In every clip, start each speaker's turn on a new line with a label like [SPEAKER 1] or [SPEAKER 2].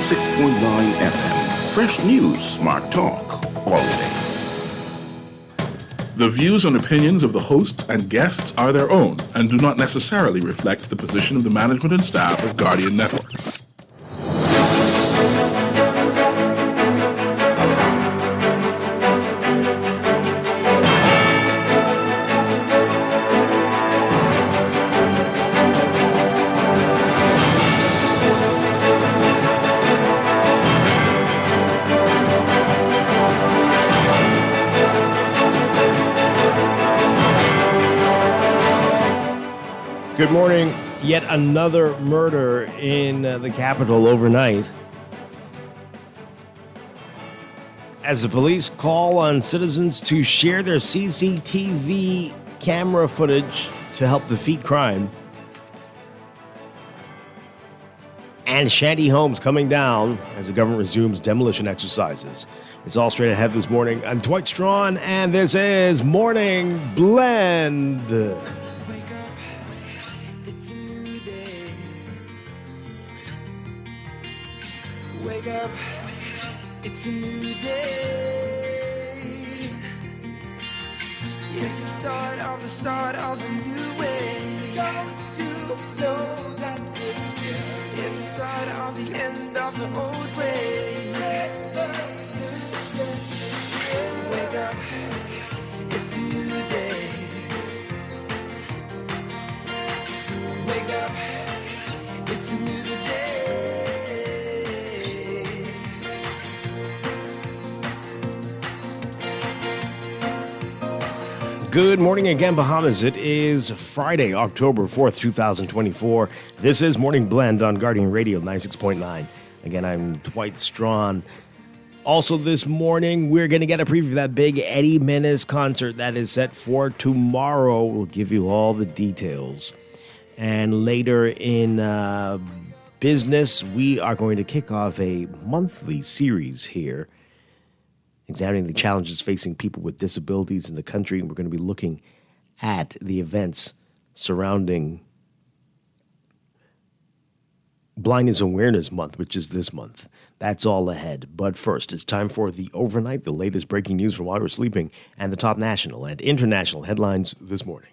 [SPEAKER 1] 96.9 FM. Fresh news, smart talk, all day. The views and opinions of the hosts and guests are their own and do not necessarily reflect the position of the management and staff of Guardian Network.
[SPEAKER 2] Good morning. Yet another murder in the capital overnight. As the police call on citizens to share their CCTV camera footage to help defeat crime. And shanty homes coming down as the government resumes demolition exercises. It's all straight ahead this morning. I'm Dwight Strachan, and this is Morning Blend.
[SPEAKER 3] Wake up, it's a new day. It's the start of a new way. Don't you know that it's the start of the end of the old way. Wake up, it's a new day. Wake up, it's a new day.
[SPEAKER 2] Good morning again, Bahamas. It is Friday, October 4th, 2024. This is Morning Blend on Guardian Radio 96.9. Again, I'm Dwight Strachan. Also this morning, we're going to get a preview of that big Eddie Menace concert that is set for tomorrow. We'll give you all the details. And later in business, we are going to kick off a monthly series here, examining the challenges facing people with disabilities in the country. And we're going to be looking at the events surrounding Blindness Awareness Month, which is this month. That's all ahead. But first, it's time for the overnight, the latest breaking news from while we're sleeping, and the top national and international headlines this morning.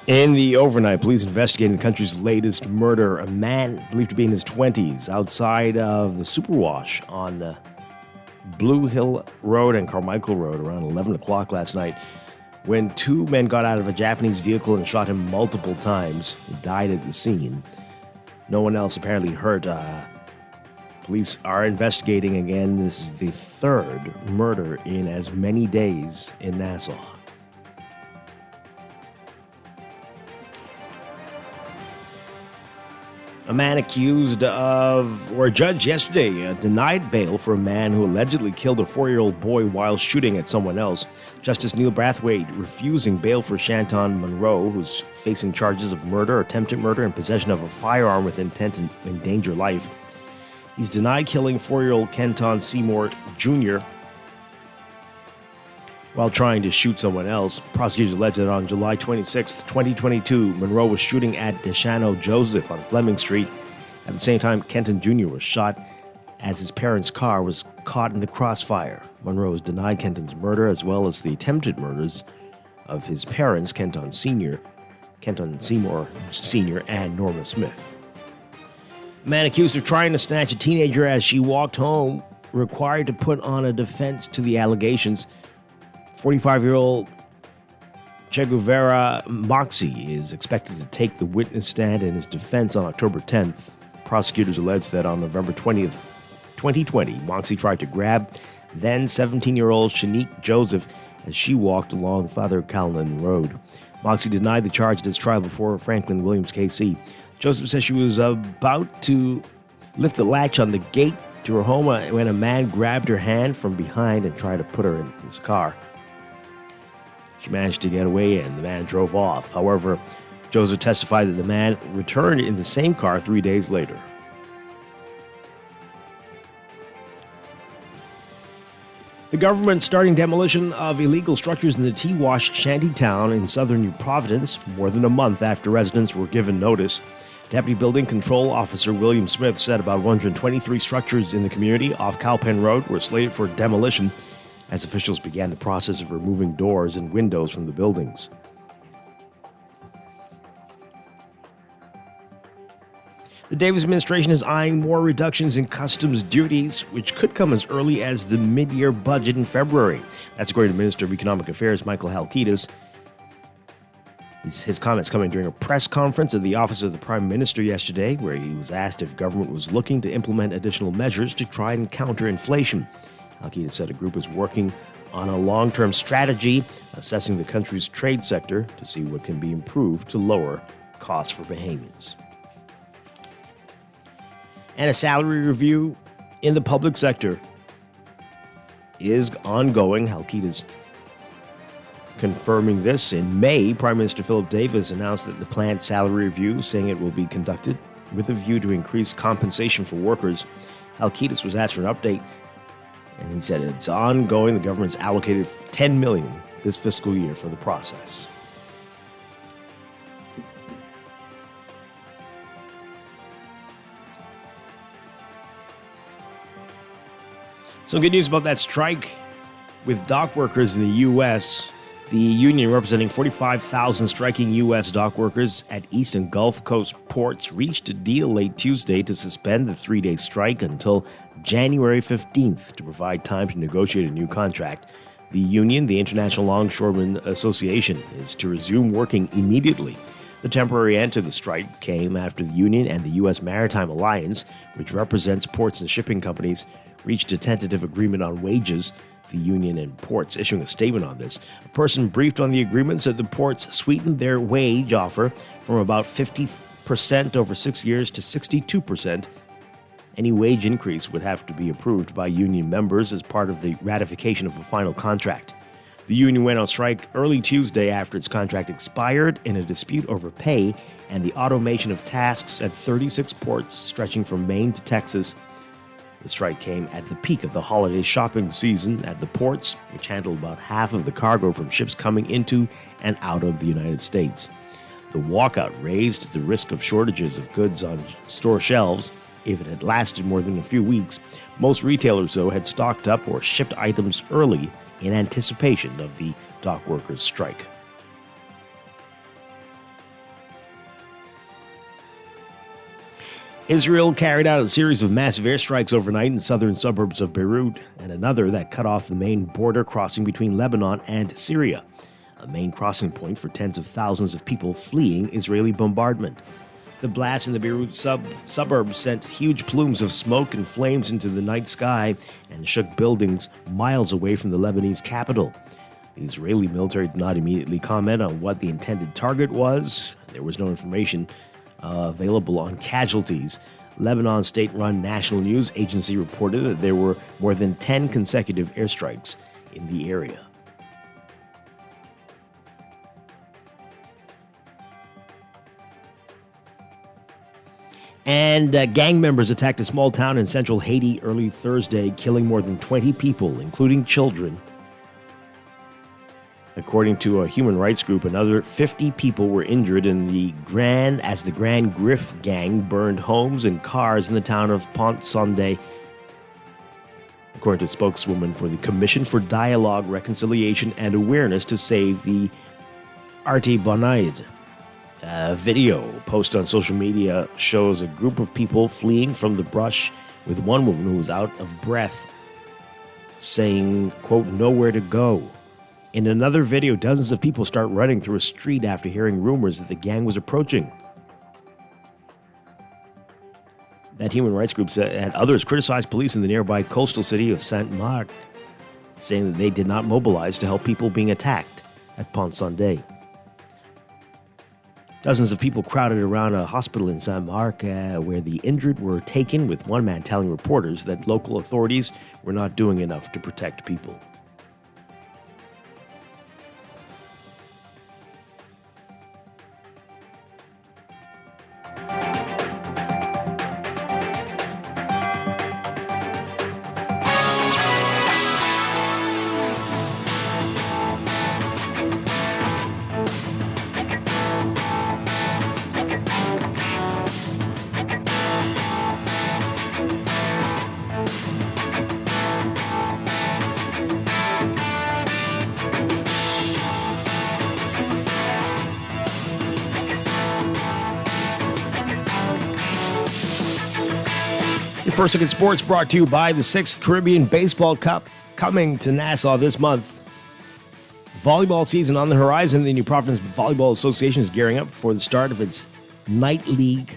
[SPEAKER 2] In the overnight, police investigating the country's latest murder. A man believed to be in his 20s outside of the Superwash on Blue Hill Road and Carmichael Road around 11 o'clock last night when two men got out of a Japanese vehicle and shot him multiple times. He died at the scene. No one else apparently hurt. Police are investigating again. This is the third murder in as many days in Nassau. A man accused of, or a judge yesterday, denied bail for a man who allegedly killed a 4-year-old boy while shooting at someone else. Justice Neil Brathwaite refusing bail for Shanton Monroe, who's facing charges of murder, attempted murder, and possession of a firearm with intent to endanger life. He's denied killing 4-year-old Kenton Seymour Jr. while trying to shoot someone else. Prosecutors alleged that on July 26, 2022, Monroe was shooting at Deshano Joseph on Fleming Street. At the same time, Kenton Jr. was shot as his parents' car was caught in the crossfire. Monroe has denied Kenton's murder as well as the attempted murders of his parents, Kenton Seymour Sr., and Norma Smith. A man accused of trying to snatch a teenager as she walked home required to put on a defense to the allegations. 45-year-old Che Guevara Moxie is expected to take the witness stand in his defense on October 10th. Prosecutors allege that on November 20th, 2020, Moxie tried to grab then 17-year-old Shanique Joseph as she walked along Father Callan Road. Moxie denied the charge at his trial before Franklin Williams KC. Joseph says she was about to lift the latch on the gate to her home when a man grabbed her hand from behind and tried to put her in his car. She managed to get away and the man drove off. However, Joseph testified that the man returned in the same car 3 days later. The government starting demolition of illegal structures in the Tiwash shantytown in southern New Providence more than a month after residents were given notice. Deputy Building Control Officer William Smith said about 123 structures in the community off Cowpen Road were slated for demolition as officials began the process of removing doors and windows from the buildings. The Davis administration is eyeing more reductions in customs duties, which could come as early as the mid-year budget in February. That's according to Minister of Economic Affairs Michael Halkitis. His comments coming during a press conference at the Office of the Prime Minister yesterday, where he was asked if government was looking to implement additional measures to try and counter inflation. Halkitis said a group is working on a long-term strategy, assessing the country's trade sector to see what can be improved to lower costs for Bahamians. And a salary review in the public sector is ongoing. Halkitis confirming this. In May, Prime Minister Philip Davis announced that the planned salary review, saying it will be conducted with a view to increase compensation for workers. Halkitis was asked for an update, and he said it's ongoing. The government's allocated $10 million this fiscal year for the process. Some good news about that strike with dock workers in the U.S. The union representing 45,000 striking U.S. dock workers at East and Gulf Coast ports reached a deal late Tuesday to suspend the three-day strike until January 15th to provide time to negotiate a new contract. The union, the International Longshoremen Association, is to resume working immediately. The temporary end to the strike came after the union and the U.S. Maritime Alliance, which represents ports and shipping companies, reached a tentative agreement on wages. The union and ports issuing a statement on this. A person briefed on the agreement said the ports sweetened their wage offer from about 50% over 6 years to 62%. Any wage increase would have to be approved by union members as part of the ratification of a final contract. The union went on strike early Tuesday after its contract expired in a dispute over pay and the automation of tasks at 36 ports stretching from Maine to Texas. The strike came at the peak of the holiday shopping season at the ports, which handle about half of the cargo from ships coming into and out of the United States. The walkout raised the risk of shortages of goods on store shelves if it had lasted more than a few weeks. Most retailers, though, had stocked up or shipped items early in anticipation of the dock workers' strike. Israel carried out a series of massive airstrikes overnight in southern suburbs of Beirut, and another that cut off the main border crossing between Lebanon and Syria, a main crossing point for tens of thousands of people fleeing Israeli bombardment. The blast in the Beirut suburbs sent huge plumes of smoke and flames into the night sky and shook buildings miles away from the Lebanese capital. The Israeli military did not immediately comment on what the intended target was. There was no information available on casualties. Lebanon's state-run national news agency reported that there were more than 10 consecutive airstrikes in the area. And gang members attacked a small town in central Haiti early Thursday, killing more than 20 people, including children. According to a human rights group, another 50 people were injured in the Grand Griff gang burned homes and cars in the town of Pont-Sunday. According to a spokeswoman for the Commission for Dialogue, Reconciliation, and Awareness to Save the Artibonite. A video posted on social media shows a group of people fleeing from the brush with one woman who was out of breath, saying, quote, "nowhere to go." In another video, dozens of people start running through a street after hearing rumors that the gang was approaching. That human rights group and others criticized police in the nearby coastal city of Saint-Marc, saying that they did not mobilize to help people being attacked at Pont-Sunday. Dozens of people crowded around a hospital in Saint Marc where the injured were taken, with one man telling reporters that local authorities were not doing enough to protect people. Your first look at sports brought to you by the 6th Caribbean Baseball Cup, coming to Nassau this month. Volleyball season on the horizon. The New Providence Volleyball Association is gearing up for the start of its night league,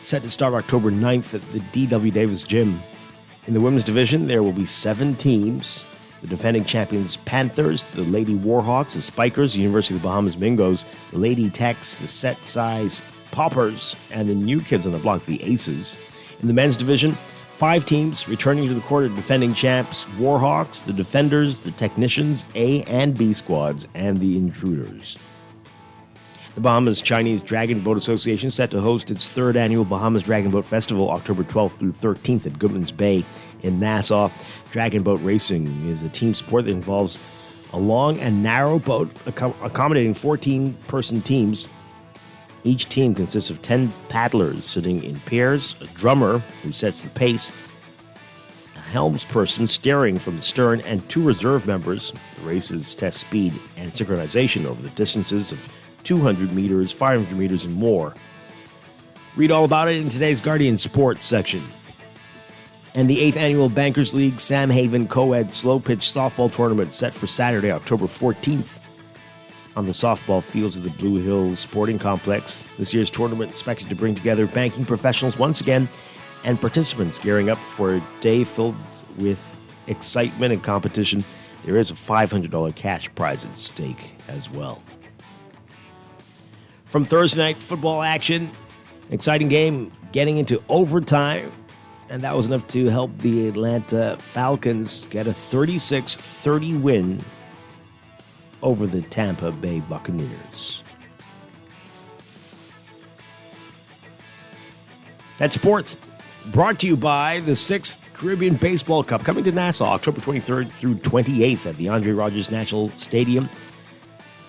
[SPEAKER 2] set to start October 9th at the D.W. Davis Gym. In the women's division, there will be 7 teams. The defending champions Panthers, the Lady Warhawks, the Spikers, the University of the Bahamas Mingos, the Lady Techs, the Set Size Poppers, and the new kids on the block, the Aces. In the men's division, 5 teams returning to the court are defending champs Warhawks, the Defenders, the Technicians, A and B squads, and the Intruders. The Bahamas Chinese Dragon Boat Association set to host its 3rd annual Bahamas Dragon Boat Festival October 12th through 13th at Goodman's Bay in Nassau. Dragon boat racing is a team sport that involves a long and narrow boat accommodating 14-person teams. Each team consists of 10 paddlers sitting in pairs, a drummer who sets the pace, a helmsperson steering from the stern, and 2 reserve members. The races test speed and synchronization over the distances of 200 meters, 500 meters, and more. Read all about it in today's Guardian Sports section. And the 8th annual Bankers League Sam Haven Co-Ed Slow Pitch Softball Tournament set for Saturday, October 14th. On the softball fields of the Blue Hills Sporting Complex. This year's tournament expected to bring together banking professionals once again and participants gearing up for a day filled with excitement and competition. There is a $500 cash prize at stake as well. From Thursday night football action, exciting game getting into overtime, and that was enough to help the Atlanta Falcons get a 36-30 win over the Tampa Bay Buccaneers. That's sports, brought to you by the 6th Caribbean Baseball Cup, coming to Nassau October 23rd through 28th at the Andre Rogers National Stadium.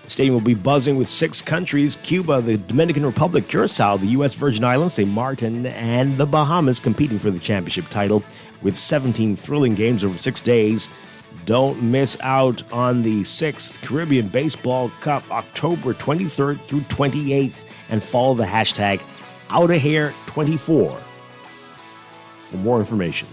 [SPEAKER 2] The stadium will be buzzing with 6 countries: Cuba, the Dominican Republic, Curacao, the U.S. Virgin Islands, St. Martin, and the Bahamas competing for the championship title, with 17 thrilling games over 6 days. Don't miss out on the 6th Caribbean Baseball Cup, October 23rd through 28th, and follow the hashtag OutaHere24 for more information.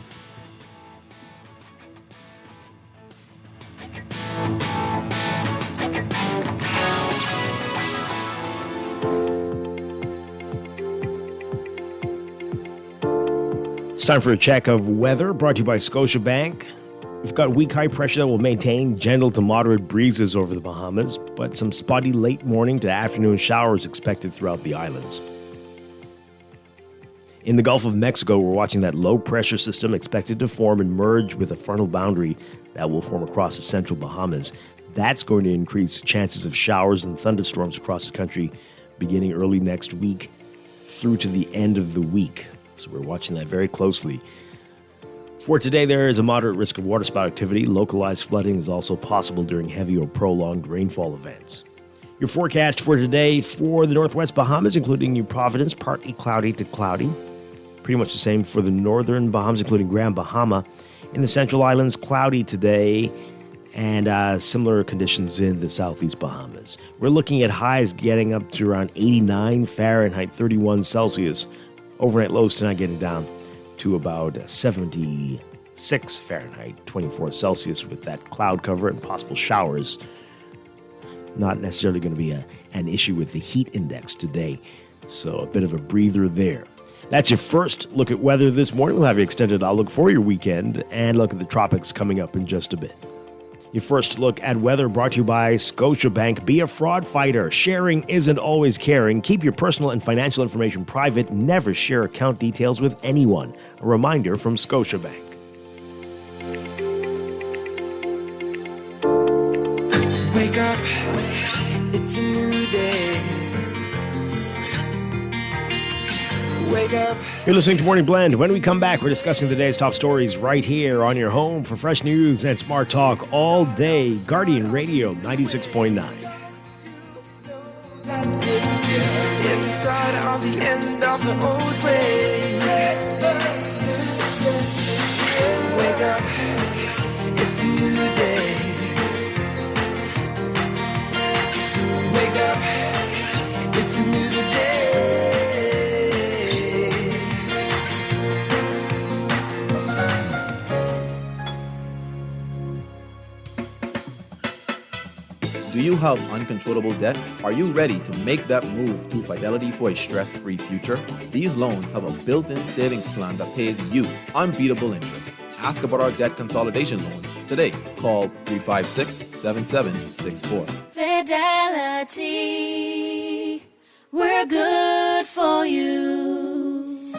[SPEAKER 2] It's time for a check of weather, brought to you by Scotiabank. We've got weak high pressure that will maintain gentle to moderate breezes over the Bahamas, but some spotty late morning to afternoon showers expected throughout the islands. In the Gulf of Mexico, we're watching that low pressure system expected to form and merge with a frontal boundary that will form across the central Bahamas. That's going to increase chances of showers and thunderstorms across the country beginning early next week through to the end of the week. So we're watching that very closely. For today, there is a moderate risk of waterspout activity. Localized flooding is also possible during heavy or prolonged rainfall events. Your forecast for today for the Northwest Bahamas, including New Providence, partly cloudy to cloudy. Pretty much the same for the northern Bahamas, including Grand Bahama. In the Central Islands, cloudy today, and similar conditions in the Southeast Bahamas. We're looking at highs getting up to around 89 Fahrenheit, 31 Celsius. Overnight lows tonight getting down to about 76 Fahrenheit, 24 Celsius, with that cloud cover and possible showers. Not necessarily going to be an issue with the heat index today, so a bit of a breather there. That's your first look at weather this morning. We'll have your extended outlook for your weekend and look at the tropics coming up in just a bit. Your first look at weather brought to you by Scotiabank. Be a fraud fighter. Sharing isn't always caring. Keep your personal and financial information private. Never share account details with anyone. A reminder from Scotiabank.
[SPEAKER 3] Wake up, it's a new day. Wake up.
[SPEAKER 2] You're listening to Morning Blend. When we come back, we're discussing the day's top stories right here on your home for fresh news and smart talk all day. Guardian Radio 96.9.
[SPEAKER 3] It's the start of the end of the old way. Wake up, it's a new day. Wake up, it's a new day.
[SPEAKER 4] Do you have uncontrollable debt? Are you ready to make that move to Fidelity for a stress-free future? These loans have a built-in savings plan that pays you unbeatable interest. Ask about our debt consolidation loans today. Call 356-7764.
[SPEAKER 5] Fidelity, we're good for you.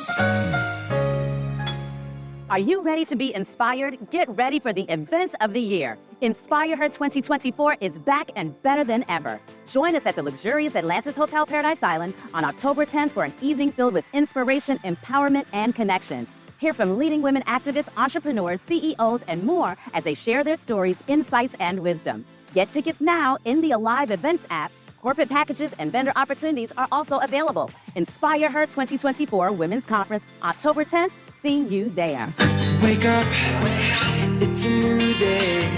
[SPEAKER 6] Are you ready to be inspired? Get ready for the events of the year. Inspire Her 2024 is back and better than ever. Join us at the luxurious Atlantis Hotel Paradise Island on October 10th for an evening filled with inspiration, empowerment, and connection. Hear from leading women activists, entrepreneurs, CEOs, and more as they share their stories, insights, and wisdom. Get tickets now in the Alive Events app. Corporate packages and vendor opportunities are also available. Inspire Her 2024 Women's Conference, October 10th. See you there.
[SPEAKER 3] Wake up, it's a new day.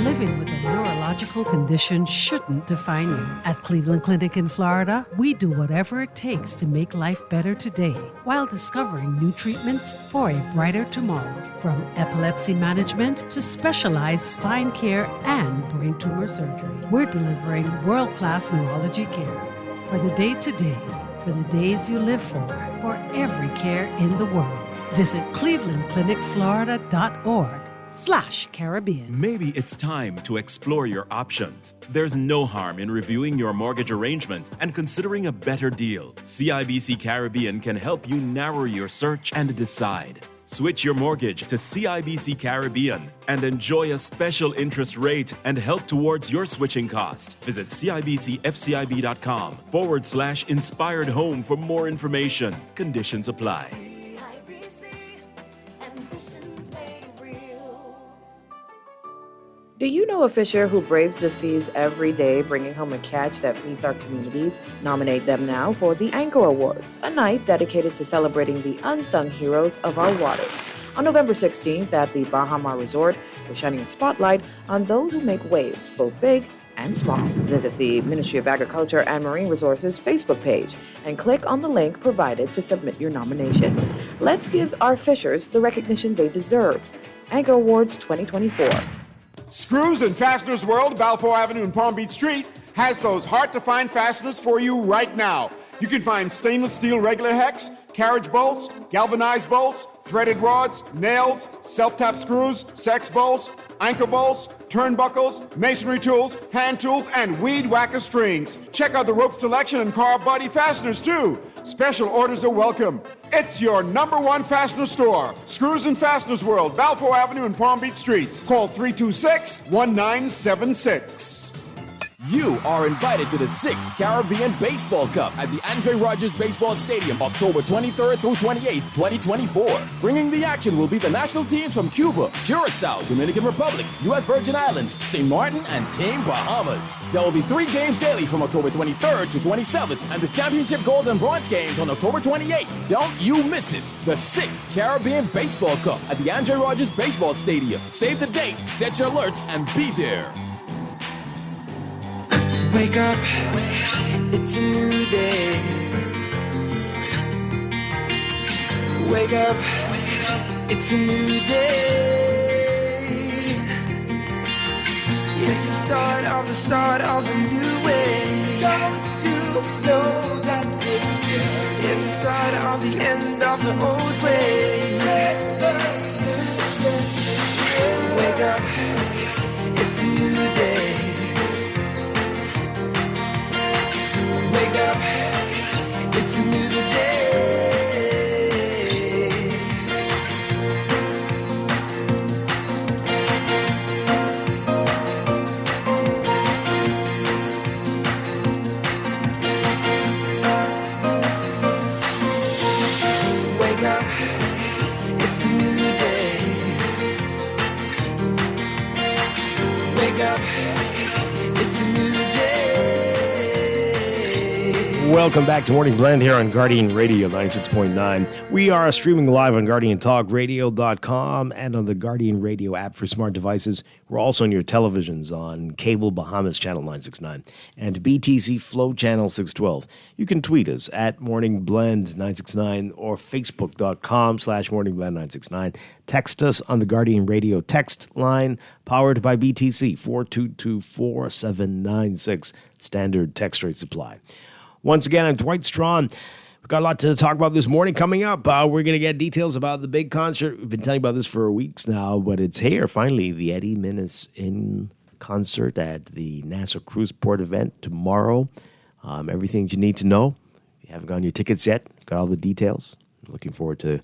[SPEAKER 7] Living with a neurological condition shouldn't define you. At Cleveland Clinic in Florida, we do whatever it takes to make life better today while discovering new treatments for a brighter tomorrow. From epilepsy management to specialized spine care and brain tumor surgery, we're delivering world-class neurology care for the day-to-day, for the days you live for every care in the world. Visit clevelandclinicflorida.org/Caribbean.
[SPEAKER 8] Maybe it's time to explore your options. There's no harm in reviewing your mortgage arrangement and considering a better deal. CIBC Caribbean can help you narrow your search and decide. Switch your mortgage to CIBC Caribbean and enjoy a special interest rate and help towards your switching cost. Visit CIBCFCIB.com/inspired home for more information. Conditions apply.
[SPEAKER 9] Do you know a fisher who braves the seas every day, bringing home a catch that feeds our communities? Nominate them now for the Anchor Awards, a night dedicated to celebrating the unsung heroes of our waters. On November 16th at the Bahama Resort, we're shining a spotlight on those who make waves, both big and small. Visit the Ministry of Agriculture and Marine Resources Facebook page and click on the link provided to submit your nomination. Let's give our fishers the recognition they deserve. Anchor Awards 2024.
[SPEAKER 10] Screws and Fasteners World, Balfour Avenue and Palm Beach Street, has those hard-to-find fasteners for you right now. You can find stainless steel regular hex, carriage bolts, galvanized bolts, threaded rods, nails, self-tap screws, sex bolts, anchor bolts, turnbuckles, masonry tools, hand tools, and weed whacker strings. Check out the rope selection and car body fasteners, too. Special orders are welcome. It's your #1 fastener store. Screws and Fasteners World, Balfour Avenue and Palm Beach Streets. Call 326-1976.
[SPEAKER 11] You are invited to the 6th Caribbean Baseball Cup at the Andre Rogers Baseball Stadium, October 23rd through 28th, 2024. Bringing the action will be the national teams from Cuba, Curacao, Dominican Republic, U.S. Virgin Islands, St. Martin, and Team Bahamas. There will be 3 games daily from October 23rd to 27th, and the championship gold and bronze games on October 28th. Don't you miss it. The 6th Caribbean Baseball Cup at the Andre Rogers Baseball Stadium. Save the date, set your alerts, and be there.
[SPEAKER 3] Wake up, it's a new day. Wake up, it's a new day. It's the start of a new way. Don't you know that it's the start of the end of the old way. Wake up, Wake up, it's a new day.
[SPEAKER 2] Welcome back to Morning Blend here on Guardian Radio 96.9. We are streaming live on GuardianTalkRadio.com and on the Guardian Radio app for smart devices. We're also on your televisions on Cable Bahamas Channel 969 and BTC Flow Channel 612. You can tweet us at Morning Blend 969 or Facebook.com/Morning Blend 969. Text us on the Guardian Radio text line powered by BTC 422-4796. Standard text rate supply. Once again, I'm Dwight Strachan. We've got a lot to talk about this morning. Coming up, we're going to get details about the big concert. We've been telling you about this for weeks now, but it's here, finally, the Eddie Minnis in concert at the Nassau Cruise Port event tomorrow. Everything you need to know. If you haven't gotten your tickets yet, got all the details. Looking forward to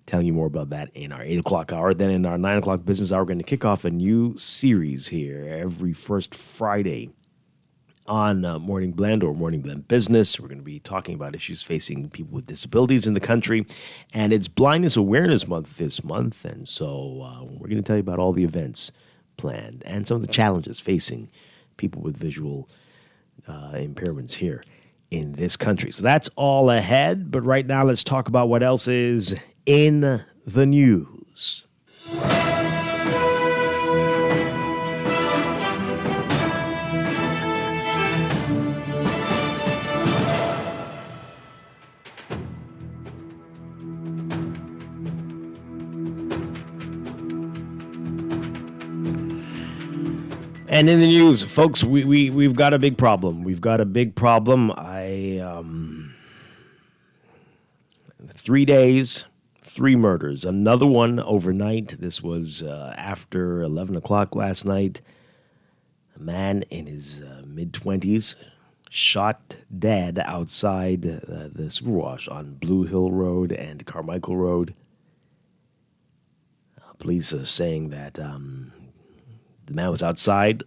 [SPEAKER 2] telling you more about that in our 8 o'clock hour. Then in our 9 o'clock business hour, we're going to kick off a new series here every first Friday on Morning Blend or Morning Blend Business. We're going to be talking about issues facing people with disabilities in the country. And it's Blindness Awareness Month this month. And so we're going to tell you about all the events planned and some of the challenges facing people with visual impairments here in this country. So that's all ahead. But right now, let's talk about what else is in the news. And in the news, folks, we've got a big problem. We've got a big problem. 3 days, 3 murders. Another one overnight. This was after 11 o'clock last night. A man in his mid-20s shot dead outside the Superwash on Blue Hill Road and Carmichael Road. Police are saying that the man was outside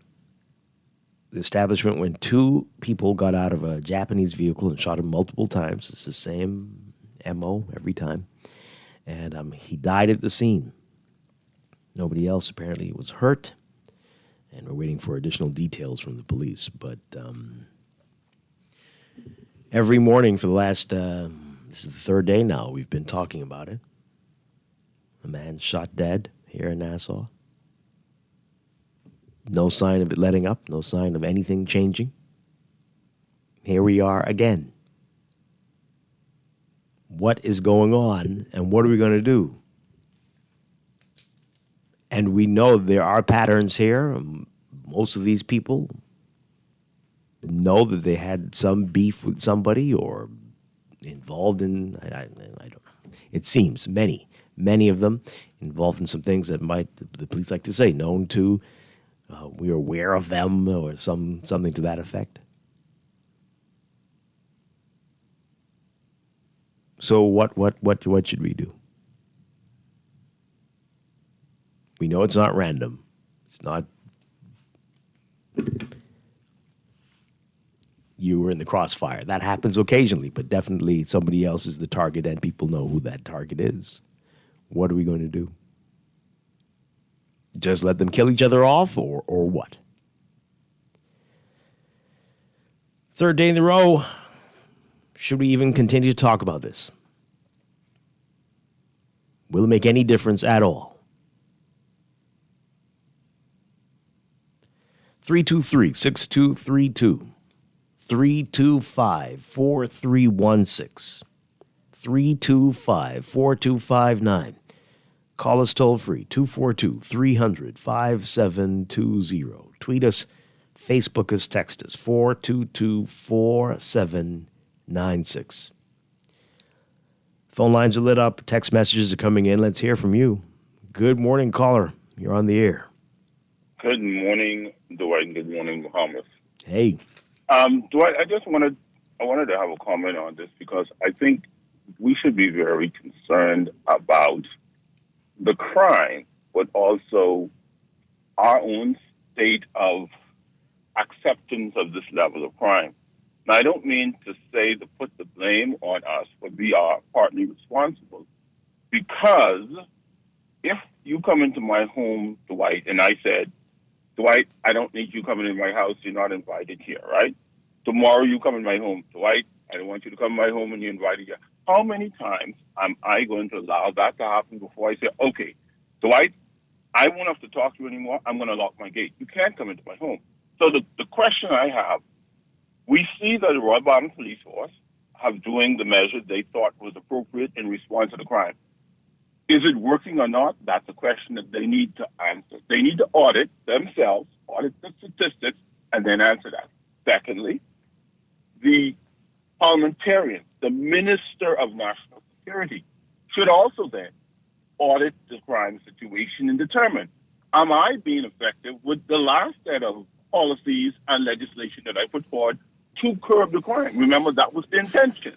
[SPEAKER 2] the establishment when 2 people got out of a Japanese vehicle and shot him multiple times. It's the same MO every time. And he died at the scene. Nobody else apparently was hurt. And we're waiting for additional details from the police. But every morning for the last, this is the 3rd day now, we've been talking about it. A man shot dead here in Nassau. No sign of it letting up, no sign of anything changing. Here we are again. What is going on, and what are we going to do? And we know there are patterns here. Most of these people know that they had some beef with somebody or involved in, I don't know. It seems many of them involved in some things that might, the police like to say, known to. We're aware of them, or something to that effect. So what should we do? We know it's not random. It's not you were in the crossfire. That happens occasionally, but definitely somebody else is the target, and people know who that target is. What are we going to do? Just let them kill each other off, or what? 3rd day in a row. Should we even continue to talk about this? Will it make any difference at all? 323-6232. 325-4316. 325-4259. Call us toll free, 242-300-5720. Tweet us, Facebook us, text us, 422-4796. Phone lines are lit up, text messages are coming in. Let's hear from you. Good morning, caller. You're on the air.
[SPEAKER 12] Good morning, Dwight. Good morning, Bahamas.
[SPEAKER 2] Hey.
[SPEAKER 12] Dwight, I wanted to have a comment on this because I think we should be very concerned about the crime, but also our own state of acceptance of this level of crime. Now, I don't mean to say to put the blame on us, but we are partly responsible. Because if you come into my home, Dwight, and I said, Dwight, I don't need you coming in my house. You're not invited here, right? Tomorrow you come in my home. Dwight, I don't want you to come in my home and you're invited here. How many times am I going to allow that to happen before I say, okay, Dwight, I won't have to talk to you anymore. I'm going to lock my gate. You can't come into my home. So the question I have, we see that the Royal Bottom Police Force have doing the measure they thought was appropriate in response to the crime. Is it working or not? That's a question that they need to answer. They need to audit themselves, audit the statistics, and then answer that. Secondly, the parliamentarian, the Minister of National Security, should also then audit the crime situation and determine, am I being effective with the last set of policies and legislation that I put forward to curb the crime? Remember, that was the intention.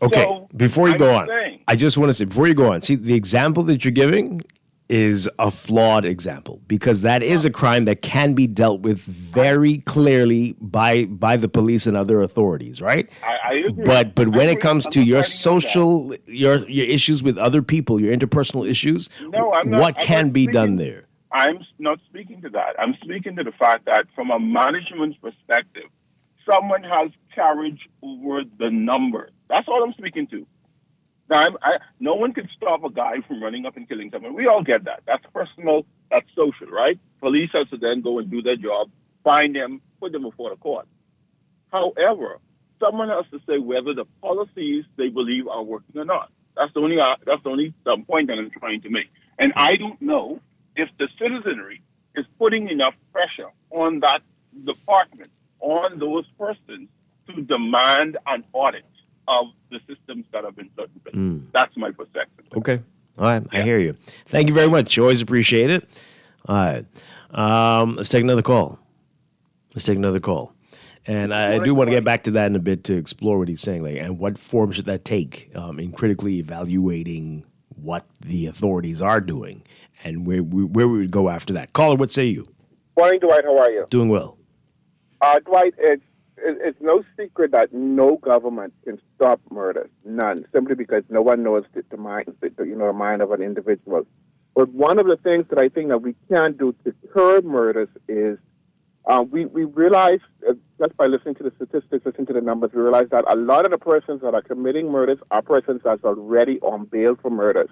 [SPEAKER 2] Okay,
[SPEAKER 12] So,
[SPEAKER 2] before you
[SPEAKER 12] I'm
[SPEAKER 2] go on,
[SPEAKER 12] saying-
[SPEAKER 2] I just want to say, before you go on, see, the example that you're giving is a flawed example because that is a crime that can be dealt with very clearly by the police and other authorities, right?
[SPEAKER 12] I agree.
[SPEAKER 2] But when
[SPEAKER 12] I
[SPEAKER 2] it
[SPEAKER 12] agree.
[SPEAKER 2] comes
[SPEAKER 12] I'm
[SPEAKER 2] to
[SPEAKER 12] not
[SPEAKER 2] your
[SPEAKER 12] fighting on that.
[SPEAKER 2] social, your issues with other people, your interpersonal issues,
[SPEAKER 12] No, I'm not.
[SPEAKER 2] what
[SPEAKER 12] I'm
[SPEAKER 2] can
[SPEAKER 12] not
[SPEAKER 2] be done
[SPEAKER 12] speaking-
[SPEAKER 2] there?
[SPEAKER 12] I'm not speaking to that. I'm speaking to the fact that from a management perspective, someone has carriage over the numbers. That's all I'm speaking to. Now, no one can stop a guy from running up and killing someone. We all get that. That's personal. That's social, right? Police has to then go and do their job, find them, put them before the court. However, someone has to say whether the policies they believe are working or not. That's the only point that I'm trying to make. And I don't know if the citizenry is putting enough pressure on that department, on those persons, to demand an audit of the systems that have been put in place. That's my perspective.
[SPEAKER 2] Okay. All right. I hear you. Thank you very much. Always appreciate it. All right. Let's take another call. And I do want to get back to that in a bit to explore what he's saying, like, and what form should that take in critically evaluating what the authorities are doing and where we would go after that. Caller, what say you?
[SPEAKER 13] Morning, Dwight. How are you?
[SPEAKER 2] Doing well.
[SPEAKER 13] Dwight, it's no secret that no government can stop murders, none, simply because no one knows the mind of an individual. But one of the things that I think that we can do to curb murders is we realize, just by listening to the statistics, listening to the numbers, we realize that a lot of the persons that are committing murders are persons that are already on bail for murders.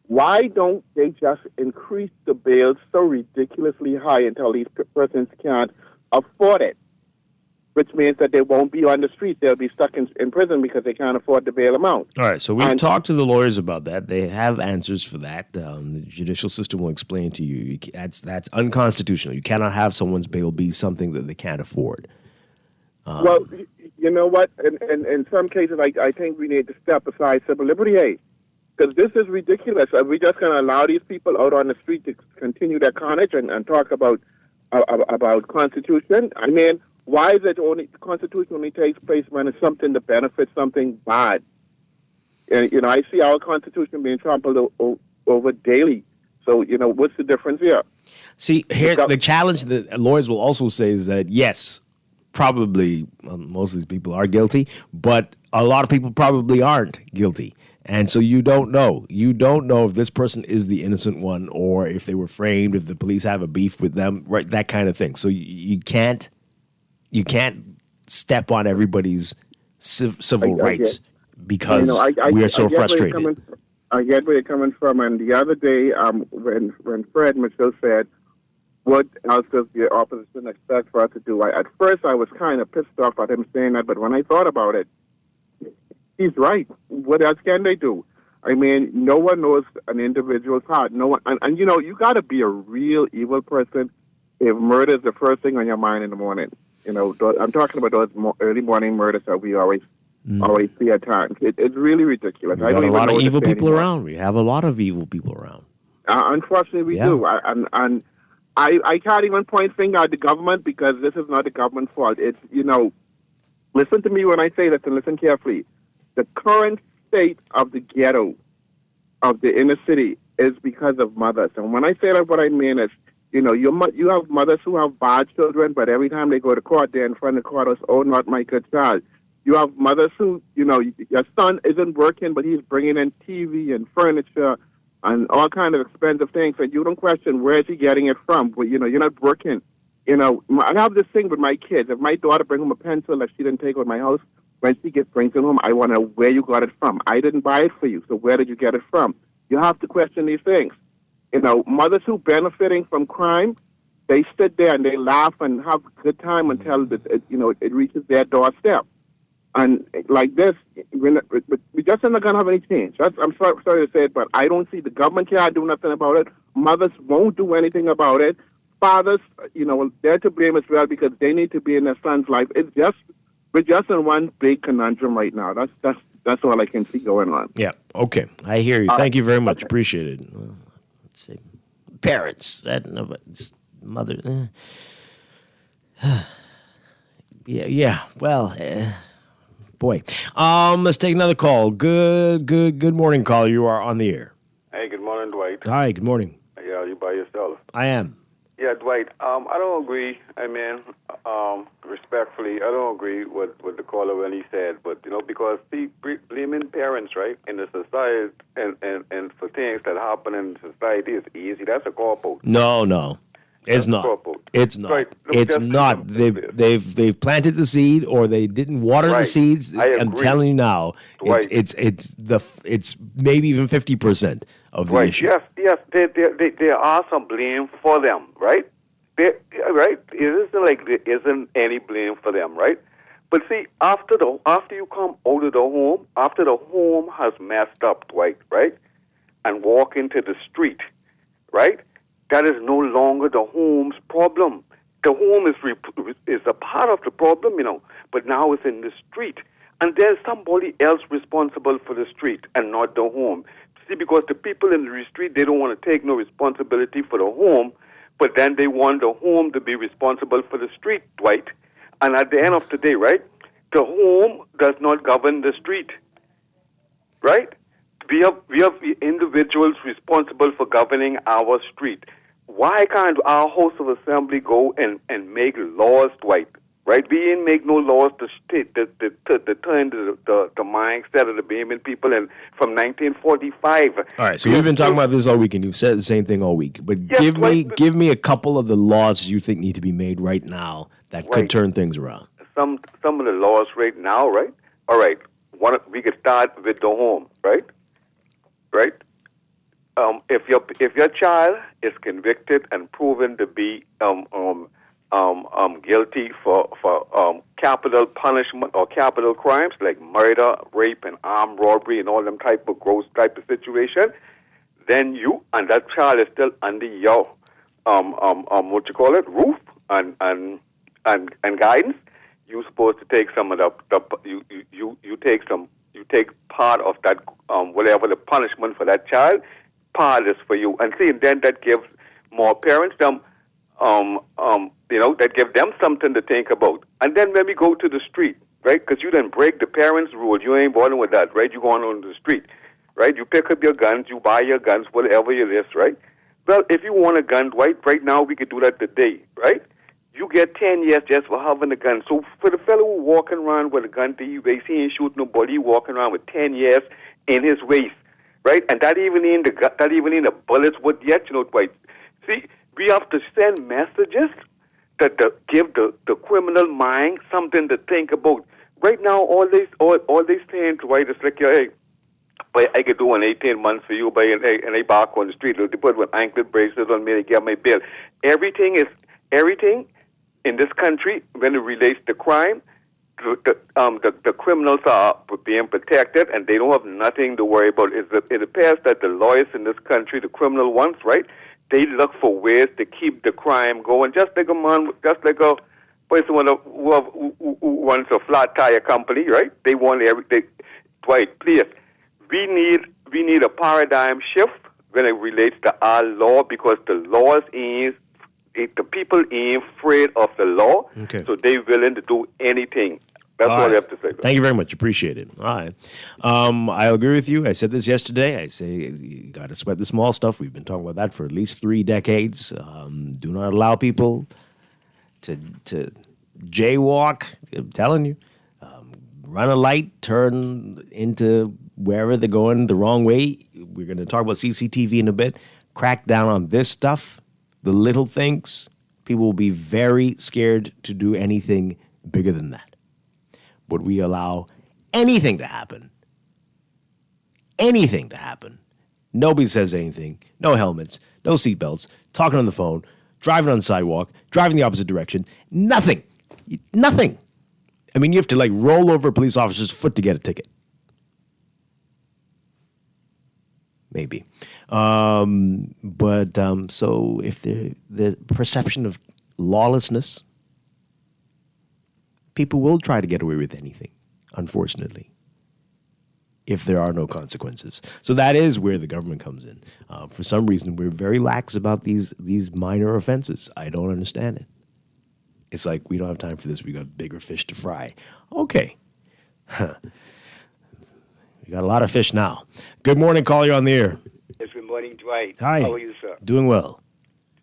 [SPEAKER 13] Why don't they just increase the bail so ridiculously high until these persons can't afford it? Which means that they won't be on the street. They'll be stuck in prison because they can't afford the bail amount.
[SPEAKER 2] All right, so we've talked to the lawyers about that. They have answers for that. The judicial system will explain to you. That's unconstitutional. You cannot have someone's bail be something that they can't afford.
[SPEAKER 13] Well, you know what? In some cases, I think we need to step aside civil liberty, because this is ridiculous. Are we just going to allow these people out on the street to continue their carnage and talk about Constitution? I mean, why is it only the Constitution only takes place when it's something that benefits something bad? And, I see our Constitution being trampled over daily. So, what's the difference here?
[SPEAKER 2] See, here the challenge that lawyers will also say is that, yes, probably most of these people are guilty, but a lot of people probably aren't guilty. And so you don't know. You don't know if this person is the innocent one or if they were framed, if the police have a beef with them, right? That kind of thing. So you can't step on everybody's civil rights because we are so frustrated.
[SPEAKER 13] I get where you're coming from. And the other day, when Fred Mitchell said, what else does the opposition expect for us to do? At first, I was kind of pissed off at him saying that, but when I thought about it, he's right. What else can they do? I mean, no one knows an individual's heart. No one, and you got to be a real evil person if murder is the first thing on your mind in the morning. I'm talking about those early morning murders that we always see at times. It's really ridiculous.
[SPEAKER 2] We got a lot of evil people around. We have a lot of evil people around.
[SPEAKER 13] Unfortunately, we do. And I can't even point finger at the government because this is not the government's fault. It's, listen to me when I say this and listen carefully. The current state of the ghetto, of the inner city, is because of mothers. And when I say that, what I mean is, you have mothers who have bad children, but every time they go to court, they're in front of the court as, oh, not my good child. You have mothers who, your son isn't working, but he's bringing in TV and furniture and all kind of expensive things, and you don't question where is he getting it from. But, you're not working I have this thing with my kids. If my daughter bring home a pencil that she didn't take out of my house, when she brings it home, I want to know where you got it from. I didn't buy it for you, so where did you get it from? You have to question these things. Mothers who benefiting from crime, they sit there and they laugh and have a good time until it reaches their doorstep. And like this, we just not going to have any change. I'm sorry to say it, but I don't see the government can't do nothing about it. Mothers won't do anything about it. Fathers, they're to blame as well because they need to be in their son's life. We're just in one big conundrum right now. That's all I can see going on.
[SPEAKER 2] Yeah. Okay. I hear you. Thank you very much. Okay. Appreciate it. Well, let's see. Parents. Mother. Yeah. Well, boy. Let's take another call. Good morning, caller. You are on the air.
[SPEAKER 14] Hey, good morning, Dwight.
[SPEAKER 2] Hi. Good morning.
[SPEAKER 14] Yeah, you by yourself?
[SPEAKER 2] I am.
[SPEAKER 14] Yeah, Dwight. I don't agree. Respectfully, I don't agree with the caller when he said, but because blaming parents, right, in the society and for things that happen in society is easy. That's a cop-out.
[SPEAKER 2] No. It's not. It's not. Right. It's not. They've planted the seed, or they didn't water the seeds. I'm telling you now, it's maybe even 50% of the issue.
[SPEAKER 14] Yes. There are some blame for them, right? Right. It isn't like there isn't any blame for them, right? But see, after you come out of the home, after the home has messed up, Dwight, right, and walk into the street, right. That is no longer the home's problem. The home is a part of the problem, but now it's in the street. And there's somebody else responsible for the street and not the home. See, because the people in the street, they don't want to take no responsibility for the home, but then they want the home to be responsible for the street, Dwight. And at the end of the day, right, the home does not govern the street, right? We have individuals responsible for governing our street. Why can't our House of Assembly go and make laws, Dwight? Right? We didn't make no laws to turn the mindset of the Bahamian people from 1945.
[SPEAKER 2] All right, so we've been talking about this all week, and you've said the same thing all week. But give me a couple of the laws you think need to be made right now that could turn things around. Some
[SPEAKER 14] of the laws right now, right? All right, we could start with the home, right? Right? If your child is convicted and proven to be guilty for capital punishment or capital crimes like murder, rape, and armed robbery and all them type of gross type of situation, then you and that child is still under your roof and guidance. You're supposed to take some of you take part of that whatever the punishment for that child. Part is for you, and see, and then that gives more parents that give them something to think about. And then when we go to the street, right? Because you didn't break the parents' rule, you ain't bothering with that, right? You going on the street, right? You pick up your guns, you buy your guns, whatever it is, right? Well, if you want a gun, right now we could do that today, right? You get 10 years just for having a gun. So for the fellow who walking around with a gun to his waist, he ain't shooting nobody, walking around with 10 years in his waist. Right, and that even in the bullets would yet, Dwight. See, we have to send messages that give the criminal mind something to think about. Right now, all they saying, Dwight, is like, hey, but I could do an 18 months for you, but and I back on the street. They put with ankle bracelets on me to get my bill. Everything in this country when it relates to crime. The criminals are being protected, and they don't have nothing to worry about. It appears that the lawyers in this country, the criminal ones, right, they look for ways to keep the crime going. Just like a person who wants a flat tire company, right? They want Dwight, please. We need a paradigm shift when it relates to our law, because the laws is. The people ain't afraid of the law, so they're willing to do anything. That's all I have to say.
[SPEAKER 2] Thank you very much. Appreciate it. All right. I agree with you. I said this yesterday. I say you got to sweat the small stuff. We've been talking about that for at least 3 decades. Do not allow people to jaywalk. I'm telling you. Run a light, turn into wherever they're going the wrong way. We're going to talk about CCTV in a bit. Crack down on this stuff. The little things, People will be very scared to do anything bigger than that. Would we allow anything to happen? Anything to happen. Nobody says anything. No helmets, no seatbelts, talking on the phone, driving on the sidewalk, driving the opposite direction. Nothing. Nothing. I mean, you have to like roll over a police officer's foot to get a ticket. Maybe. So if the perception of lawlessness, people will try to get away with anything, unfortunately, if there are no consequences. So that is where the government comes in. For some reason, we're very lax about these minor offenses. I don't understand it. It's like, we don't have time for this. We got bigger fish to fry. Okay. We got a lot of fish now. Good morning, caller. You're on the air.
[SPEAKER 15] Yes, good morning, Dwight.
[SPEAKER 2] Hi.
[SPEAKER 15] How are you, sir?
[SPEAKER 2] Doing well.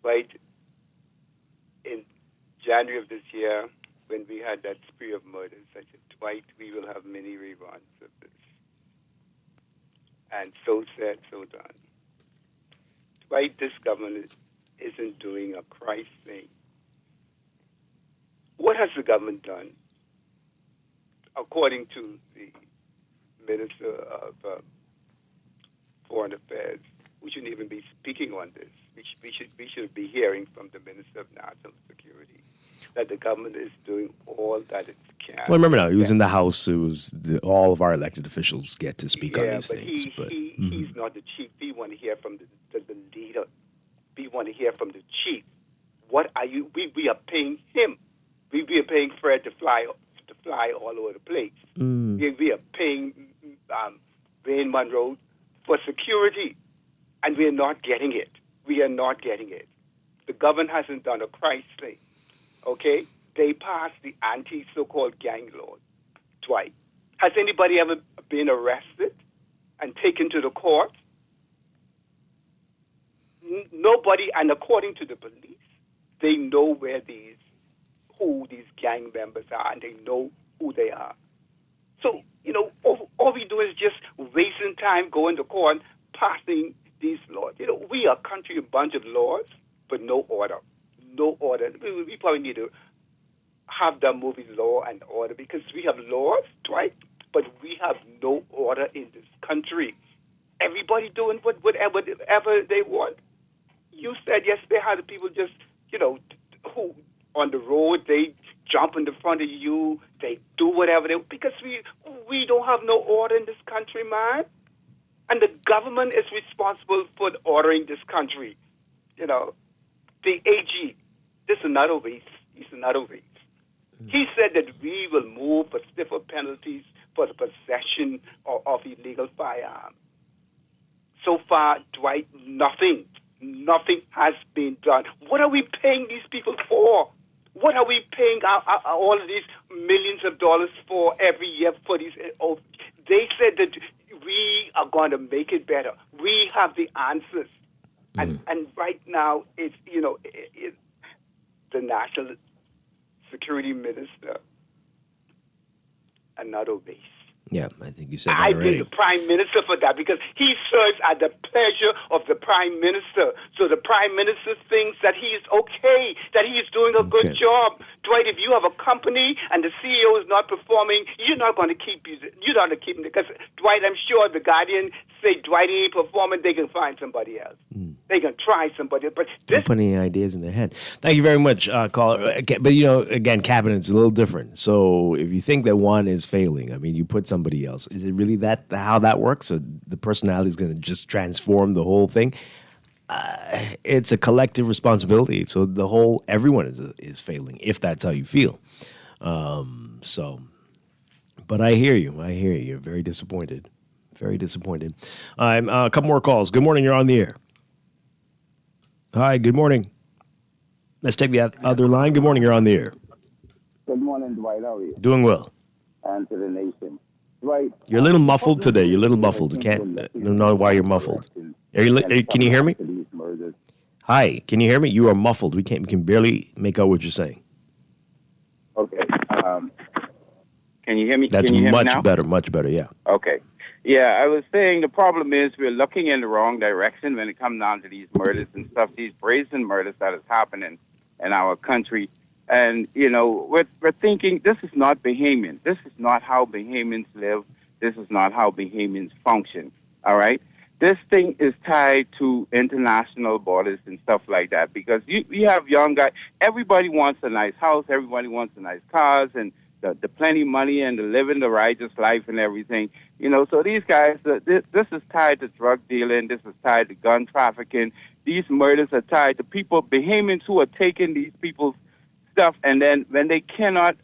[SPEAKER 15] Dwight, in January of this year, when we had that spree of murders, I said, Dwight, we will have many reruns of this. And so said, so done. Dwight, this government isn't doing a Christ thing. What has the government done? According to the Minister of Foreign Affairs, we shouldn't even be speaking on this. We should be hearing from the Minister of National Security that the government is doing all that it can.
[SPEAKER 2] Well, remember now, he was in the House. It was all of our elected officials get to speak on these things.
[SPEAKER 15] He's not the chief. We want to hear from the leader. We want to hear from the chief. What are you? We are paying him. We are paying Fred to fly all over the place. We are paying Wayne Monroe for security, and we are not getting it. We are not getting it. The government hasn't done a Christ thing. Okay? They passed the anti-so-called gang law twice. Has anybody ever been arrested and taken to the court? Nobody, and according to the police, they know who these gang members are, and they know who they are. So, all we do is just wasting time going to court, passing these laws. We are a country, a bunch of laws, but no order. No order. We probably need to have the movie Law and Order, because we have laws, right? But we have no order in this country. Everybody doing whatever they want. You said yesterday how the people just, who on the road, they jump in the front of you, they do whatever they, because we don't have no order in this country, man. And the government is responsible for ordering this country. The AG, this is another waste. He's another waste. He said that we will move for stiffer penalties for the possession of illegal firearms. So far, Dwight, nothing has been done. What are we paying these people for? What are we paying all of these millions of dollars for every year for these? They said that we are going to make it better. We have the answers. And right now, it's, the National Security Minister, another waste.
[SPEAKER 2] Yeah, I think you said that
[SPEAKER 15] I
[SPEAKER 2] already.
[SPEAKER 15] blame the Prime Minister for that, because he serves at the pleasure of the Prime Minister. So the Prime Minister thinks that he is okay, that he is doing a good job. Dwight, if you have a company and the CEO is not performing, you're not going to keep him, because Dwight, I'm sure the Guardian say Dwight ain't performing, they can find somebody else. They can try somebody else. But
[SPEAKER 2] Don't put any ideas in their head. Thank you very much, caller. But, again, cabinet's a little different. So if you think that one is failing, I mean, you put somebody else. Is it really how that works? So the personality is going to just transform the whole thing? It's a collective responsibility. So everyone is failing, if that's how you feel. But I hear you. You're very disappointed. Very disappointed. A couple more calls. Good morning. You're on the air. Hi, good morning. Let's take the other line. Good morning, you're on the air.
[SPEAKER 16] Good morning, Dwight. How are you?
[SPEAKER 2] Doing well.
[SPEAKER 16] And to the nation. Dwight.
[SPEAKER 2] You're a little muffled today. You're a little muffled. I don't know why you're muffled. Can you hear me? Hi, can you hear me? You are muffled. We can barely make out what you're saying.
[SPEAKER 16] Okay. Can you hear me?
[SPEAKER 2] That's
[SPEAKER 16] can you hear
[SPEAKER 2] much
[SPEAKER 16] me now?
[SPEAKER 2] better, much better, yeah.
[SPEAKER 16] Okay. Yeah, I was saying the problem is we're looking in the wrong direction when it comes down to these murders and stuff, these brazen murders that is happening. in our country. And, you know, we're thinking this is not Bahamian. This is not how Bahamians live. This is not how Bahamians function, all right? This thing is tied to international borders and stuff like that because you have young guys. Everybody wants a nice house. Everybody wants a nice cars and the plenty money and the living the righteous life and everything. You know, so these guys, this is tied to drug dealing. This is tied to gun trafficking. These murders are tied to people, Bahamians who are taking these people's stuff, and then when they cannot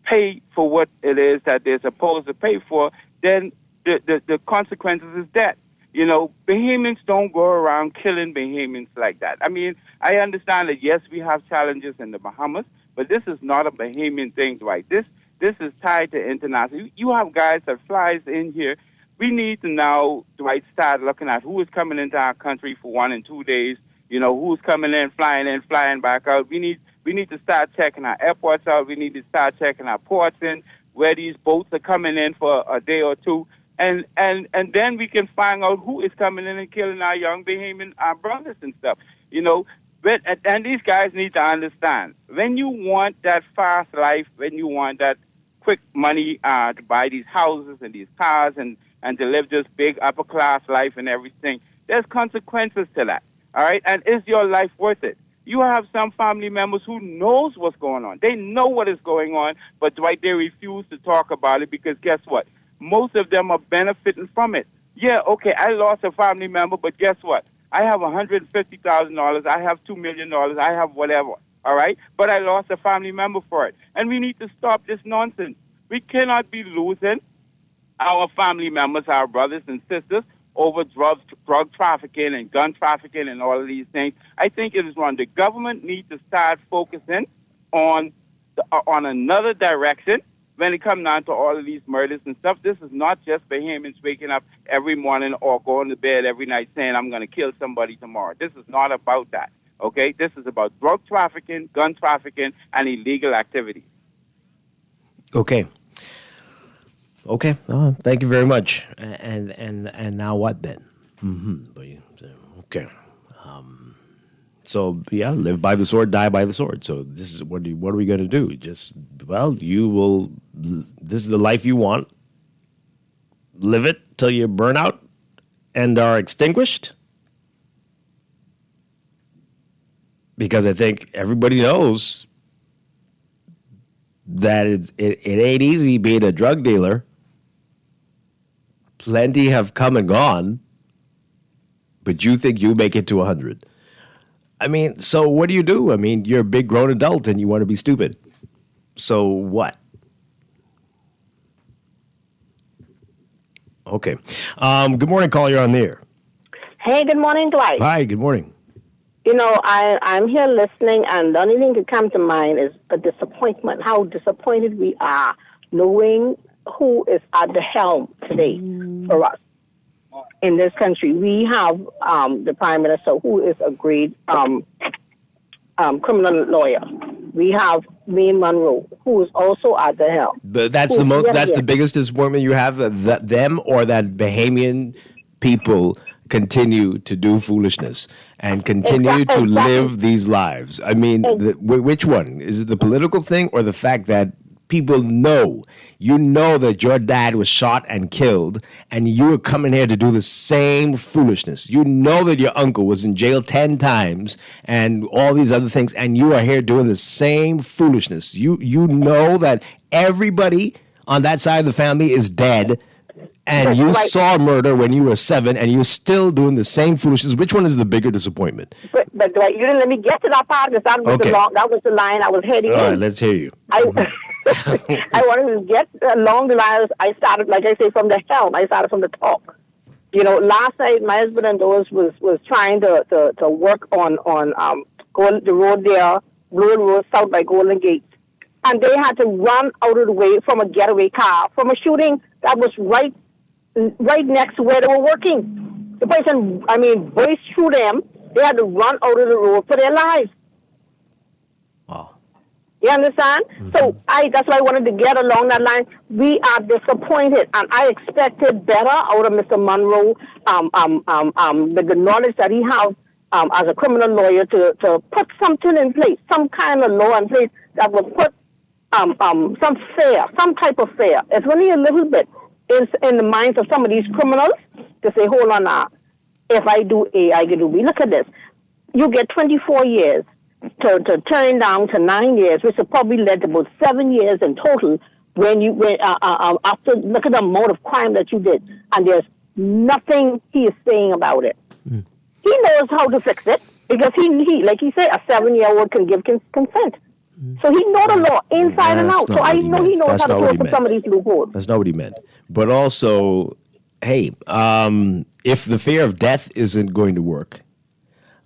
[SPEAKER 16] pay for what it is that they're supposed to pay for, then the consequences is death. You know, Bahamians don't go around killing Bahamians like that. I mean, I understand that, yes, we have challenges in the Bahamas, but this is not a Bahamian thing, Dwight. This is tied to international. You have guys that flies in here. We need to now, Dwight, start looking at who is coming into our country for 1 and 2 days. You know, who's coming in, flying back out. We need to start checking our airports out. We need to start checking our ports in, where these boats are coming in for a day or two. And then we can find out who is coming in and killing our young Bahamian brothers and stuff. You know, and these guys need to understand, when you want that fast life, when you want that quick money to buy these houses and these cars and to live this big upper class life and everything, there's consequences to that. All right? And is your life worth it? You have some family members who knows what's going on. They know what is going on, but Dwight, they refuse to talk about it because guess what? Most of them are benefiting from it. Yeah, okay, I lost a family member, but guess what? I have $150,000. I have $2 million. I have whatever, all right? But I lost a family member for it. And we need to stop this nonsense. We cannot be losing our family members, our brothers and sisters, over drug trafficking and gun trafficking and all of these things. I think it is wrong. The government needs to start focusing on another direction when it comes down to all of these murders and stuff. This is not just Bahamians waking up every morning or going to bed every night saying, I'm going to kill somebody tomorrow. This is not about that, okay? This is about drug trafficking, gun trafficking, and illegal activities.
[SPEAKER 2] Okay. Thank you very much. And now what then? Okay. So yeah, live by the sword, die by the sword. So this is what are we going to do? This is the life you want. Live it till you burn out and are extinguished. Because I think everybody knows that it ain't easy being a drug dealer. Plenty have come and gone, but you think you make it to 100. I mean, so what do you do? I mean, you're a big grown adult and you want to be stupid. So what? Okay. Good morning, caller. You're on the air.
[SPEAKER 17] Hey, good morning, Dwight.
[SPEAKER 2] Hi, good morning.
[SPEAKER 17] You know, I'm here listening, and the only thing that comes to mind is a disappointment, how disappointed we are knowing who is at the helm today for us in this country. We have the Prime Minister, who is a great criminal lawyer. We have Wayne Monroe, who is also at the helm.
[SPEAKER 2] But that's the biggest disappointment you have, that them or that Bahamian people continue to do foolishness and continue to live these lives. I mean, which one? Is it the political thing or the fact that people know that your dad was shot and killed and you are coming here to do the same foolishness? You know that your uncle was in jail 10 times and all these other things, and you are here doing the same foolishness. You know that everybody on that side of the family is dead, and you saw murder when you were 7, and you're still doing the same foolishness. Which one is the bigger disappointment?
[SPEAKER 17] But Dwight, you didn't let me get to that part because that was the line I was heading in.
[SPEAKER 2] All right, let's hear you.
[SPEAKER 17] I wanted to get along the lines. I started, like I say, from the helm. I started from the top. You know, last night my husband and Doris was trying to work on the road there, Blue Road South by Golden Gate, and they had to run out of the way from a getaway car from a shooting that was right next to where they were working. The person, burst through them. They had to run out of the road for their lives.
[SPEAKER 2] Wow.
[SPEAKER 17] You understand? Mm-hmm. So that's why I wanted to get along that line. We are disappointed, and I expected better out of Mr. Monroe. The knowledge that he has as a criminal lawyer to put something in place, some kind of law in place that will put some fear, some type of fear. It's only a little bit in the minds of some of these criminals to say, hold on now, if I do A, I can do B. Look at this. You get 24 years to turn down to 9 years, which will probably led to about 7 years in total after look at the amount of crime that you did. And there's nothing he is saying about it.
[SPEAKER 2] Mm.
[SPEAKER 17] He knows how to fix it because he like he said, a 7-year-old can give consent. So he know the law inside and out. So I know he knows how to open some of these loopholes.
[SPEAKER 2] That's not what he meant. But also, hey, if the fear of death isn't going to work,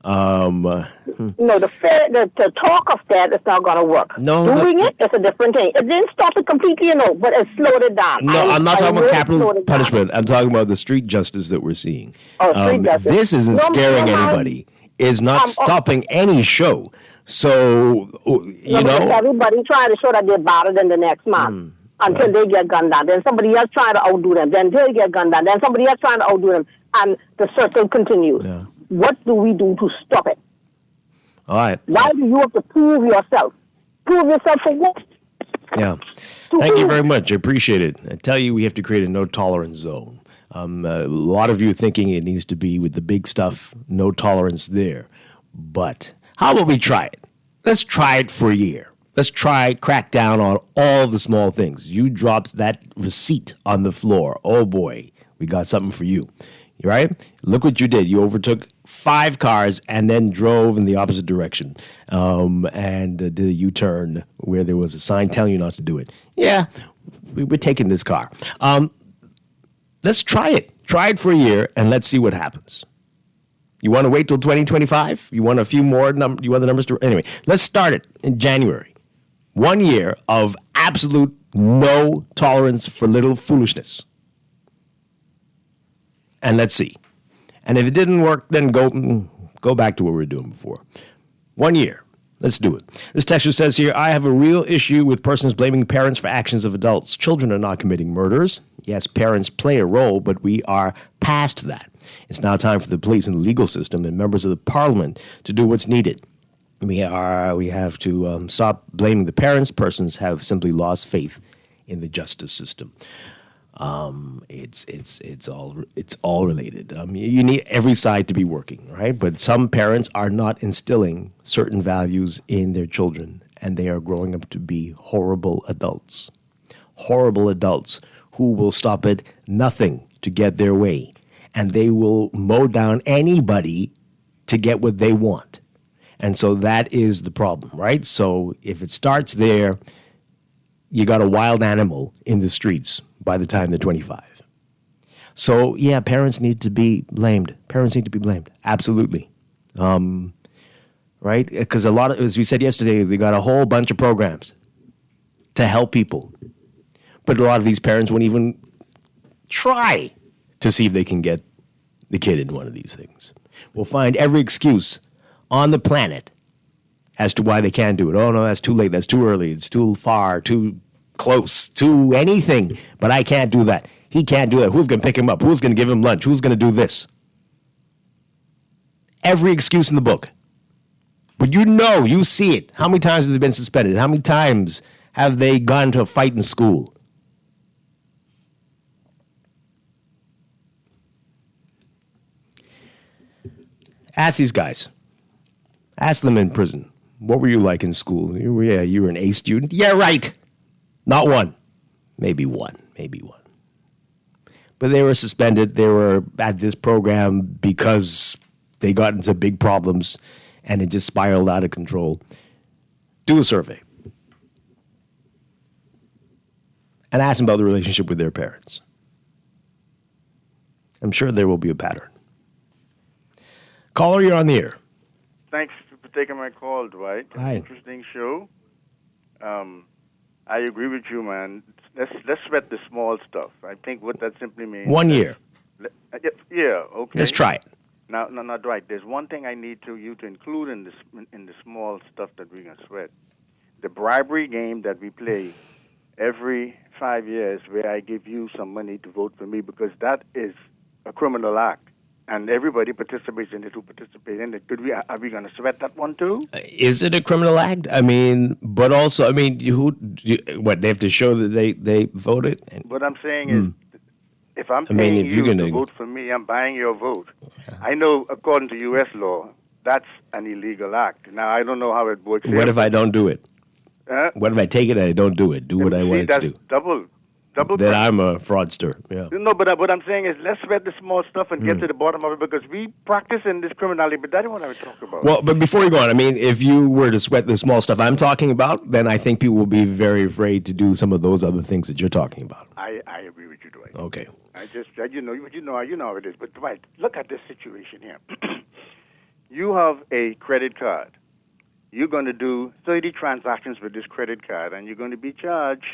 [SPEAKER 17] No, the talk of that is not going to work.
[SPEAKER 2] No,
[SPEAKER 17] doing it is a different thing. It didn't stop it completely, but it slowed it down.
[SPEAKER 2] No, I'm not talking about capital punishment. I'm talking about the street justice that we're seeing.
[SPEAKER 17] Street justice.
[SPEAKER 2] This isn't scaring anybody. Is not stopping any show. So,
[SPEAKER 17] because everybody trying to show that they're better than the next man until they get gunned down. Then somebody else trying to outdo them. Then they get gunned down. Then somebody else trying to outdo them. And the circle continues.
[SPEAKER 2] Yeah.
[SPEAKER 17] What do we do to stop it?
[SPEAKER 2] All right.
[SPEAKER 17] Why do you have to prove yourself? Prove yourself for what?
[SPEAKER 2] Yeah. Thank you very much. I appreciate it. I tell you, we have to create a no-tolerance zone. A lot of you are thinking it needs to be with the big stuff, no tolerance there. But how about we try it? Let's try it for a year. Let's crack down on all the small things. You dropped that receipt on the floor. Oh, boy, we got something for you. Right? Look what you did. You overtook 5 cars and then drove in the opposite direction and did a U-turn where there was a sign telling you not to do it. Yeah, we're taking this car. Let's try it. Try it for a year and let's see what happens. You want to wait till 2025? You want a few more? You want the numbers to... Anyway, let's start it in January. 1 year of absolute no tolerance for little foolishness. And let's see. And if it didn't work, then go back to what we were doing before. 1 year. Let's do it. This texter says here, I have a real issue with persons blaming parents for actions of adults. Children are not committing murders. Yes, parents play a role, but we are past that. It's now time for the police and the legal system and members of the parliament to do what's needed. We have to stop blaming the parents. Persons have simply lost faith in the justice system. It's all related. You need every side to be working, right? But some parents are not instilling certain values in their children, and they are growing up to be horrible adults who will stop at nothing to get their way, and they will mow down anybody to get what they want. And so that is the problem, right? So if it starts there, you got a wild animal in the streets by the time they're 25. So, yeah, parents need to be blamed. Absolutely. Right? Because a lot of, as we said yesterday, they got a whole bunch of programs to help people. But a lot of these parents won't even try to see if they can get the kid in one of these things. We'll find every excuse on the planet as to why they can't do it. Oh, no, that's too late. That's too early. It's too far, too close, to anything. But I can't do that. He can't do that. Who's going to pick him up? Who's going to give him lunch? Who's going to do this? Every excuse in the book. But you see it. How many times have they been suspended? How many times have they gone to a fight in school? Ask these guys. Ask them in prison. What were you like in school? You were an A student? Yeah, right. Not one. Maybe one. But they were suspended. They were at this program because they got into big problems and it just spiraled out of control. Do a survey. And ask them about the relationship with their parents. I'm sure there will be a pattern. Caller, you're on the air.
[SPEAKER 18] Thanks for taking my call, Dwight.
[SPEAKER 2] Hi.
[SPEAKER 18] Interesting show. I agree with you, man. Let's sweat the small stuff. I think what that simply means.
[SPEAKER 2] 1 year.
[SPEAKER 18] Yeah, okay.
[SPEAKER 2] Let's try it.
[SPEAKER 18] Now, Dwight, there's one thing I need you to include in the small stuff that we're going to sweat. The bribery game that we play every 5 years where I give you some money to vote for me because that is a criminal act. and everybody participates in it who participate in it. Are we going to sweat that one too?
[SPEAKER 2] Is it a criminal act? I mean, but also, I mean, what, they have to show that they voted?
[SPEAKER 18] What I'm saying is, if I'm
[SPEAKER 2] I mean,
[SPEAKER 18] paying
[SPEAKER 2] if you're
[SPEAKER 18] you
[SPEAKER 2] gonna-
[SPEAKER 18] to vote for me, I'm buying your vote. I know, according to U.S. law, that's an illegal act. Now, I don't know how it works.
[SPEAKER 2] What if I don't do it? What if I take it and I don't do it? Do what I
[SPEAKER 18] See,
[SPEAKER 2] wanted
[SPEAKER 18] that's
[SPEAKER 2] to do?
[SPEAKER 18] double.
[SPEAKER 2] Then I'm a fraudster. Yeah.
[SPEAKER 18] No, but what I'm saying is, let's sweat the small stuff and get to the bottom of it, because we practice in this criminality, but that's what I would talk about.
[SPEAKER 2] Well, but before you go on, I mean, if you were to sweat the small stuff I'm talking about, then I think people will be very afraid to do some of those other things that you're talking about.
[SPEAKER 18] I agree with you, Dwight.
[SPEAKER 2] Okay.
[SPEAKER 18] I just, you know how it is. But Dwight, look at this situation here. You have a credit card. You're going to do 30 transactions with this credit card, and you're going to be charged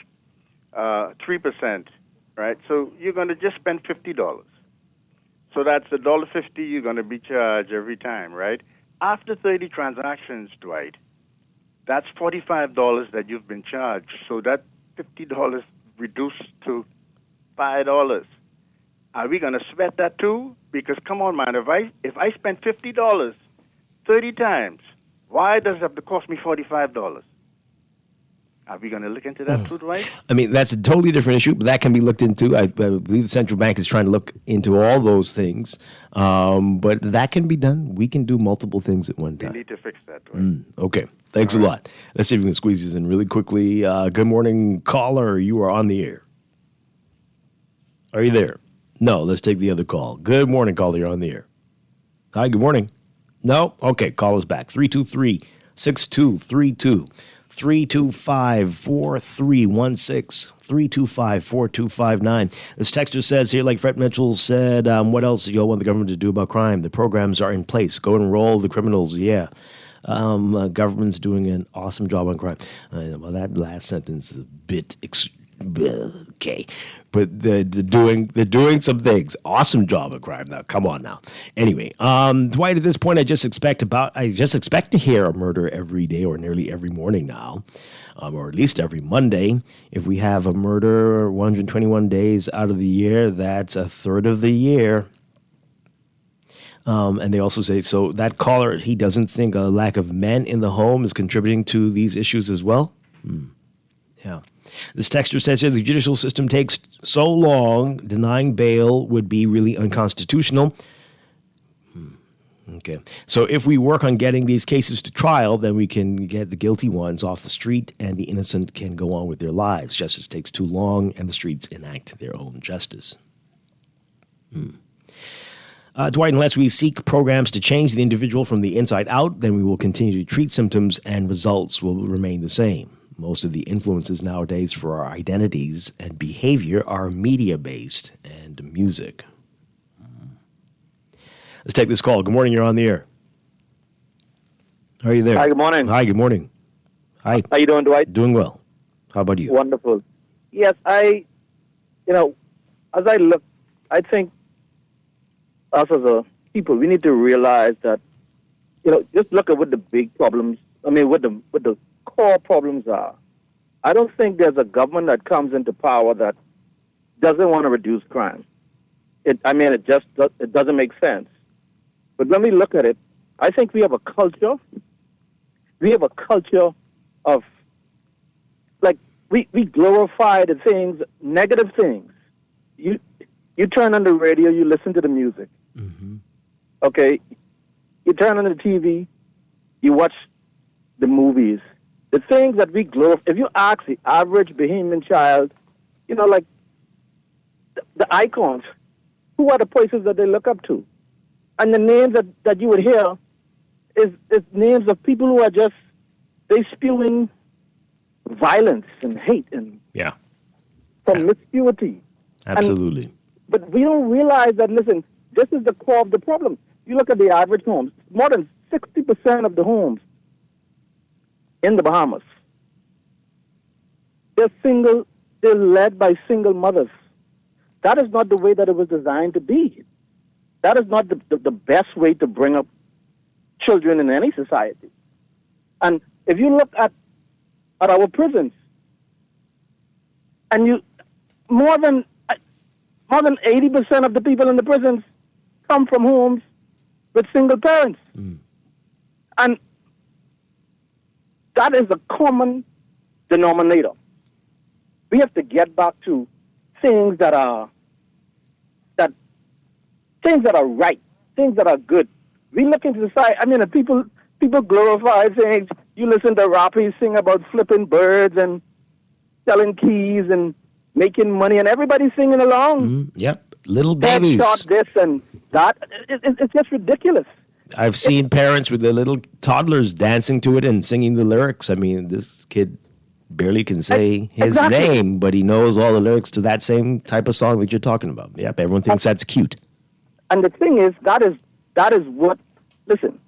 [SPEAKER 18] 3%, right? So you're going to just spend $50. So that's $1.50 you're going to be charged every time, right? After 30 transactions, Dwight, that's $45 that you've been charged. So that $50 reduced to $5. Are we going to sweat that too? Because come on, man, if I spend $50 30 times, why does it have to cost me $45? Are we going to look into that too, Dwight?
[SPEAKER 2] I mean, that's a totally different issue, but that can be looked into. I believe the central bank is trying to look into all those things. But that can be done. We can do multiple things at one
[SPEAKER 18] We
[SPEAKER 2] time.
[SPEAKER 18] need to fix that, Dwight.
[SPEAKER 2] Okay. Thanks a lot. Let's see if we can squeeze this in really quickly. Good morning, caller. You are on the air. Are you there? No, let's take the other call. Good morning, caller. You're on the air. Hi, good morning. No? Okay, call us back. 323-6232. 325-4316. 325-4259. This texter says here, like Fred Mitchell said, what else do y'all want the government to do about crime? The programs are in place. Go enroll the criminals. Yeah. Government's doing an awesome job on crime. Well, that last sentence is a bit okay, but they're doing some things. Awesome job of crime. Now, come on now. Anyway, Dwight, at this point, I just expect to hear a murder every day or nearly every morning now, or at least every Monday. If we have a murder 121 days out of the year, that's a third of the year. And they also say, so that caller, he doesn't think a lack of men in the home is contributing to these issues as well? Yeah. This texter says here, the judicial system takes so long, denying bail would be really unconstitutional. Okay. So if we work on getting these cases to trial, then we can get the guilty ones off the street and the innocent can go on with their lives. Justice takes too long and the streets enact their own justice. Dwight, unless we seek programs to change the individual from the inside out, then we will continue to treat symptoms and results will remain the same. Most of the influences nowadays for our identities and behavior are media-based and music. Let's take this call. Good morning. You're on the air. Are you there?
[SPEAKER 19] Hi, good morning.
[SPEAKER 2] Hi, good morning. Hi.
[SPEAKER 19] How you doing, Dwight?
[SPEAKER 2] Doing well. How about you?
[SPEAKER 19] Wonderful. Yes, as I look, I think us as a people, we need to realize that, just look at what the big problems, what the core problems are. I don't think there's a government that comes into power that doesn't want to reduce crime. It doesn't make sense. But when we look at it, I think we have a culture. We have a culture of, we glorify the things, negative things. You turn on the radio, you listen to the music.
[SPEAKER 2] Mm-hmm.
[SPEAKER 19] Okay? You turn on the TV, you watch the movies. The things that we glorify, if you ask the average Bahamian child, the icons, who are the places that they look up to? And the names that you would hear is names of people who are just, they spewing violence and hate and promiscuity.
[SPEAKER 2] Absolutely.
[SPEAKER 19] But we don't realize that, listen, this is the core of the problem. You look at the average homes, more than 60% of the homes in the Bahamas, they're led by single mothers. That is not the way that it was designed to be. That is not the best way to bring up children in any society. And if you look at our prisons, and more than 80% of the people in the prisons come from homes with single parents. And that is a common denominator. We have to get back to things that are right, things that are good. We look into society. I mean, people glorify things. You listen to rappers sing about flipping birds and selling keys and making money, and everybody's singing along.
[SPEAKER 2] Yep, little babies.
[SPEAKER 19] Headshot this and that. It's just ridiculous.
[SPEAKER 2] I've seen parents with their little toddlers dancing to it and singing the lyrics. I mean, this kid barely can say his name, but he knows all the lyrics to that same type of song that you're talking about. Yep, everyone thinks that's cute.
[SPEAKER 19] And the thing is, that is what, listen,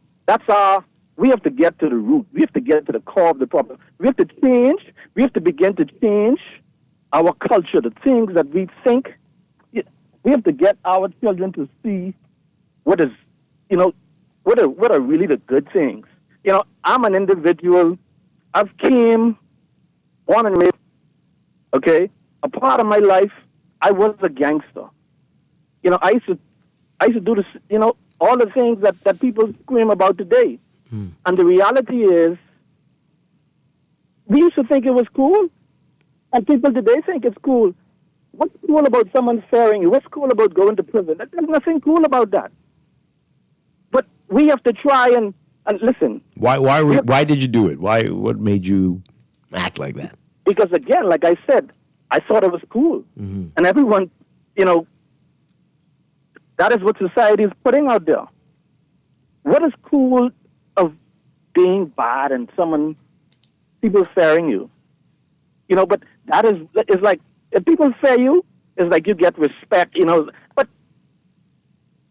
[SPEAKER 19] we have to get to the root. We have to get to the core of the problem. We have to change. We have to begin to change our culture, the things that we think. We have to get our children to see what is, what are really the good things. I'm an individual. I've came born and raised, okay? A part of my life, I was a gangster. I used to do this, all the things that people scream about today. And the reality is, we used to think it was cool, and people today think it's cool. What's cool about someone sparing you? What's cool about going to prison? There's nothing cool about that. But we have to try and listen.
[SPEAKER 2] Why did you do it? What made you act like that?
[SPEAKER 19] Because again, like I said, I thought it was cool. And everyone, that is what society is putting out there. What is cool of being bad and people fearing you? But it's like, if people fear you, it's like you get respect, but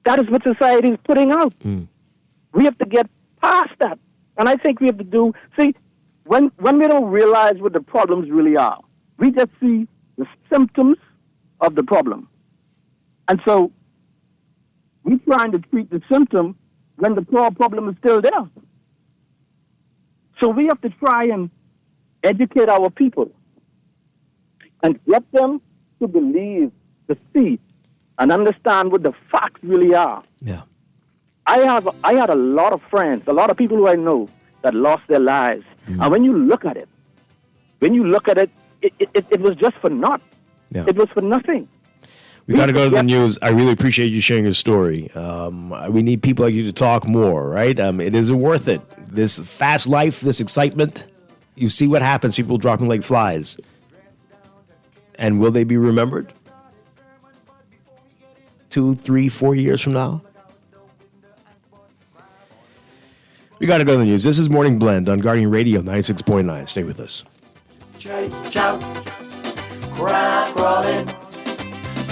[SPEAKER 19] that is what society is putting out. We have to get past that. And I think we have to when we don't realize what the problems really are, we just see the symptoms of the problem. And so we're trying to treat the symptom when the core problem is still there. So we have to try and educate our people and get them to believe, to see, and understand what the facts really are.
[SPEAKER 2] Yeah.
[SPEAKER 19] I had a lot of friends, a lot of people who I know that lost their lives. And when you look at it, it was just for naught.
[SPEAKER 2] Yeah.
[SPEAKER 19] It was for nothing.
[SPEAKER 2] We got to go to the news. I really appreciate you sharing your story. We need people like you to talk more, right? It isn't worth it. This fast life, this excitement, you see what happens, people dropping like flies. And will they be remembered 2, 3, 4 years from now? We got to go to the news. This is Morning Blend on Guardian Radio 96.9. Stay with us.
[SPEAKER 3] Shout, cry, crawling.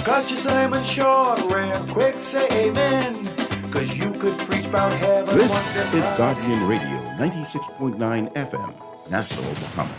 [SPEAKER 3] Cut your sermon short, real quick saving, 'cause you could preach about heaven.
[SPEAKER 1] This is Guardian Radio 96.9 FM, Nassau, Bahamas.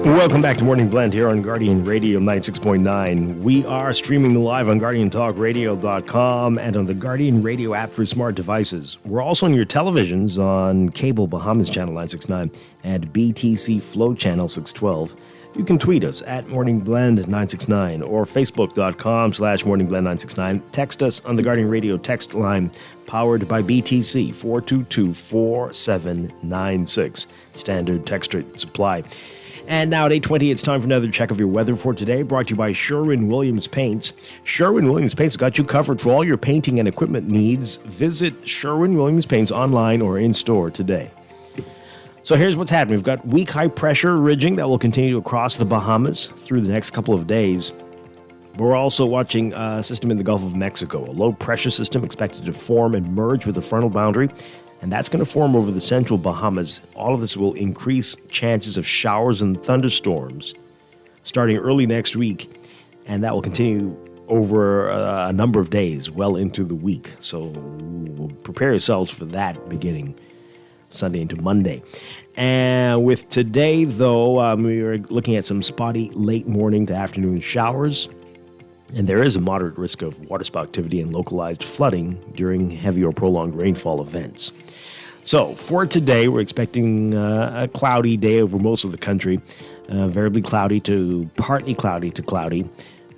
[SPEAKER 2] Welcome back to Morning Blend here on Guardian Radio 96.9. We are streaming live on GuardianTalkRadio.com and on the Guardian Radio app for smart devices. We're also on your televisions on Cable Bahamas Channel 969 and BTC Flow Channel 612. You can tweet us at MorningBlend969 or Facebook.com/MorningBlend969. Text us on the Guardian Radio text line powered by BTC 422-4796. Standard text rate supply. And now at 8:20, it's time for another check of your weather for today, brought to you by Sherwin-Williams Paints. Sherwin-Williams Paints got you covered for all your painting and equipment needs. Visit Sherwin-Williams Paints online or in-store today. So here's what's happening. We've got weak high pressure ridging that will continue across the Bahamas through the next couple of days. We're also watching a system in the Gulf of Mexico, a low pressure system expected to form and merge with the frontal boundary. and that's going to form over the central Bahamas. All of this will increase chances of showers and thunderstorms starting early next week, and that will continue over a number of days, well into the week. So we'll prepare yourselves for that beginning Sunday into Monday. And with today, though, we are looking at some spotty late morning to afternoon showers. And there is a moderate risk of waterspout activity and localized flooding during heavy or prolonged rainfall events. So for today, we're expecting a cloudy day over most of the country. Variably cloudy to partly cloudy to cloudy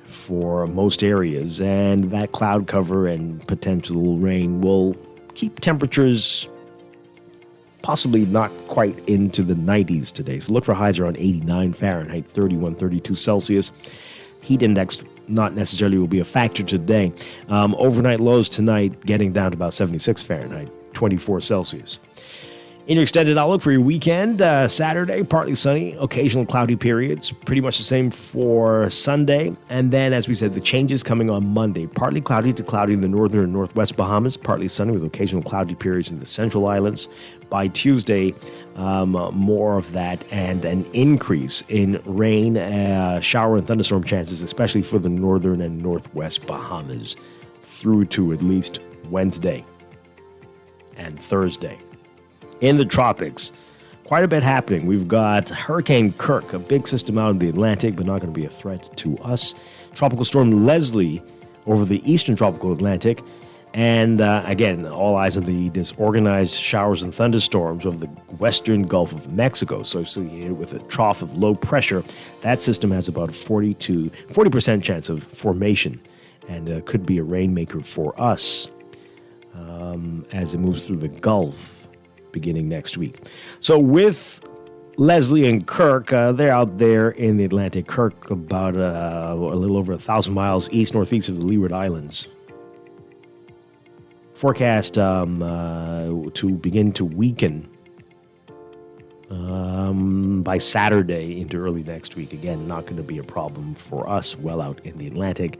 [SPEAKER 2] for most areas. And that cloud cover and potential rain will keep temperatures possibly not quite into the 90s today. So look for highs around 89 Fahrenheit, 31, 32 Celsius. Heat index not necessarily will be a factor today. Overnight lows tonight getting down to about 76 Fahrenheit, 24 Celsius. In your extended outlook for your weekend, Saturday, partly sunny, occasional cloudy periods. Pretty much the same for Sunday. And then, as we said, the changes coming on Monday. Partly cloudy to cloudy in the northern and northwest Bahamas. Partly sunny with occasional cloudy periods in the central islands. By Tuesday, more of that and an increase in rain, shower and thunderstorm chances, especially for the northern and northwest Bahamas through to at least Wednesday and Thursday. In the tropics, quite a bit happening. We've got Hurricane Kirk, a big system out in the Atlantic, but not going to be a threat to us. Tropical Storm Leslie over the eastern tropical Atlantic. And again, all eyes on the disorganized showers and thunderstorms over the western Gulf of Mexico, associated with a trough of low pressure. That system has about 40% chance of formation and could be a rainmaker for us as it moves through the Gulf beginning next week. So with Leslie and Kirk, they're out there in the Atlantic. Kirk about a little over 1,000 miles east-northeast of the Leeward Islands. Forecast to begin to weaken by Saturday into early next week. Again, not going to be a problem for us well out in the Atlantic.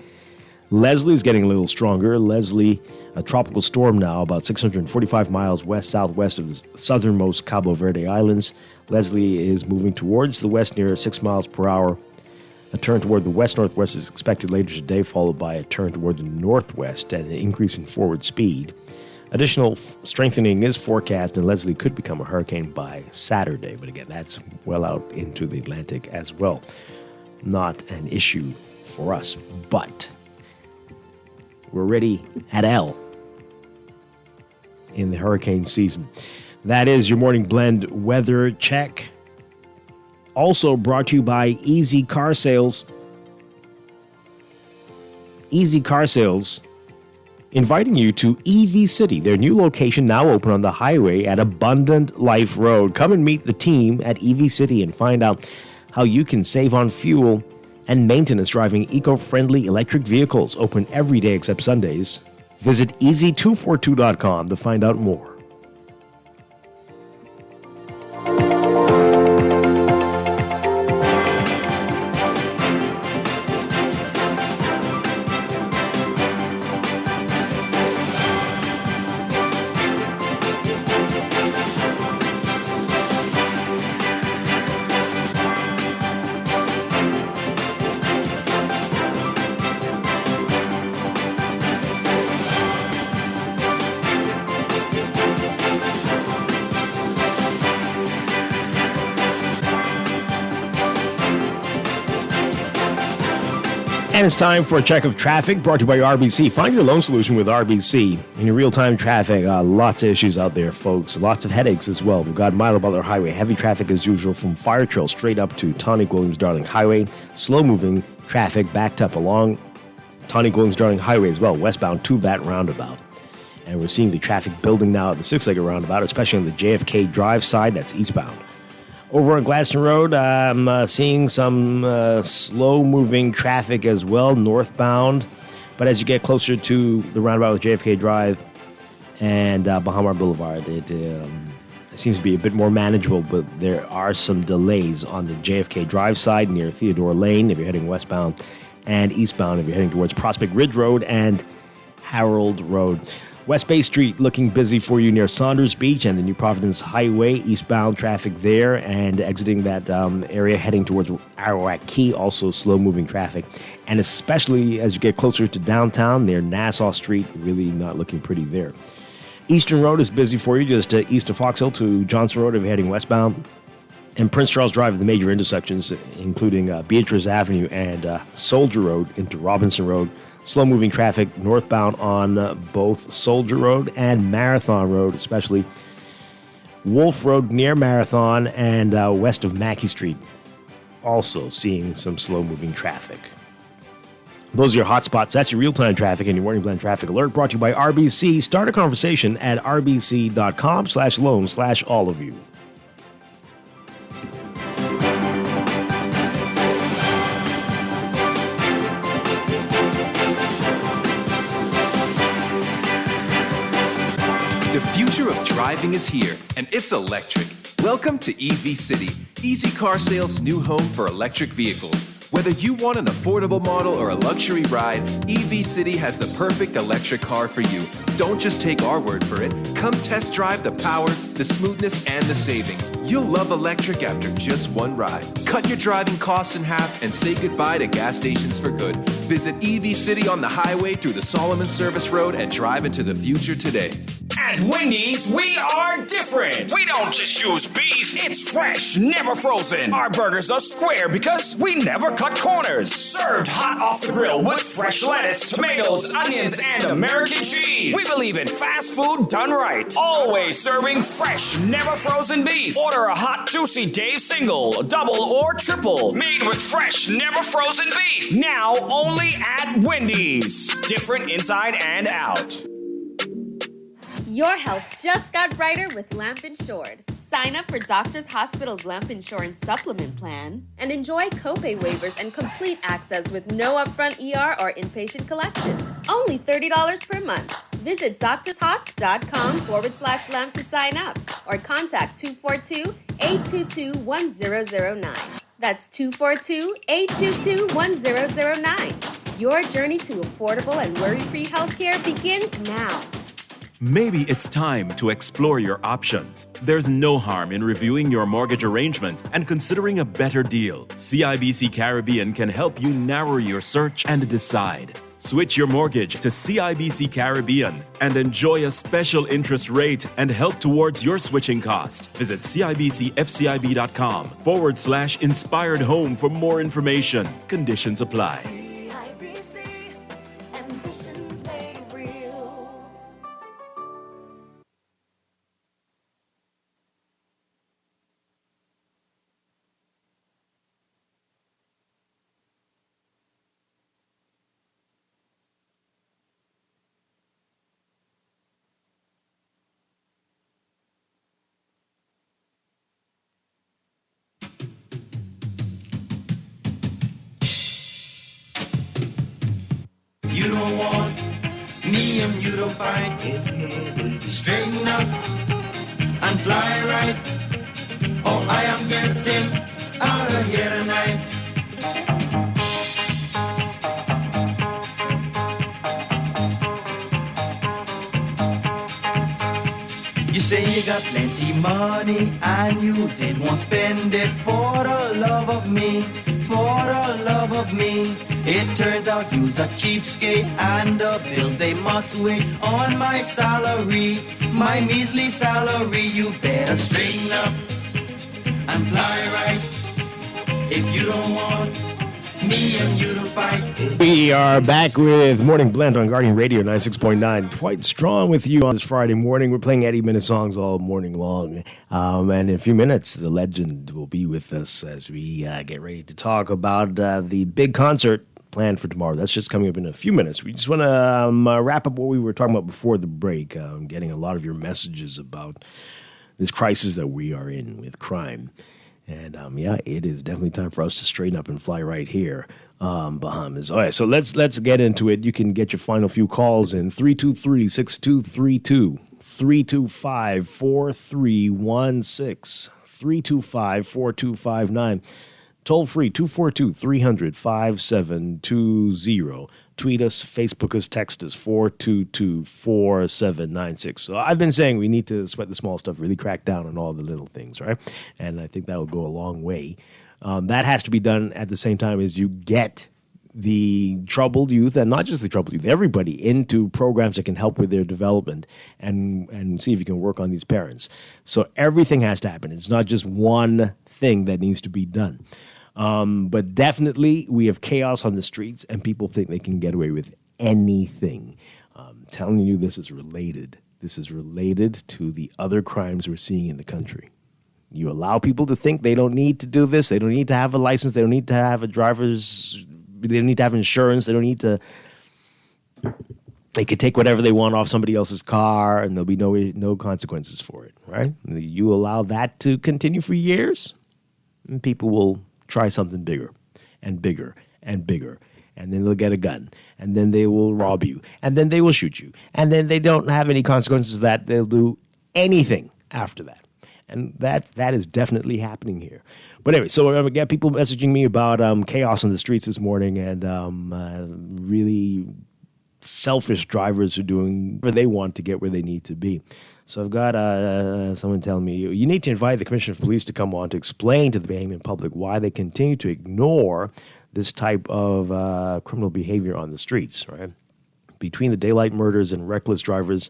[SPEAKER 2] Leslie's getting a little stronger. Leslie, a tropical storm now, about 645 miles west-southwest of the southernmost Cabo Verde Islands. Leslie is moving towards the west near 6 miles per hour. A turn toward the west-northwest is expected later today, followed by a turn toward the northwest and an increase in forward speed. Additional strengthening is forecast, and Leslie could become a hurricane by Saturday. But again, that's well out into the Atlantic as well. Not an issue for us, but we're ready at L in the hurricane season. That is your morning blend weather check. Also brought to you by Easy Car Sales. Easy Car Sales inviting you to EV City, their new location now open on the highway at Abundant Life Road. Come and meet the team at EV City and find out how you can save on fuel and maintenance driving eco-friendly electric vehicles. Open every day except Sundays. Visit easy242.com to find out more. And it's time for a check of traffic brought to you by RBC. Find your loan solution with RBC. In your real-time traffic, lots of issues out there, folks. Lots of headaches as well. We've got Milo Butler Highway. Heavy traffic as usual from Fire Trail straight up to Tonic Williams Darling Highway. Slow-moving traffic backed up along Tonic Williams Darling Highway as well, westbound to that roundabout. And we're seeing the traffic building now at the six-legged roundabout, especially on the JFK Drive side, that's eastbound. Over on Gladstone Road, I'm seeing some slow-moving traffic as well, northbound. But as you get closer to the roundabout with JFK Drive and Bahamar Boulevard, it seems to be a bit more manageable, but there are some delays on the JFK Drive side near Theodore Lane if you're heading westbound, and eastbound if you're heading towards Prospect Ridge Road and Harold Road. West Bay Street looking busy for you near Saunders Beach and the New Providence Highway. Eastbound traffic there and exiting that area heading towards Arawak Key. Also slow-moving traffic. And especially as you get closer to downtown near Nassau Street, really not looking pretty there. Eastern Road is busy for you just east of Fox Hill to Johnson Road if you're heading westbound. And Prince Charles Drive, the major intersections, including Beatrice Avenue and Soldier Road into Robinson Road. Slow-moving traffic northbound on both Soldier Road and Marathon Road, especially Wolf Road near Marathon and west of Mackey Street. Also seeing some slow-moving traffic. Those are your hot spots. That's your real-time traffic and your Morning Blend traffic alert brought to you by RBC. Start a conversation at rbc.com/loan/all of you.
[SPEAKER 20] The future of driving is here, and it's electric. Welcome to EV City, Easy Car Sales' new home for electric vehicles. Whether you want an affordable model or a luxury ride, EV City has the perfect electric car for you. Don't just take our word for it. Come test drive the power, the smoothness, and the savings. You'll love electric after just one ride. Cut your driving costs in half and say goodbye to gas stations for good. Visit EV City on the highway through the Solomon Service Road and drive into the future today.
[SPEAKER 21] At Wendy's, we are different. We don't just use beef. It's fresh, never frozen. Our burgers are square because we never cut corners. Served hot off the grill with fresh lettuce, tomatoes, onions, and American cheese. We believe in fast food done right. Always serving fresh, never frozen beef. Order a hot, juicy Dave single, double, or triple. Made with fresh, never frozen beef. Now only at Wendy's. Different inside and out.
[SPEAKER 22] Your health just got brighter with Lamp Insured. Sign up for Doctors Hospital's Lamp Insurance Supplement Plan and enjoy copay waivers and complete access with no upfront ER or inpatient collections. Only $30 per month. Visit doctorshosp.com/lamp to sign up or contact 242-822-1009. That's 242-822-1009. Your journey to affordable and worry-free healthcare begins now.
[SPEAKER 8] Maybe it's time to explore your options. There's no harm in reviewing your mortgage arrangement and considering a better deal. CIBC Caribbean can help you narrow your search and decide. Switch your mortgage to CIBC Caribbean and enjoy a special interest rate and help towards your switching cost. Visit CIBCFCIB.com/inspired home for more information. Conditions apply.
[SPEAKER 3] You don't want me and you don't fight. Straighten up and fly right. Oh, I am getting out of here tonight. You say you got plenty money and you did want to spend it for the love of me, for the love of me. It turns out you's a cheapskate and the bills they must wait on my salary, my measly salary. You better straighten up and fly right if you don't want me and you to fight.
[SPEAKER 2] We are back with Morning Blend on Guardian Radio 96.9. Dwight Strong with you on this Friday morning. We're playing 80-minute songs all morning long. And in a few minutes, the legend will be with us as we get ready to talk about the big concert planned for tomorrow. That's just coming up in a few minutes. We just want to wrap up what we were talking about before the break. Getting a lot of your messages about this crisis that we are in with crime. And yeah, it is definitely time for us to straighten up and fly right here, Bahamas. All right, so let's get into it. You can get your final few calls in 323-6232, 325-4316, 325-4259. Toll free, 242-300-5720. Tweet us, Facebook us, text us, 422-4796. So I've been saying we need to sweat the small stuff, really crack down on all the little things, right? And I think that will go a long way. That has to be done at the same time as you get the troubled youth, and not just the troubled youth, everybody into programs that can help with their development and see if you can work on these parents. So everything has to happen. It's not just one thing that needs to be done. But definitely we have chaos on the streets and people think they can get away with anything. I'm telling you, this is related. This is related to the other crimes we're seeing in the country. You allow people to think they don't need to do this. They don't need to have a license. They don't need to have a driver's. They don't need to have insurance. They don't need to. They could take whatever they want off somebody else's car, and there'll be no consequences for it. Right? You allow that to continue for years, and people will try something bigger, and bigger, and bigger. And then they'll get a gun, and then they will rob you, and then they will shoot you, and then they don't have any consequences of that. They'll do anything after that. And that is definitely happening here. But anyway, so I get people messaging me about chaos on the streets this morning, and really selfish drivers who are doing whatever they want to get where they need to be. So I've got someone telling me, you need to invite the Commissioner of Police to come on to explain to the Bahamian public why they continue to ignore this type of criminal behavior on the streets, right? Between the daylight murders and reckless drivers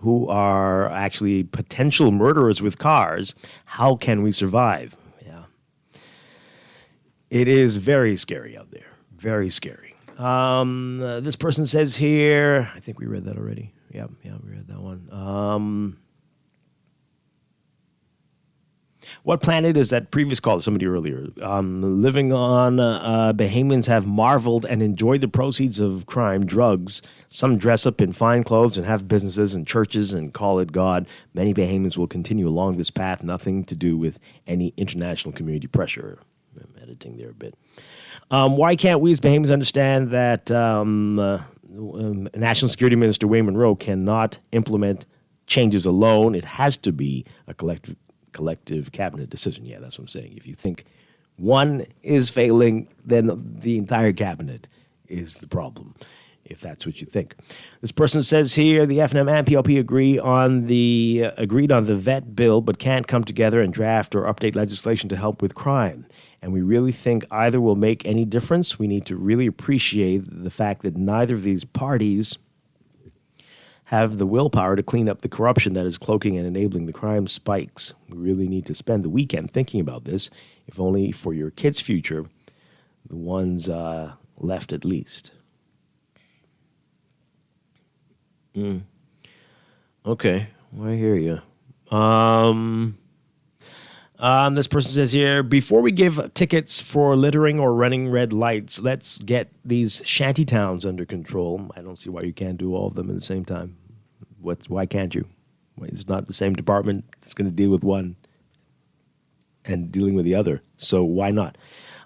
[SPEAKER 2] who are actually potential murderers with cars, how can we survive? Yeah. It is very scary out there. Very scary. This person says here, I think we read that already. Yeah, we read that one. What planet is that previous caller, somebody earlier? Living on, Bahamians have marveled and enjoyed the proceeds of crime, drugs. Some dress up in fine clothes and have businesses and churches and call it God. Many Bahamians will continue along this path, nothing to do with any international community pressure. I'm editing there a bit. Why can't we as Bahamians understand that National Security Minister Wayne Monroe cannot implement changes alone? It has to be a collective cabinet decision. Yeah, that's what I'm saying. If you think one is failing, then the entire cabinet is the problem, if that's what you think. This person says here, the FNM and PLP agreed on the vet bill, but can't come together and draft or update legislation to help with crime. And we really think either will make any difference. We need to really appreciate the fact that neither of these parties have the willpower to clean up the corruption that is cloaking and enabling the crime spikes. We really need to spend the weekend thinking about this, if only for your kids' future, the ones left at least. Okay, well, I hear you. This person says here, before we give tickets for littering or running red lights, let's get these shanty towns under control. I don't see why you can't do all of them at the same time. Why can't you? It's not the same department. It's going to deal with one and dealing with the other. So why not?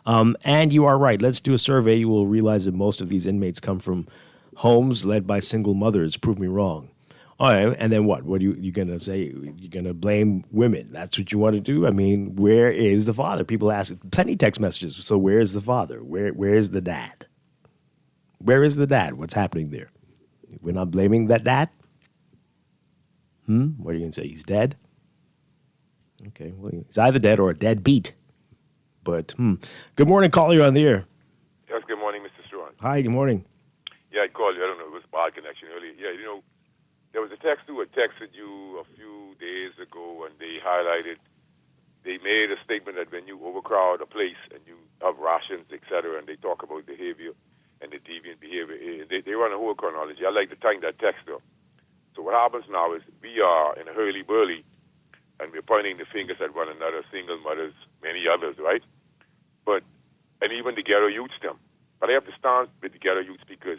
[SPEAKER 2] And you are right. Let's do a survey. You will realize that most of these inmates come from homes led by single mothers. Prove me wrong. All right, and then what? What are you going to say? You're going to blame women. That's what you want to do? I mean, where is the father? People ask, plenty text messages. So where is the father? Where is the dad? Where is the dad? What's happening there? We're not blaming that dad? What are you going to say? He's dead? Okay, well, he's either dead or a deadbeat. But, Good morning, caller. You're on the air.
[SPEAKER 4] Yes, good morning, Mr. Strachan.
[SPEAKER 2] Hi, good morning.
[SPEAKER 4] Yeah, I called you. I don't know. It was a bad connection earlier. Yeah, there was a text who had texted you a few days ago, and they made a statement that when you overcrowd a place and you have rations, etc., and they talk about behavior and the deviant behavior, they run a whole chronology. I like to thank that text, though. So what happens now is we are in a hurly-burly, and we're pointing the fingers at one another, single mothers, many others, right? And even the ghetto youths, them. But I have to stand with the ghetto youths because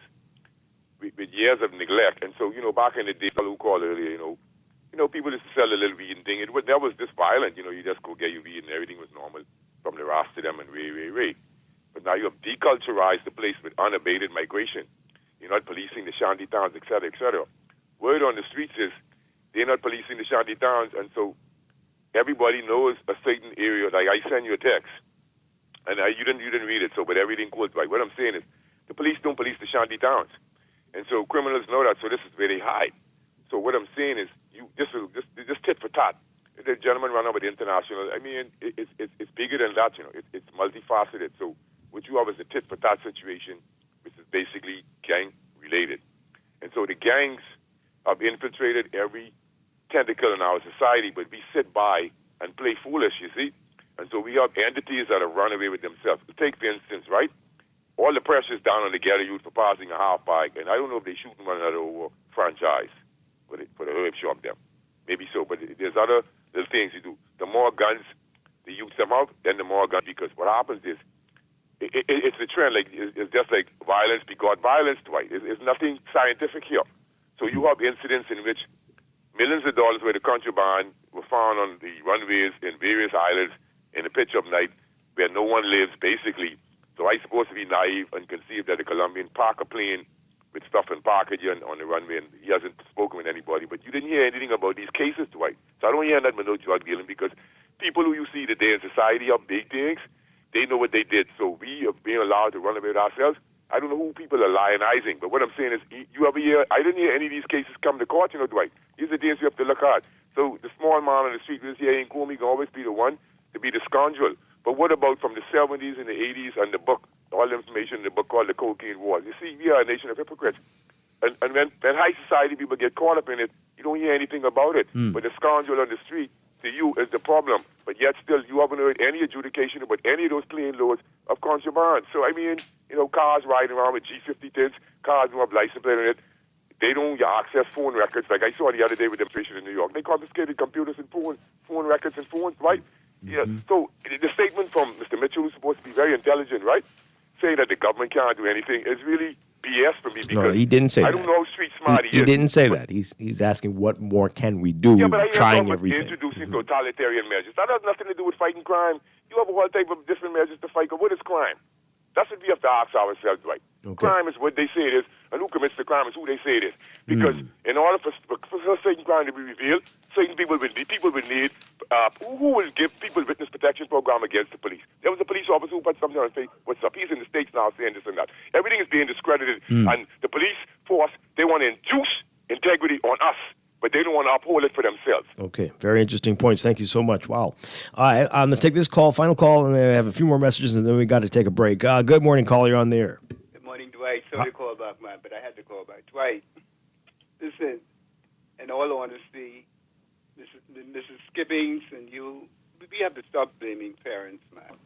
[SPEAKER 4] with years of neglect, and so, back in the day, fellow who called earlier, people used to sell a little weed and thing. That was this violent, you just go get your weed and everything was normal from the Ras to them and ray. But now you have deculturized the place with unabated migration. You're not policing the shanty towns, et cetera, et cetera. Word on the streets is they're not policing the shanty towns, and so everybody knows a certain area. Like I send you a text, and you didn't read it, so but everything goes right. What I'm saying is, the police don't police the shanty towns, and so criminals know that. So this is where they hide. So what I'm saying is, just tit for tat. The gentleman ran over the international. I mean, it's bigger than that. You know, it's multifaceted. So what you have is a tit for tat situation, which is basically gang related, and so the gangs have infiltrated every tentacle in our society, but we sit by and play foolish. You see. And so we have entities that have run away with themselves. Take, for instance, right? All the pressure's down on the ghetto youth for passing a half bike, and I don't know if they're shooting one another over franchise for the herb shop them. Maybe so, but there's other little things you do. The more guns the youth have, then the more guns, because what happens is, it's a trend, like, it's just like violence begot violence, Dwight. It's nothing scientific here. So you have incidents in which millions of dollars worth of contraband were found on the runways in various islands in the pitch of night where no one lives, basically. So I'm supposed to be naive and conceive that the Colombian park a plane with stuff in package on the runway, and he hasn't spoken with anybody. But you didn't hear anything about these cases, Dwight. So I don't hear nothing about no drug dealing, because people who you see today in society are big things. They know what they did. So we are being allowed to run away with ourselves. I don't know who people are lionizing, but what I'm saying is, you ever hear, I didn't hear any of these cases come to court, you know, Dwight. These are things you have to look at. So the small man on the street who's here in Comey can always be the one to be the scoundrel. But what about from the 70s and the 80s and the book, all the information in the book called The Cocaine Wars? You see, we are a nation of hypocrites. And when high society people get caught up in it, you don't hear anything about it. But the scoundrel on the street, to you, is the problem. But yet still, you haven't heard any adjudication about any of those plane loads of contraband. So, I mean, you know, cars riding around with G50 tints, cars don't have license plate on it. They don't access phone records. Like I saw the other day with demonstration in New York. They confiscated computers and phone records and phones, right? Yeah. So the statement from Mr. Mitchell, who's supposed to be very intelligent, right, saying that the government can't do anything, is really BS for me, because
[SPEAKER 2] No, he didn't say
[SPEAKER 4] I
[SPEAKER 2] that.
[SPEAKER 4] don't know how street smart
[SPEAKER 2] He
[SPEAKER 4] is.
[SPEAKER 2] didn't say that. He's asking what more can we do,
[SPEAKER 4] Yeah, but I hear
[SPEAKER 2] trying
[SPEAKER 4] government
[SPEAKER 2] everything.
[SPEAKER 4] introducing totalitarian measures. That has nothing to do with fighting crime. You have a whole type of different measures to fight. What is crime? That's what we have to ask ourselves, right?
[SPEAKER 2] Okay.
[SPEAKER 4] Crime is what they say it is, and who commits the crime is who they say it is. Because in order for certain crime to be revealed, certain people will need who will give people witness protection program against the police. There was a police officer who put something on his face. What's up? He's in the States now saying this and that. Everything is being discredited, and the police force, they want to induce integrity on us, but they don't want to uphold it for themselves.
[SPEAKER 2] Okay, very interesting points. Thank you so much. Wow. All right, let's take this call, final call, and then we have a few more messages, and then we got to take a break. Good morning, caller. You're on the air.
[SPEAKER 5] Good morning, Dwight. Sorry to call back, man, but I had to call back. Dwight, listen, in all honesty, Mrs. Skippings and you, we have to stop blaming parents, man.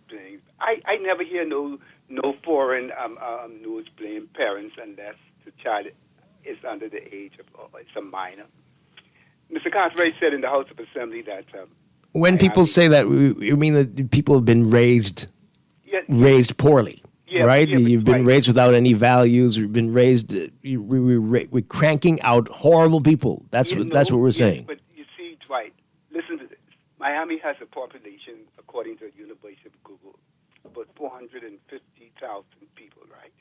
[SPEAKER 5] I never hear no foreign news blame parents unless the child is under the age of, it's a minor. Mr. Cartwright said in the House of Assembly that
[SPEAKER 2] When people say that, you mean that people have been raised poorly, right? You've been raised without any values. You've been raised. We're cranking out horrible people. That's what we're saying.
[SPEAKER 5] But you see, Dwight, listen to this. Miami has a population, according to the University of Google, about 450,000 people, right?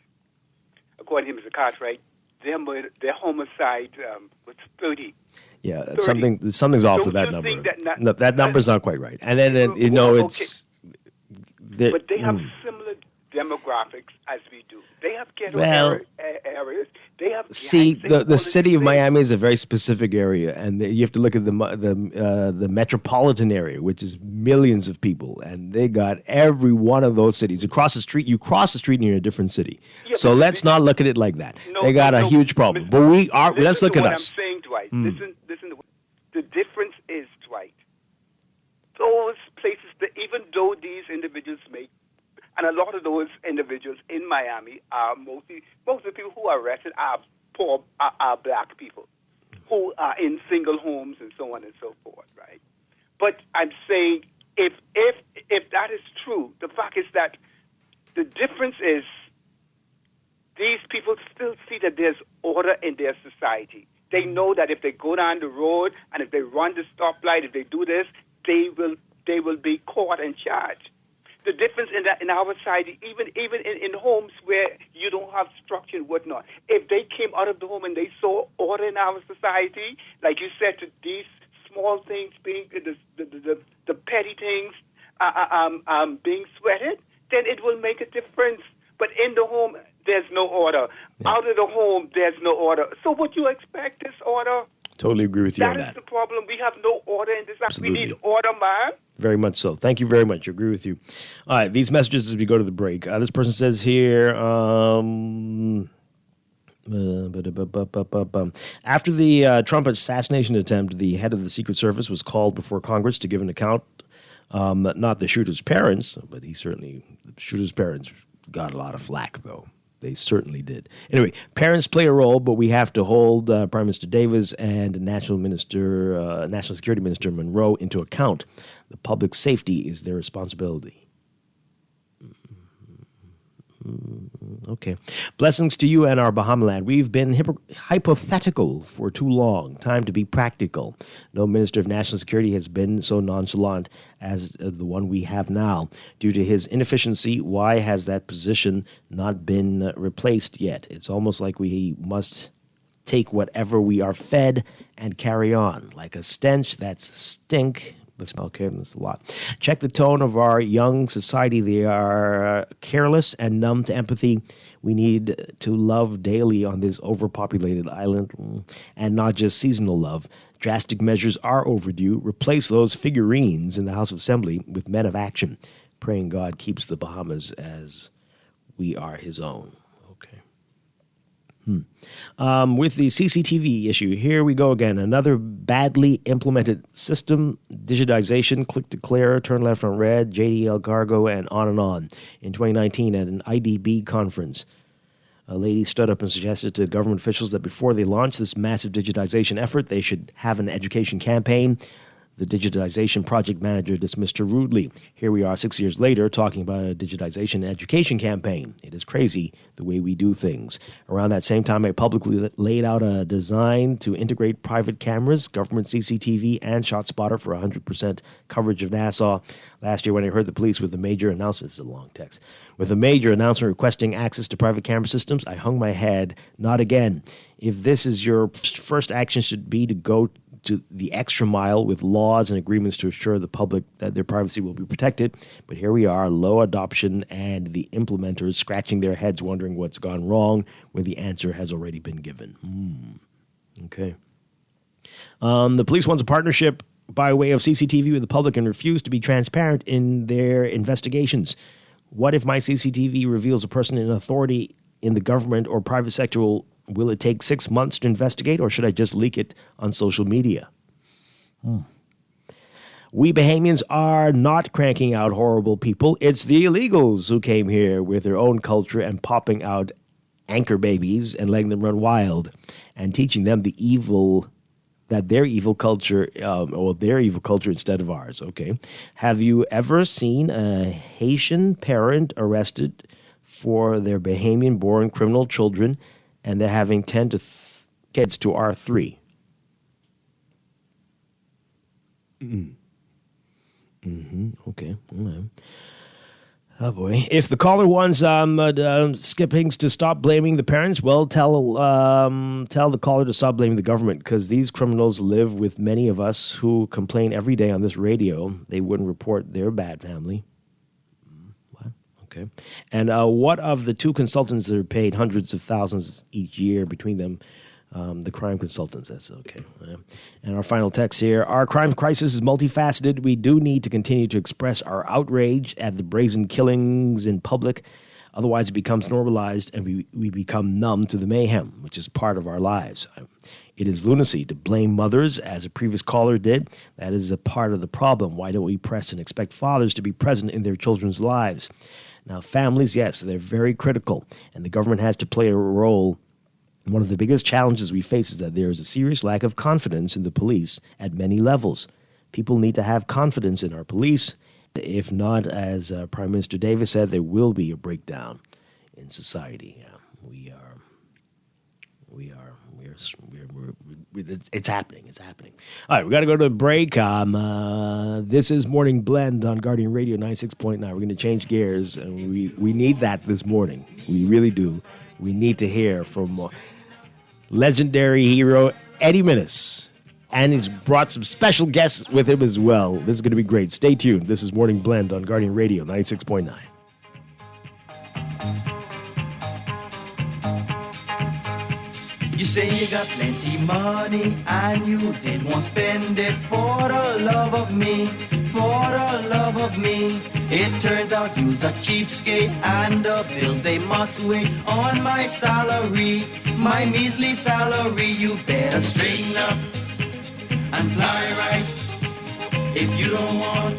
[SPEAKER 5] According to Mr. Cartwright, their homicide was 30.
[SPEAKER 2] Yeah, something's off with that number. That number's not quite right. And then it's.
[SPEAKER 5] But they have similar demographics as we do. They have ghetto areas. They have
[SPEAKER 2] the city of Miami is a very specific area, and you have to look at the metropolitan area, which is millions of people, and they got every one of those cities across the street. You cross the street and you're in a different city. Yeah, so let's not look at it like that. They got a huge problem. But let's look at us.
[SPEAKER 5] I'm saying, Dwight. Listen. The difference is, Dwight, those places that even though these individuals make, and a lot of those individuals in Miami are most of the people who are arrested are poor, are black people who are in single homes and so on and so forth, right? But I'm saying if that is true, the fact is that the difference is these people still see that there's order in their society. They know that if they go down the road and if they run the stoplight, if they do this, they will be caught and charged. The difference in our society, even in homes where you don't have structure and whatnot, if they came out of the home and they saw order in our society, like you said, to these small things being the petty things being sweated, then it will make a difference. But in the home, there's no order. Out of the home, there's no order. So what you expect is order.
[SPEAKER 2] Totally agree with you on
[SPEAKER 5] That
[SPEAKER 2] that.
[SPEAKER 5] is the problem. We have no order in this house. We
[SPEAKER 2] Absolutely.
[SPEAKER 5] need order, man.
[SPEAKER 2] Very much so. Thank you very much. I agree with you. All right, these messages as we go to the break. This person says here, after the Trump assassination attempt, the head of the Secret Service was called before Congress to give an account. Not the shooter's parents, but the shooter's parents got a lot of flack, though. They certainly did. Anyway, parents play a role, but we have to hold Prime Minister Davis and National Security Minister Monroe into account. The public safety is their responsibility. Okay. Blessings to you and our Bahamaland. We've been hypothetical for too long. Time to be practical. No Minister of National Security has been so nonchalant as the one we have now. Due to his inefficiency, why has that position not been replaced yet? It's almost like we must take whatever we are fed and carry on. Like a stench that's stink. Okay, that's a lot. Check the tone of our young society. They are careless and numb to empathy. We need to love daily on this overpopulated island, and not just seasonal love. Drastic measures are overdue. Replace those figurines in the House of Assembly with men of action. Praying God keeps the Bahamas as we are his own. With the CCTV issue, here we go again. Another badly implemented system, digitization, click to clear, turn left on red, JDL cargo, and on and on. In 2019, at an IDB conference, a lady stood up and suggested to government officials that before they launch this massive digitization effort, they should have an education campaign. The digitization project manager dismissed her rudely. Here we are 6 years later talking about a digitization education campaign. It is crazy the way we do things. Around that same time, I publicly laid out a design to integrate private cameras, government CCTV, and ShotSpotter for 100% coverage of Nassau. Last year when I heard the police with a major announcement, this is a long text, with a major announcement requesting access to private camera systems, I hung my head. Not again. If this is your first action should be to go to the extra mile with laws and agreements to assure the public that their privacy will be protected. But here we are, low adoption, and the implementers scratching their heads wondering what's gone wrong when the answer has already been given. Okay. The police wants a partnership by way of CCTV with the public and refuse to be transparent in their investigations. What if my CCTV reveals a person in authority in the government or private sector? Will it take 6 months to investigate, or should I just leak it on social media? We Bahamians are not cranking out horrible people. It's the illegals who came here with their own culture and popping out anchor babies and letting them run wild and teaching them the evil, that their evil culture, or their evil culture instead of ours. Okay. Have you ever seen a Haitian parent arrested for their Bahamian-born criminal children, and they're having 10 kids to R3? Okay. All right. Oh, boy. If the caller wants Skippings to stop blaming the parents, well, tell the caller to stop blaming the government, because these criminals live with many of us who complain every day on this radio. They wouldn't report their bad family. Okay. And what of the two consultants that are paid hundreds of thousands each year between them, the crime consultants? That's okay. And our final text here, our crime crisis is multifaceted. We do need to continue to express our outrage at the brazen killings in public. Otherwise, it becomes normalized and we become numb to the mayhem, which is part of our lives. It is lunacy to blame mothers, as a previous caller did. That is a part of the problem. Why don't we press and expect fathers to be present in their children's lives? Now, families, yes, they're very critical, and the government has to play a role. One of the biggest challenges we face is that there is a serious lack of confidence in the police at many levels. People need to have confidence in our police. If not, as Prime Minister Davis said, there will be a breakdown in society. Yeah, it's happening. It's happening. All right, we got to go to a break. This is Morning Blend on Guardian Radio 96.9. We're going to change gears, and we need that this morning. We really do. We need to hear from legendary hero Eddie Minnis, and he's brought some special guests with him as well. This is going to be great. Stay tuned. This is Morning Blend on Guardian Radio 96.9.
[SPEAKER 3] You say you got plenty money and you did want spend it for the love of me, for the love of me. It turns out you's a cheapskate and the bills they must wait on my salary, my measly salary. You better straighten up and fly right if you don't want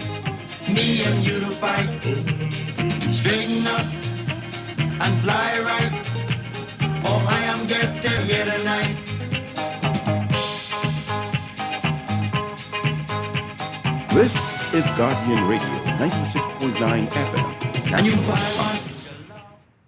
[SPEAKER 3] me and you to fight. Straighten up and fly right, or I am getting here tonight.
[SPEAKER 6] This is Guardian Radio, 96.9 FM.
[SPEAKER 3] And you buy one.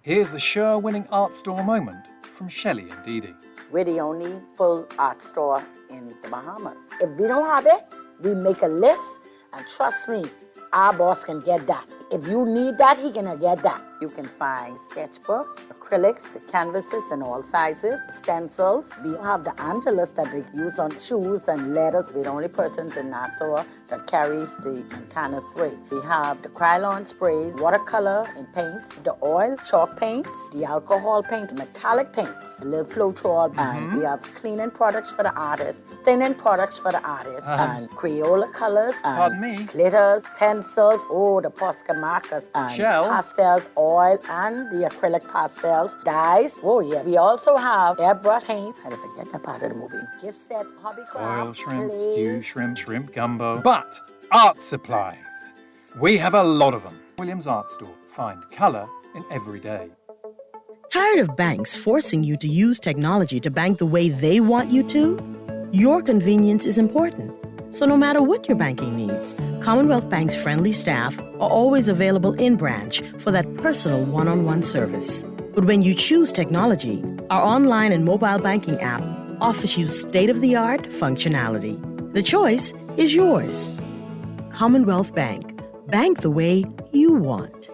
[SPEAKER 7] Here's the show-winning art store moment from Shelley and Dee Dee.
[SPEAKER 23] We're the only full art store in the Bahamas. If we don't have it, we make a list, and trust me, our boss can get that. If you need that, he can get that. You can find sketchbooks, acrylics, the canvases in all sizes, stencils. We have the Angelus that they use on shoes and letters. We're the only persons in Nassau that carries the Montana spray. We have the Krylon sprays, watercolor and paints, the oil, chalk paints, the alcohol paint, metallic paints, the little Floetrol, and we have cleaning products for the artists, thinning products for the artists, and Crayola colors, and glitters, pencils, the Posca markers, and pastels, oil, and the acrylic pastels, dyes. Oh yeah, we also have airbrush paint. I didn't forget that part of the movie. Gift sets, hobby craft,
[SPEAKER 7] Oil shrimp, stew shrimp, shrimp gumbo. But art supplies. We have a lot of them. Williams Art Store. Find colour in every day.
[SPEAKER 24] Tired of banks forcing you to use technology to bank the way they want you to? Your convenience is important. So no matter what your banking needs, Commonwealth Bank's friendly staff are always available in branch for that personal one-on-one service. But when you choose technology, our online and mobile banking app offers you state-of-the-art functionality. The choice is yours. Commonwealth Bank. Bank the way you want.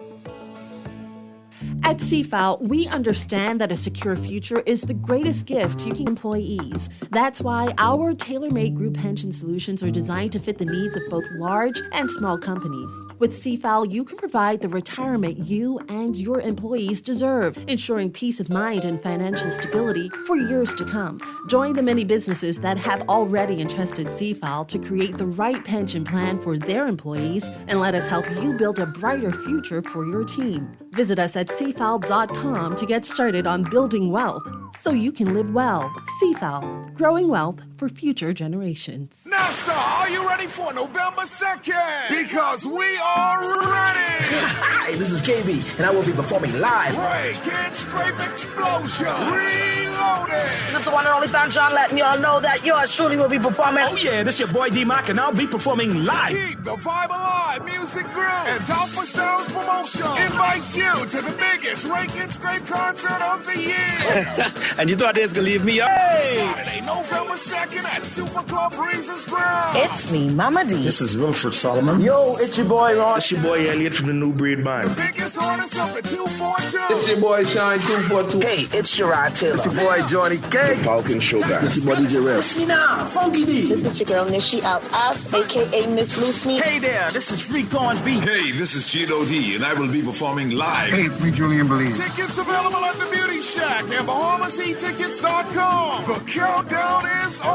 [SPEAKER 25] At CFAL, we understand that a secure future is the greatest gift you can employees. That's why our tailor-made group pension solutions are designed to fit the needs of both large and small companies. With CFAL, you can provide the retirement you and your employees deserve, ensuring peace of mind and financial stability for years to come. Join the many businesses that have already entrusted CFAL to create the right pension plan for their employees, and let us help you build a brighter future for your team. Visit us at CFAL.com to get started on building wealth so you can live well. CFAL, growing wealth for future generations.
[SPEAKER 26] Now, sir, are you ready for November 2nd? Because we are ready!
[SPEAKER 27] Hi, this is KB, and I will be performing live.
[SPEAKER 26] Ray, Can't Scrape Explosion, Reloaded!
[SPEAKER 27] This is the one and only Fan John letting y'all know that yours truly will be performing.
[SPEAKER 21] Oh yeah, this your boy D-Mac, and I'll be performing live.
[SPEAKER 26] Keep the vibe alive, music groove, and Alpha Sounds Promotion invites you to the biggest Ray Can't Scrape concert of the year.
[SPEAKER 27] And you thought they was gonna leave me up? Hey!
[SPEAKER 26] Saturday, November 2nd at Super Club Breezes Ground.
[SPEAKER 27] It's me, Mama D.
[SPEAKER 28] This is Wilfred Solomon.
[SPEAKER 27] Yo, it's your boy Ron.
[SPEAKER 28] It's your boy Elliot from the New Breed Band.
[SPEAKER 26] The biggest artist up at 242.
[SPEAKER 28] It's your boy Shine 242.
[SPEAKER 27] Hey, it's Sherrod Taylor.
[SPEAKER 28] It's your boy Johnny K. Falcon Show guy. It's your boy DJ Rev.
[SPEAKER 27] It's me now, Funky D.
[SPEAKER 29] This is your girl Nishi Out-Ass, a.k.a. Miss Loose Me.
[SPEAKER 21] Hey there, this is Freak on Beat.
[SPEAKER 30] Hey, this is Cheeto D, and I will be performing live.
[SPEAKER 28] Hey, it's me, Julian Believe.
[SPEAKER 26] Tickets available at the Beauty Shack and BahamasEtickets.com. The countdown is on.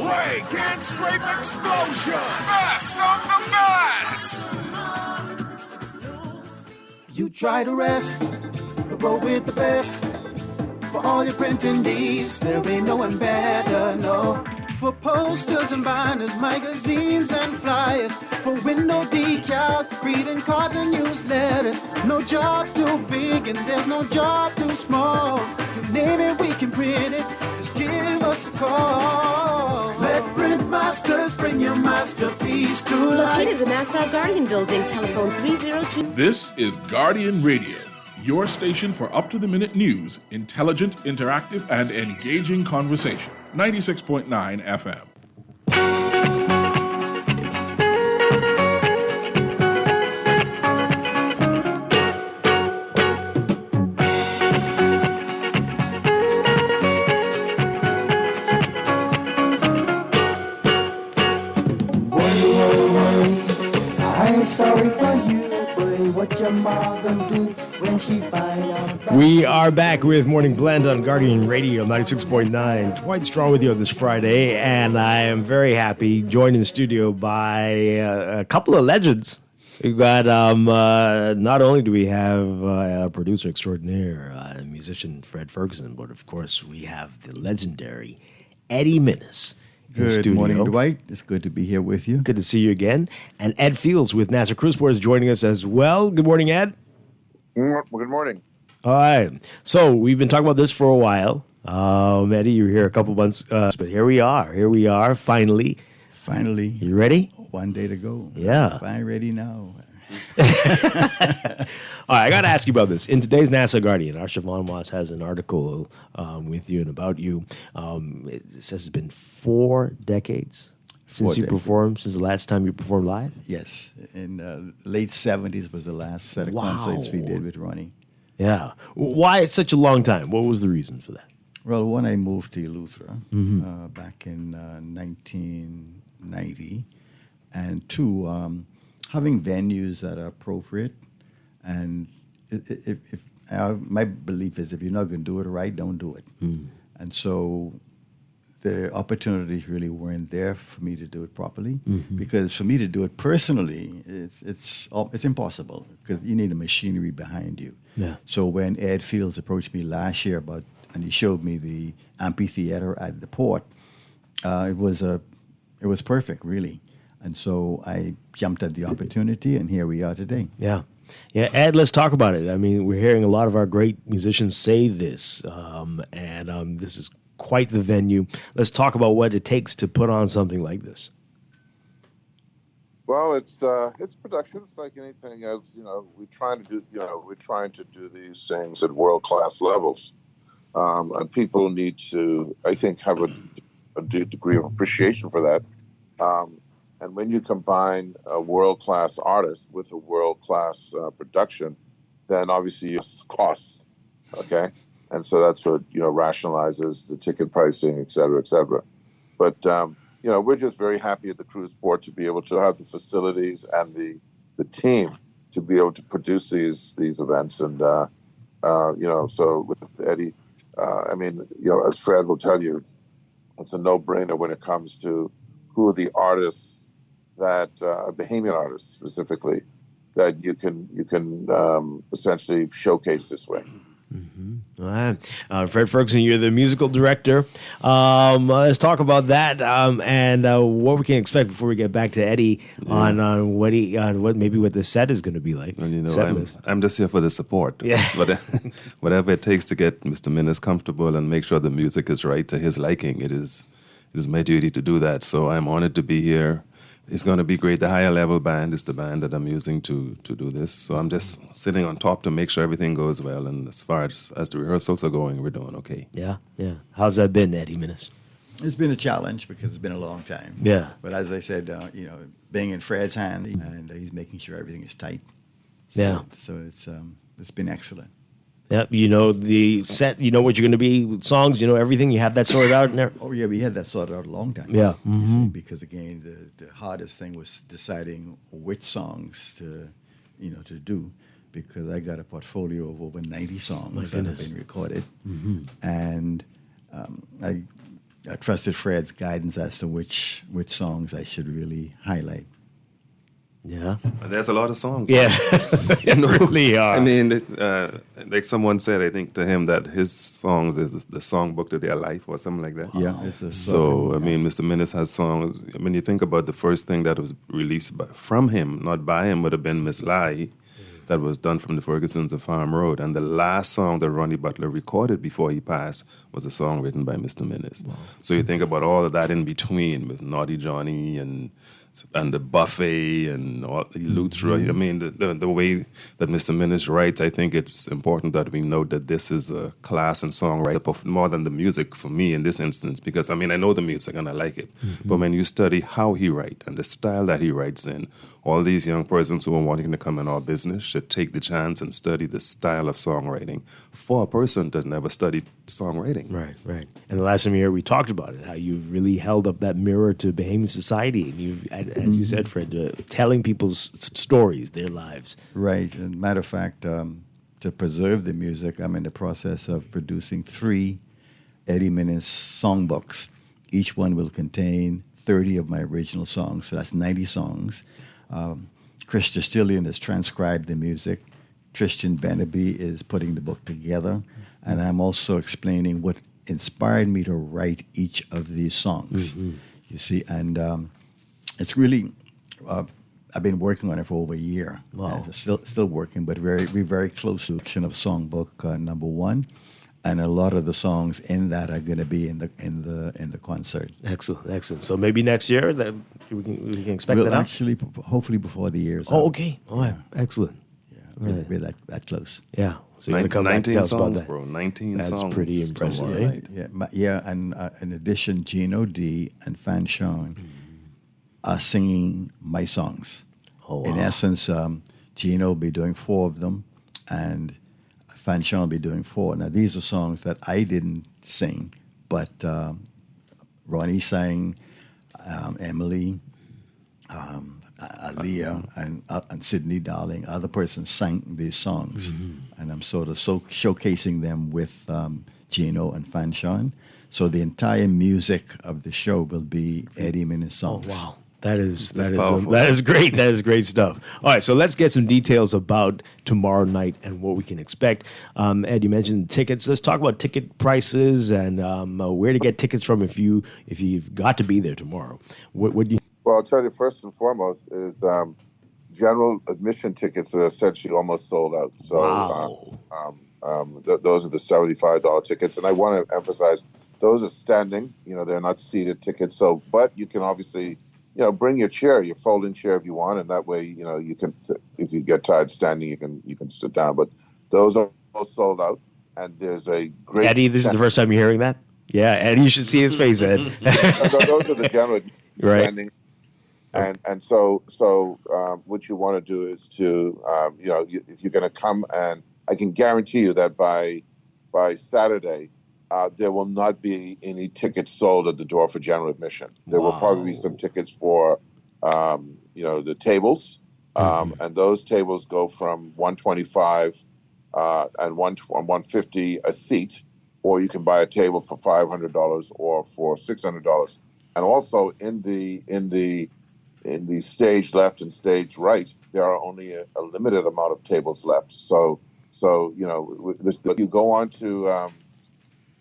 [SPEAKER 26] Ray Can't Scrape Explosion. Best of the best.
[SPEAKER 3] You try to rest, but roll with the best. For all your printing needs, there ain't no one better, no. For posters and banners, magazines and flyers, for window decals, greeting cards and newsletters. No job too big and there's no job too small. You name it, we can print it. Just give us a call. Let Print Masters bring your masterpiece to life.
[SPEAKER 22] Located in the Nassau Guardian Building, telephone 302.
[SPEAKER 1] This is Guardian Radio, your station for up-to-the-minute news, intelligent, interactive, and engaging conversation. 96.9 FM.
[SPEAKER 3] I ain't sorry for you, boy. What your ma gonna do when
[SPEAKER 9] when she find out.
[SPEAKER 2] We are back with Morning Blend on Guardian Radio 96.9. Dwight Strong with you on this Friday, and I am very happy, joined in the studio by a couple of legends. We've got, not only do we have a producer extraordinaire, musician Fred Ferguson, but of course we have the legendary Eddie Minnis.
[SPEAKER 10] Good morning, Dwight. It's good to be here with you.
[SPEAKER 2] Good to see you again. And Ed Fields with NASA Cruise Port is joining us as well. Good morning, Ed.
[SPEAKER 11] Good morning.
[SPEAKER 2] All right. So we've been talking about this for a while. Eddie, you were here a couple months, but here we are. Here we are, finally.
[SPEAKER 10] Finally.
[SPEAKER 2] You ready?
[SPEAKER 10] One day to go.
[SPEAKER 2] Yeah.
[SPEAKER 10] I'm ready now.
[SPEAKER 2] All right, I got to ask you about this. In today's NASA Guardian, our Siobhan Moss has an article with you and about you. It says it's been 4 decades since you performed, since the last time you performed live?
[SPEAKER 10] Yes. In late 70s was the last set of concerts we did with Ronnie.
[SPEAKER 2] Yeah. Why such a long time? What was the reason for that?
[SPEAKER 10] Well, when I moved to Eleuthera back in 1990, and 2, having venues that are appropriate, and my belief is if you're not going to do it right, don't do it. And so the opportunities really weren't there for me to do it properly, because for me to do it personally, it's impossible, because you need a machinery behind you.
[SPEAKER 2] Yeah.
[SPEAKER 10] So when Ed Fields approached me last year and he showed me the amphitheater at the port, it was perfect, really. And so I jumped at the opportunity, and here we are today.
[SPEAKER 2] Yeah. Yeah, Ed, let's talk about it. I mean, we're hearing a lot of our great musicians say this, and this is quite the venue. Let's talk about what it takes to put on something like this.
[SPEAKER 11] Well, it's production. It's like anything else. We're trying to do these things at world-class levels. And people need to, I think, have a degree of appreciation for that. And when you combine a world-class artist with a world-class production, then obviously it's costs, okay? And so that's what, rationalizes the ticket pricing, et cetera, et cetera. But, we're just very happy at the Cruise Port to be able to have the facilities and the team to be able to produce these events. And, so with Eddie, as Fred will tell you, it's a no-brainer when it comes to who are the artists that Bahamian artists specifically that you can essentially showcase this way.
[SPEAKER 2] All right. Fred Ferguson, you're the musical director. Let's talk about that and what we can expect before we get back to Eddie on what the set is going to be like.
[SPEAKER 12] Well, I'm just here for the support.
[SPEAKER 2] Yeah.
[SPEAKER 12] But whatever it takes to get Mr. Minnis comfortable and make sure the music is right to his liking, it is my duty to do that. So I'm honored to be here. It's going to be great. The higher level band is the band that I'm using to do this. So I'm just sitting on top to make sure everything goes well. And as far as the rehearsals are going, we're doing okay.
[SPEAKER 2] Yeah. How's that been, Eddie Minnis?
[SPEAKER 10] It's been a challenge because it's been a long time.
[SPEAKER 2] Yeah.
[SPEAKER 10] But as I said, being in Fred's hand, and he's making sure everything is tight. So it's been excellent.
[SPEAKER 2] Yep, the set, what you're going to be with songs, everything, you have that sorted out in there?
[SPEAKER 10] Oh, yeah, we had that sorted out a long time
[SPEAKER 2] Yeah.
[SPEAKER 10] ago. Because, again, the hardest thing was deciding which songs to do, because I got a portfolio of over 90 songs that have been recorded. And I trusted Fred's guidance as to which songs I should really highlight.
[SPEAKER 2] Yeah.
[SPEAKER 12] And there's a lot of songs.
[SPEAKER 2] Yeah. Really are.
[SPEAKER 12] I mean, like someone said, I think to him that his songs is the songbook to their life or something like that.
[SPEAKER 10] Yeah.
[SPEAKER 12] So, Mr. Minnis has songs. I mean, you think about the first thing that was released from him, not by him, would have been Miss Lai, that was done from the Fergusons of Farm Road. And the last song that Ronnie Butler recorded before he passed was a song written by Mr. Minnis. Wow. So you think about all of that in between with Naughty Johnny and the buffet and all Eleuthera. I mean, the way that Mr. Minnis writes, I think it's important that we note that this is a class in songwriting more than the music for me in this instance, because I know the music and I like it. But when you study how he writes and the style that he writes in, all these young persons who are wanting to come in our business should take the chance and study the style of songwriting for a person that's never studied songwriting.
[SPEAKER 2] Right. And the last time you were here, we talked about it, how you've really held up that mirror to Bahamian society, and you've, as you said, Fred, telling people's stories, their lives.
[SPEAKER 10] Right. And matter of fact, to to preserve the music, I'm in the process of producing 3 Eddie Menace songbooks. Each one will contain 30 of my original songs, so that's 90 songs. Chris Justillion has transcribed the music. Tristan Benaby is putting the book together. And I'm also explaining what inspired me to write each of these songs. You see, and it's really, I've been working on it for over a year.
[SPEAKER 2] Wow.
[SPEAKER 10] Still working, but we're very close to the production of songbook number 1. And a lot of the songs in that are going to be in the concert.
[SPEAKER 2] Excellent. So maybe next year that we can expect
[SPEAKER 10] we'll
[SPEAKER 2] that out?
[SPEAKER 10] actually, hopefully before the year's
[SPEAKER 2] Oh,
[SPEAKER 10] out.
[SPEAKER 2] okay. All right. Excellent.
[SPEAKER 10] We're that close.
[SPEAKER 2] Yeah. So you're going to come back to tell us about
[SPEAKER 12] songs,
[SPEAKER 2] that.
[SPEAKER 12] bro. 19
[SPEAKER 2] That's
[SPEAKER 12] songs.
[SPEAKER 2] That's pretty impressive,
[SPEAKER 12] Something
[SPEAKER 2] eh?
[SPEAKER 12] like
[SPEAKER 10] Yeah, and in addition, Gino D and Fan Sean are singing my songs.
[SPEAKER 2] Oh, wow.
[SPEAKER 10] In essence, Gino will be doing 4 of them, and Fan Sean will be doing 4. Now, these are songs that I didn't sing, but Ronnie sang, Emily, Aaliyah, and Sydney Darling. Other persons sang these songs, and I'm sort of showcasing them with Gino and Fan Sean. So the entire music of the show will be Eddie Menace songs.
[SPEAKER 2] Oh, wow. That is
[SPEAKER 12] powerful.
[SPEAKER 2] that is great. That is great stuff. All right, so let's get some details about tomorrow night and what we can expect. Ed, you mentioned tickets. Let's talk about ticket prices and where to get tickets from if you've got to be there tomorrow. What do you?
[SPEAKER 11] Well, I'll tell you first and foremost is general admission tickets are essentially almost sold out. So
[SPEAKER 2] Wow.
[SPEAKER 11] Those are the $75 tickets, and I want to emphasize those are standing. They're not seated tickets. So, but you can obviously, bring your chair, your folding chair if you want, and that way, you can. If you get tired standing, you can sit down. But those are all sold out, and there's a great.
[SPEAKER 2] Eddie, this is the first time you're hearing that? Yeah, Eddie, you should see his face, Ed.
[SPEAKER 11] Those are the general
[SPEAKER 2] right.
[SPEAKER 11] standing. And so what you want to do is to, if you're going to come, and I can guarantee you that by Saturday, there will not be any tickets sold at the door for general admission. There will probably be some tickets for, the tables, and those tables go from $125 and $150 a seat, or you can buy a table for $500 or for $600. And also in the stage left and stage right, there are only a limited amount of tables left. So you go on to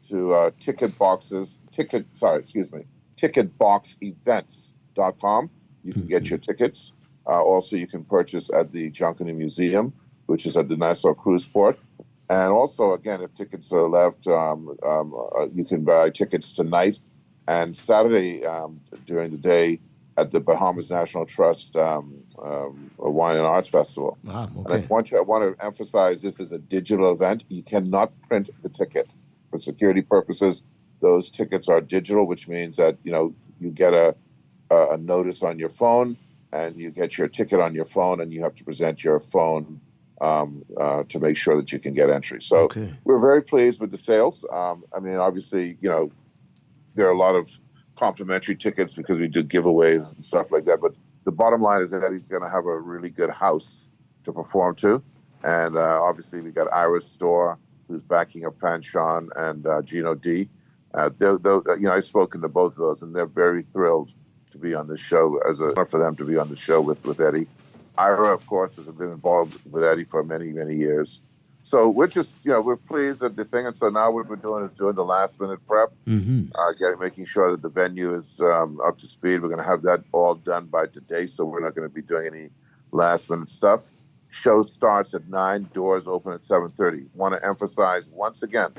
[SPEAKER 11] ticketboxevents.com. You can get your tickets. Also, you can purchase at the Junkanoo Museum, which is at the Nassau Cruise Port. And also, again, if tickets are left, you can buy tickets tonight and Saturday during the day at the Bahamas National Trust Wine and Arts Festival.
[SPEAKER 2] Okay.
[SPEAKER 11] And I want to emphasize this is a digital event. You cannot print the ticket. For security purposes, those tickets are digital, which means that you get a notice on your phone, and you get your ticket on your phone, and you have to present your phone to make sure that you can get entry. So we're very pleased with the sales. Obviously, there are a lot of complimentary tickets because we do giveaways and stuff like that. But the bottom line is that he's going to have a really good house to perform to. And obviously we got Iris Store, who's backing up Fan Sean and Gino D. I've spoken to both of those, and they're very thrilled to be on this show, for them to be on the show with Eddie. Ira, of course, has been involved with Eddie for many, many years. So we're just, we're pleased at the thing. And so now what we're doing is doing the last minute prep, making sure that the venue is up to speed. We're going to have that all done by today. So we're not going to be doing any last minute stuff. Show starts at 9, doors open at 7:30. Want to emphasize once again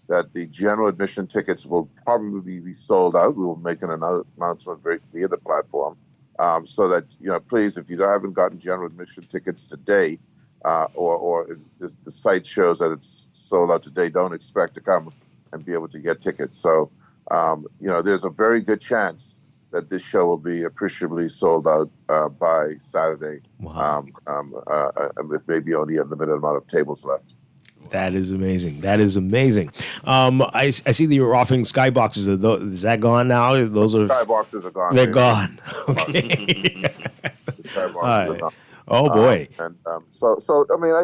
[SPEAKER 11] that the general admission tickets will probably be sold out. We will make an announcement via the platform. So that, please, if you haven't gotten general admission tickets today, or if the site shows that it's sold out today, don't expect to come and be able to get tickets. So, there's a very good chance that this show will be appreciably sold out by Saturday.
[SPEAKER 2] Wow.
[SPEAKER 11] With maybe only a limited amount of tables left.
[SPEAKER 2] That is amazing. I see that you're offering skyboxes. Is that gone now? Those are
[SPEAKER 11] Skyboxes are gone.
[SPEAKER 2] They're gone. Okay.
[SPEAKER 11] The skyboxes are gone.
[SPEAKER 2] Oh boy!
[SPEAKER 11] So I mean,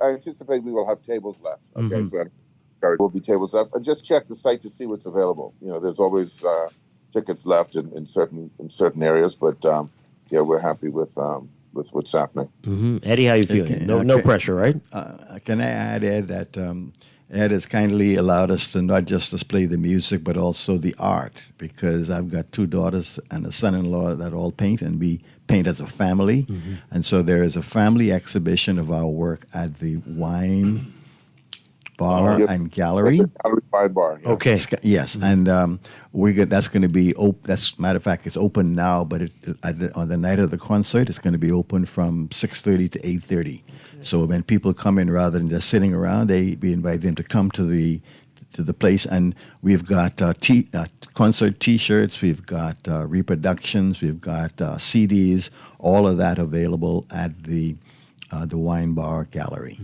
[SPEAKER 11] I anticipate we will have tables left. Okay, so there will be tables left, and just check the site to see what's available. You know, there's always tickets left in certain areas, but yeah, we're happy with what's happening.
[SPEAKER 2] Eddie, how you feeling? No pressure, right?
[SPEAKER 10] Can I add, Ed, that Ed has kindly allowed us to not just display the music, but also the art, because I've got 2 daughters and a son-in-law that all paint, and we paint as a family. And so there is a family exhibition of our work at the Wine Bar and Gallery.
[SPEAKER 11] Gallery Wine Bar. Yeah.
[SPEAKER 10] Okay. Yes, and that's going to be open. That's matter of fact, it's open now, but on the night of the concert, it's going to be open from 6:30 to 8:30. So when people come in, rather than just sitting around, we invite them to come to the place, and we've got concert T-shirts, we've got reproductions, we've got CDs, all of that available at the Wine Bar Gallery.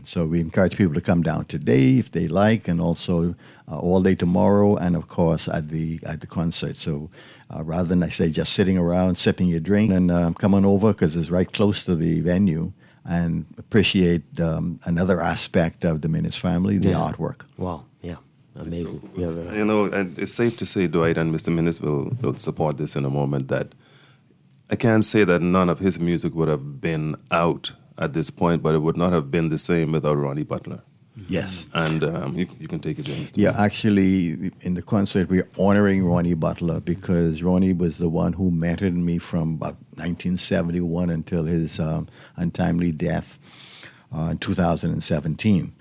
[SPEAKER 10] So we encourage people to come down today if they like, and also all day tomorrow, and of course at the concert. So rather than, I say, just sitting around sipping your drink, and come on over because it's right close to the venue, and appreciate another aspect of the Minnis family, the artwork.
[SPEAKER 2] Wow, yeah, amazing.
[SPEAKER 12] You know, and it's safe to say Dwight and Mr. Minnis will support this in a moment, that I can't say that none of his music would have been out at this point, but it would not have been the same without Ronnie Butler.
[SPEAKER 10] Yes.
[SPEAKER 12] And you can take it, Mr.
[SPEAKER 10] Yeah, actually, in the concert, we're honoring Ronnie Butler because Ronnie was the one who mentored me from about 1971 until his untimely death in 2017.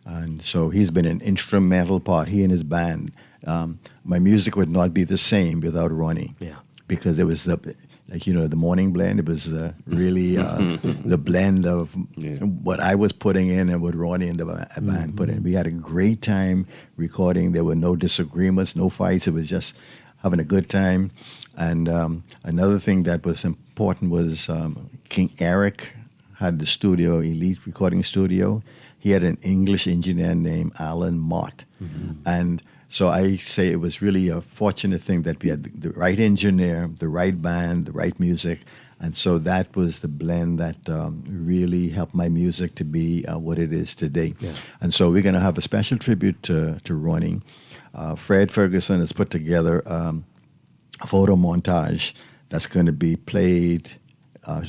[SPEAKER 10] And so he's been an instrumental part, he and his band. My music would not be the same without Ronnie.
[SPEAKER 2] Yeah.
[SPEAKER 10] Because it was the morning blend. It was really the blend of what I was putting in and what Ronnie and the band put in. We had a great time recording. There were no disagreements, no fights. It was just having a good time. And another thing that was important was King Eric had the studio, Elite Recording Studio. He had an English engineer named Alan Mott. And so I say it was really a fortunate thing that we had the right engineer, the right band, the right music. And so that was the blend that really helped my music to be what it is today.
[SPEAKER 2] Yeah.
[SPEAKER 10] And so we're going to have a special tribute to Ronnie. Fred Ferguson has put together a photo montage that's going to be played,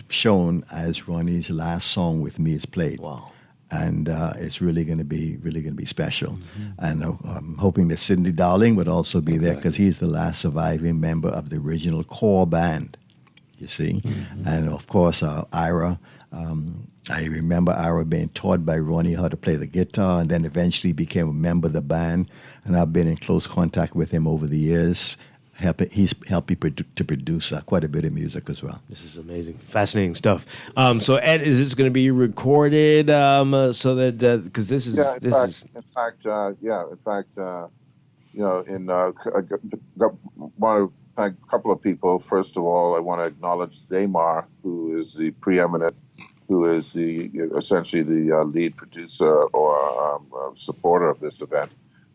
[SPEAKER 10] shown as Ronnie's last song with me is played.
[SPEAKER 2] Wow.
[SPEAKER 10] And it's really going to be special. And I'm hoping that Sidney Dowling would also be there because he's the last surviving member of the original core band, you see. And of course, Ira. I remember Ira being taught by Ronnie how to play the guitar, and then eventually became a member of the band. And I've been in close contact with him over the years. He's helped me to produce quite a bit of music as well.
[SPEAKER 2] This is amazing, fascinating stuff. So Ed, is this going to be recorded so that because this is
[SPEAKER 11] in fact, you know, I want to thank a couple of people. First of all, I want to acknowledge Zamar, who is the preeminent, who is essentially the lead producer or supporter of this event,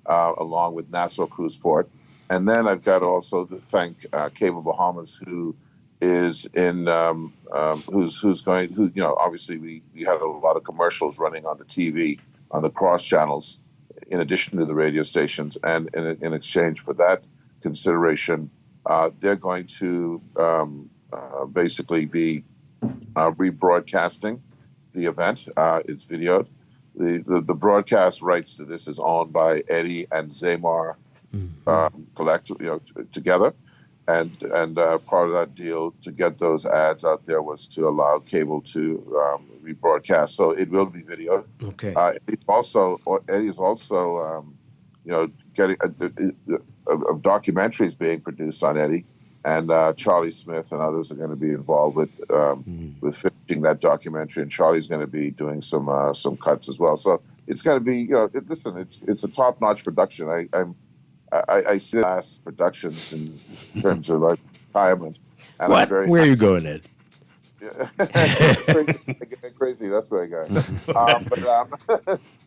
[SPEAKER 11] along with Nassau Cruiseport. And then I've got also to thank Cable Bahamas, who is obviously we had a lot of commercials running on the TV, on the cross channels, in addition to the radio stations. And in exchange for that consideration, they're going to basically be rebroadcasting the event. It's videoed. The broadcast rights to this is owned by Eddie and Zamar together, and part of that deal to get those ads out there was to allow cable to rebroadcast. So it will be videoed.
[SPEAKER 2] Okay.
[SPEAKER 11] Eddie's also getting documentaries being produced on Eddie, and Charlie Smith and others are going to be involved with finishing that documentary, and Charlie's going to be doing some cuts as well. So it's going to be it's a top-notch production. I see last productions in terms of like retirement. And
[SPEAKER 2] what? Where are you going, Ed?
[SPEAKER 11] Crazy. That's where I go.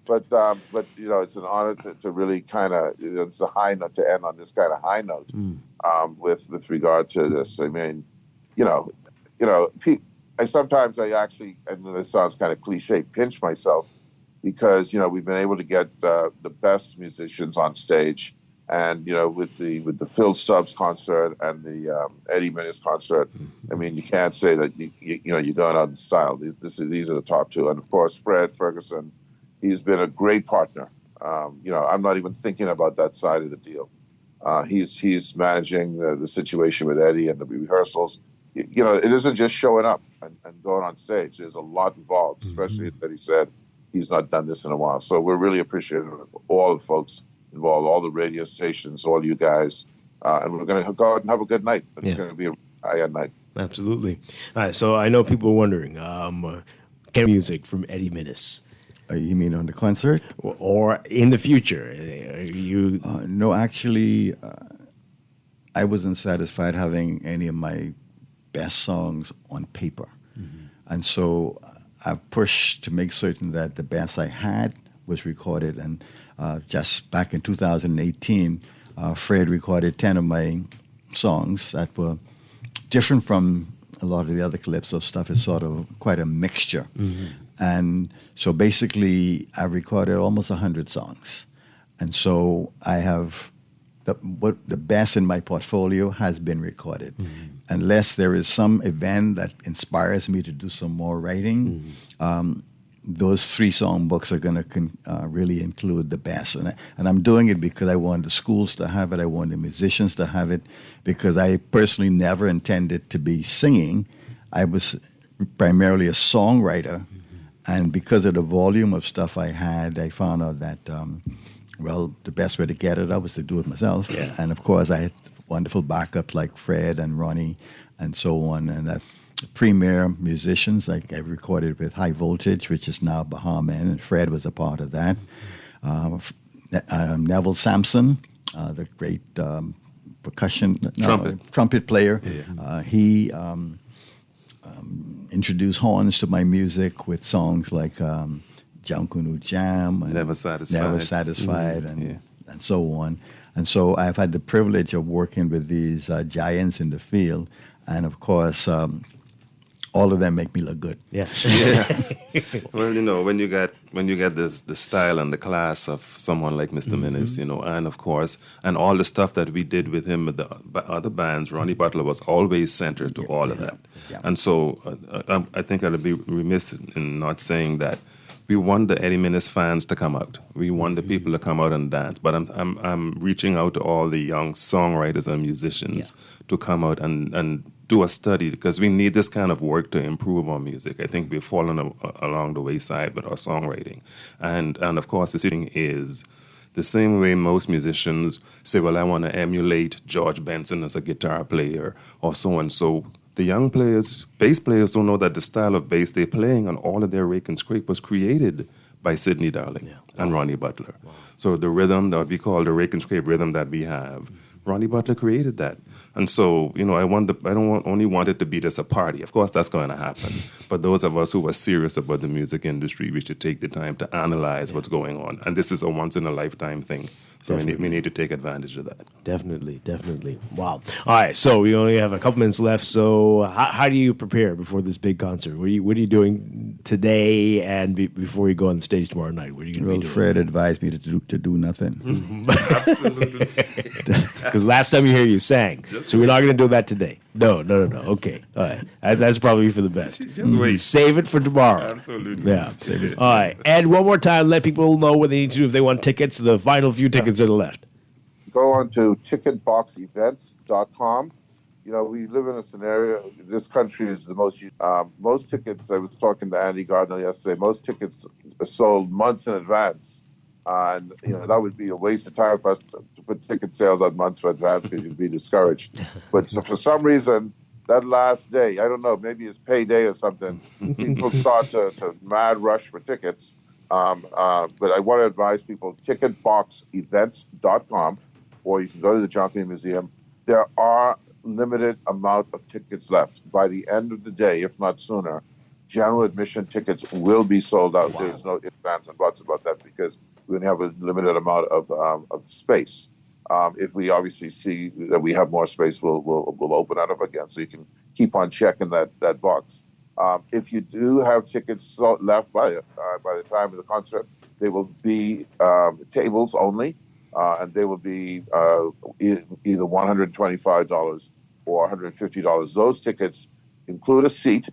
[SPEAKER 11] But it's an honor to really kind of it's a high note to end on this kind of high note with regard to this. I mean, sometimes I actually, and this sounds kind of cliche, pinch myself because we've been able to get the best musicians on stage, and with the Phil Stubbs concert and the Eddie Minnis concert, I mean, you can't say that you're going out in style. These are the top two, and of course Fred Ferguson, he's been a great partner. I'm not even thinking about that side of the deal. He's managing the situation with Eddie and the rehearsals. It isn't just showing up and going on stage. There's a lot involved, especially that he said he's not done this in a while. So we're really appreciative of all the folks involved, all the radio stations, all you guys. And we're going to go out and have a good night. It's going to be a high-end night.
[SPEAKER 2] Absolutely. All right, so I know people are wondering, can music from Eddie Minnis?
[SPEAKER 10] You mean on the concert?
[SPEAKER 2] Or in the future?
[SPEAKER 10] No, actually, I wasn't satisfied having any of my best songs on paper. And so I pushed to make certain that the best I had was recorded. And just back in 2018, Fred recorded 10 of my songs that were different from a lot of the other calypso stuff. It's sort of quite a mixture. And so basically, I recorded almost 100 songs. And so I have the best in my portfolio has been recorded. Unless there is some event that inspires me to do some more writing, those 3 songbooks are going to really include the best. And I'm doing it because I want the schools to have it. I want the musicians to have it, because I personally never intended to be singing. I was primarily a songwriter. And because of the volume of stuff I had, I found out that, the best way to get it out was to do it myself.
[SPEAKER 2] Yeah.
[SPEAKER 10] And of course, I had wonderful backup like Fred and Ronnie and so on. And premier musicians, like I recorded with High Voltage, which is now Bahama, and Fred was a part of that. Neville Sampson, the great trumpet player.
[SPEAKER 12] Yeah.
[SPEAKER 10] He introduced horns to my music with songs like Jankunu Jam, and
[SPEAKER 12] Never Satisfied,
[SPEAKER 10] and so on. And so I've had the privilege of working with these giants in the field, and of course, all of them make me look good.
[SPEAKER 2] Yeah.
[SPEAKER 12] Well, when you get the style and the class of someone like Mr. Minnis, and of course, and all the stuff that we did with him with the other bands, Ronnie Butler was always centered to all of that.
[SPEAKER 10] Yeah.
[SPEAKER 12] And so I think I'd be remiss in not saying that we want the Eddie Minnis fans to come out. We want the people to come out and dance. But I'm reaching out to all the young songwriters and musicians to come out and do a study, because we need this kind of work to improve our music. I think we've fallen along the wayside with our songwriting. And of course, the thing is the same way most musicians say, well, I want to emulate George Benson as a guitar player or so and so. The young players, bass players, don't know that the style of bass they're playing on all of their rake and scrape was created by Sidney Darling and Ronnie Butler. Wow. So the rhythm that we call the rake and scrape rhythm that we have, Ronnie Butler created that. And so, I don't only want it to be just a party. Of course, that's going to happen. But those of us who are serious about the music industry, we should take the time to analyze what's going on. And this is a once-in-a-lifetime thing. So we need to take advantage of that.
[SPEAKER 2] Definitely. Wow. All right, so we only have a couple minutes left. So how do you prepare before this big concert? What are you doing today and before you go on the stage tomorrow night? What are you going to be doing?
[SPEAKER 10] Fred advised me to do nothing.
[SPEAKER 12] Absolutely.
[SPEAKER 2] Because last time you hear you sang. So we're not going to do that today. No. Okay. All right. That's probably for the best.
[SPEAKER 12] Just wait.
[SPEAKER 2] Save it for tomorrow.
[SPEAKER 12] Absolutely.
[SPEAKER 2] Yeah. Save it. All right. And one more time, let people know what they need to do if they want tickets. The final few tickets that are left.
[SPEAKER 11] Go on to ticketboxevents.com. We live in a scenario, this country is the most tickets, I was talking to Andy Gardner yesterday, most tickets are sold months in advance. And, that would be a waste of time for us to put ticket sales on months in advance because you'd be discouraged. But so for some reason, that last day, I don't know, maybe it's payday or something, people start to mad rush for tickets. But I want to advise people, ticketboxevents.com, or you can go to the Jumping Museum. There are limited amount of tickets left. By the end of the day, if not sooner, general admission tickets will be sold out. Wow. There's no ifs, ands, and buts about that, because we only have a limited amount of space. If we obviously see that we have more space, we'll open that up again. So you can keep on checking that box. If you do have tickets left by the time of the concert, they will be tables only, and they will be either $125 or $150. Those tickets include a seat,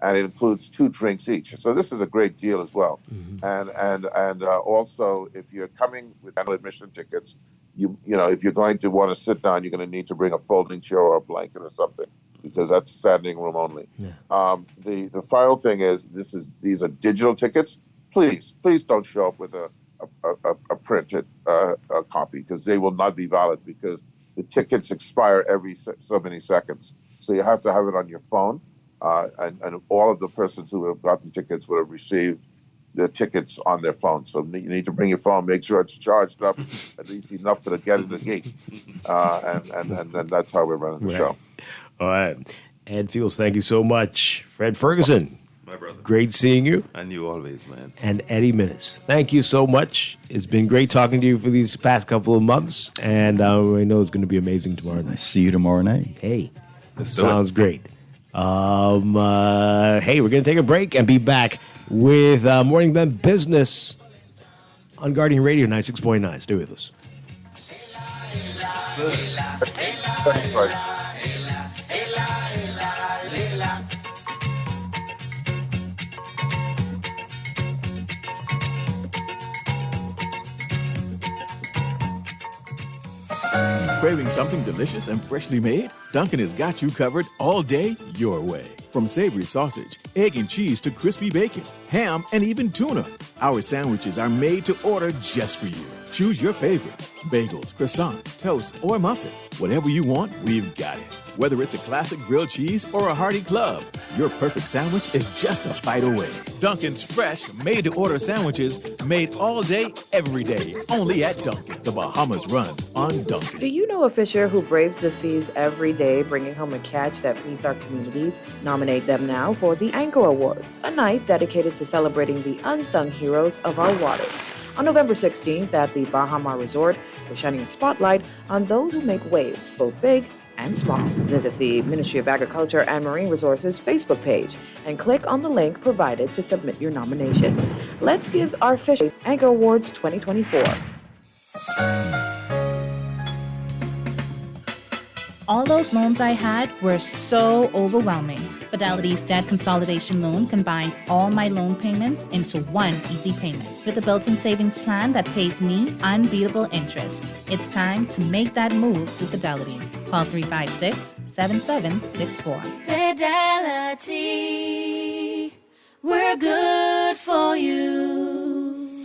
[SPEAKER 11] and it includes 2 drinks each. So this is a great deal as well. And also, if you're coming with annual admission tickets, you know, if you're going to want to sit down, you're going to need to bring a folding chair or a blanket or something, because that's standing room only. The final thing is these are digital tickets. Please don't show up with a printed copy, because they will not be valid, because the tickets expire every so many seconds. So you have to have it on your phone, and all of the persons who have gotten tickets would have received their tickets on their phone. So you need to bring your phone, make sure it's charged up, at least enough to get in the gate, and that's how we're running the show.
[SPEAKER 2] All right. Ed Fields, thank you so much. Fred Ferguson.
[SPEAKER 12] My brother.
[SPEAKER 2] Great seeing you.
[SPEAKER 12] And you always, man.
[SPEAKER 2] And Eddie Minnis, thank you so much. It's been great talking to you for these past couple of months, and I know it's going to be amazing tomorrow night.
[SPEAKER 10] See you tomorrow night.
[SPEAKER 2] Hey, sounds great. Hey, we're going to take a break and be back with Morning Blend Business on Guardian Radio 96.9. Stay with us.
[SPEAKER 11] Thanks, Dwight.
[SPEAKER 8] Craving something delicious and freshly made? Dunkin' has got you covered all day your way. From savory sausage, egg and cheese to crispy bacon, ham, and even tuna. Our sandwiches are made to order just for you. Choose your favorite. Bagels, croissant, toast, or muffin. Whatever you want, we've got it. Whether it's a classic grilled cheese or a hearty club, your perfect sandwich is just a bite away. Dunkin's fresh, made-to-order sandwiches made all day, every day, only at Dunkin'. The Bahamas runs on Dunkin'.
[SPEAKER 9] Do you know a fisher who braves the seas every day, bringing home a catch that feeds our communities? Nominate them now for the Anchor Awards, a night dedicated to celebrating the unsung heroes of our waters. On November 16th at the Bahama Resort, we're shining a spotlight on those who make waves, both big and small. Visit the Ministry of Agriculture and Marine Resources Facebook page and click on the link provided to submit your nomination. Let's give our fishing Anchor Awards 2024.
[SPEAKER 13] All those loans I had were so overwhelming. Fidelity's debt consolidation loan combined all my loan payments into one easy payment with a built-in savings plan that pays me unbeatable interest. It's time to make that move to Fidelity. Call 356-7764.
[SPEAKER 14] Fidelity, we're good for you.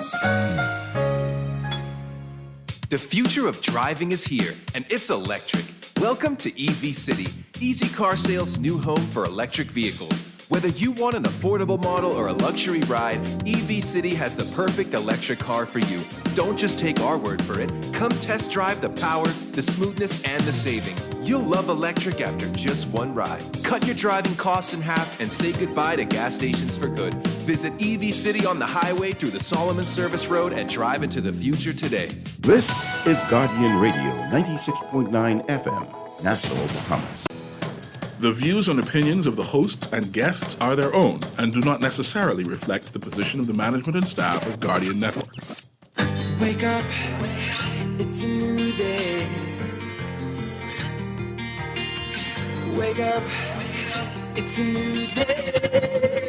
[SPEAKER 15] The future of driving is here, and it's electric. Welcome to EV City, Easy Car Sales' new home for electric vehicles. Whether you want an affordable model or a luxury ride, EV City has the perfect electric car for you. Don't just take our word for it. Come test drive the power, the smoothness, and the savings. You'll love electric after just one ride. Cut your driving costs in half and say goodbye to gas stations for good. Visit EV City on the highway through the Solomon Service Road and drive into the future today.
[SPEAKER 6] This is Guardian Radio 96.9 FM, Nassau, Bahamas.
[SPEAKER 1] The views and opinions of the hosts and guests are their own and do not necessarily reflect the position of the management and staff of Guardian Network.
[SPEAKER 3] Wake up, it's a new day. Wake up, it's a new day.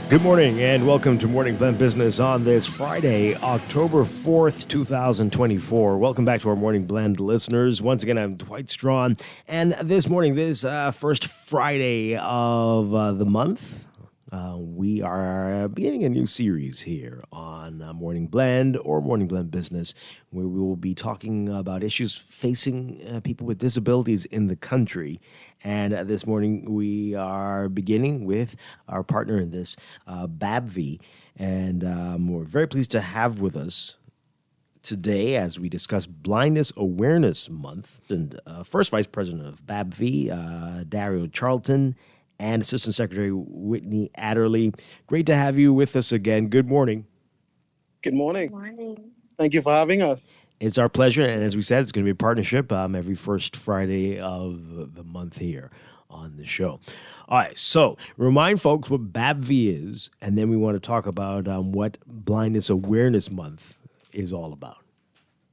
[SPEAKER 2] Good morning and welcome to Morning Blend Business on this Friday, October 4th, 2024. Welcome back to our Morning Blend listeners. Once again, I'm Dwight Strachan, and this morning, this first Friday of the month, We are beginning a new series here on Morning Blend or Morning Blend Business, where we will be talking about issues facing people with disabilities in the country. And this morning we are beginning with our partner in this, BABV. And we're very pleased to have with us today as we discuss Blindness Awareness Month. And first Vice President of BABV, Dario Charlton, and Assistant Secretary Whitney Adderley. Great to have you with us again. Good morning.
[SPEAKER 4] Good morning.
[SPEAKER 22] Good morning.
[SPEAKER 4] Thank you for having us.
[SPEAKER 2] It's our pleasure. And as we said, it's going to be a partnership every first Friday of the month here on the show. All right. So remind folks what BABV is, and then we want to talk about what Blindness Awareness Month is all about.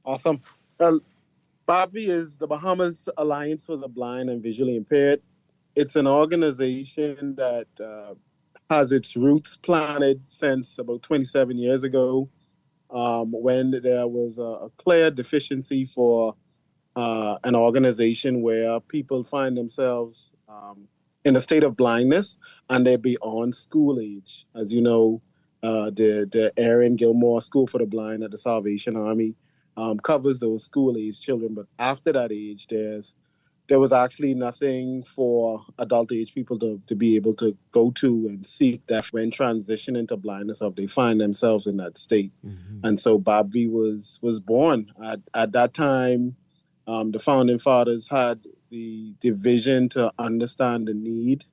[SPEAKER 4] Awesome. BABV is the Bahamas Alliance for the Blind and Visually Impaired. It's an organization that has its roots planted since about 27 years ago, when there was a clear deficiency for an organization where people find themselves in a state of blindness and they're beyond school age. As you know, the Aaron Gilmore School for the Blind at the Salvation Army covers those school age children. But after that age, there was actually nothing for adult age people to be able to go to and seek that when transitioning to blindness, or if they find themselves in that state. Mm-hmm. And so BABV was born. At that time, the founding fathers had the vision to understand the need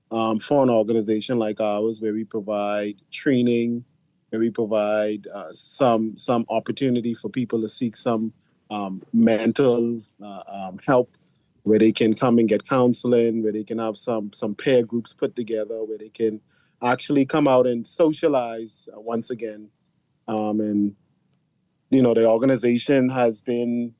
[SPEAKER 4] for an organization like ours, where we provide training, where we provide some opportunity for people to seek some mental help, where they can come and get counseling, where they can have some peer groups put together, where they can actually come out and socialize once again. And, the organization has been,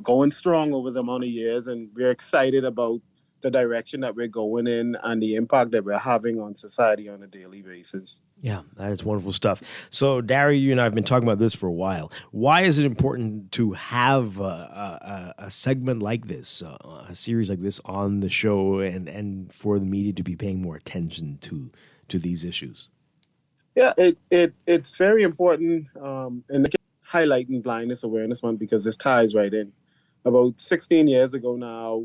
[SPEAKER 4] going strong over the amount of years, and we're excited about the direction that we're going in and the impact that we're having on society on a daily basis.
[SPEAKER 2] Yeah, that is wonderful stuff. So, Dario, you and I have been talking about this for a while. Why is it important to have a segment like this, a series like this on the show, and for the media to be paying more attention to these issues?
[SPEAKER 4] Yeah, it's very important in highlighting Blindness Awareness Month, because this ties right in. About 16 years ago now,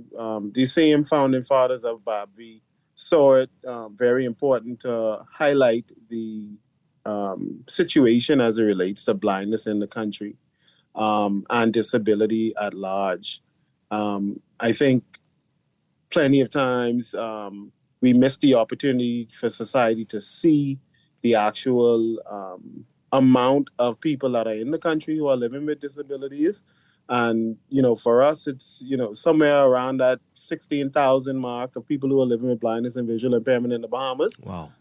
[SPEAKER 4] the same founding fathers of BABV saw it very important to highlight the situation as it relates to blindness in the country and disability at large. I think plenty of times we miss the opportunity for society to see the actual amount of people that are in the country who are living with disabilities. And, for us, it's, somewhere around that 16,000 mark of people who are living with blindness and visual impairment in the Bahamas.
[SPEAKER 2] Wow.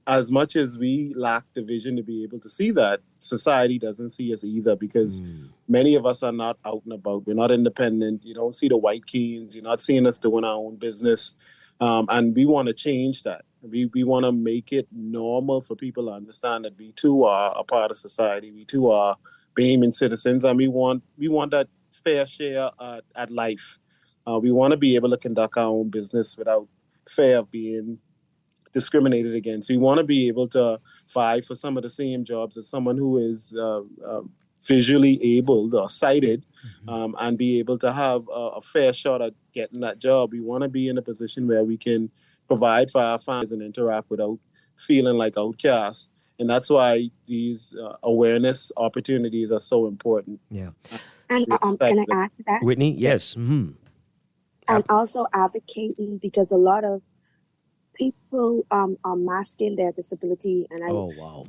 [SPEAKER 4] As much as we lack the vision to be able to see that, society doesn't see us either, because many of us are not out and about. We're not independent. You don't see the white keens. You're not seeing us doing our own business. And we want to change that. We want to make it normal for people to understand that we too are a part of society. We too are Bahamian citizens, and we want that fair share at life. We want to be able to conduct our own business without fear of being discriminated against. We want to be able to vie for some of the same jobs as someone who is visually able or sighted, and be able to have a fair shot at getting that job. We want to be in a position where we can provide for our families and interact without feeling like outcasts. And that's why these awareness opportunities are so important.
[SPEAKER 2] Yeah.
[SPEAKER 5] And can I add to that?
[SPEAKER 2] Whitney, yes. Mm-hmm.
[SPEAKER 5] And also advocating, because a lot of people are masking their disability, and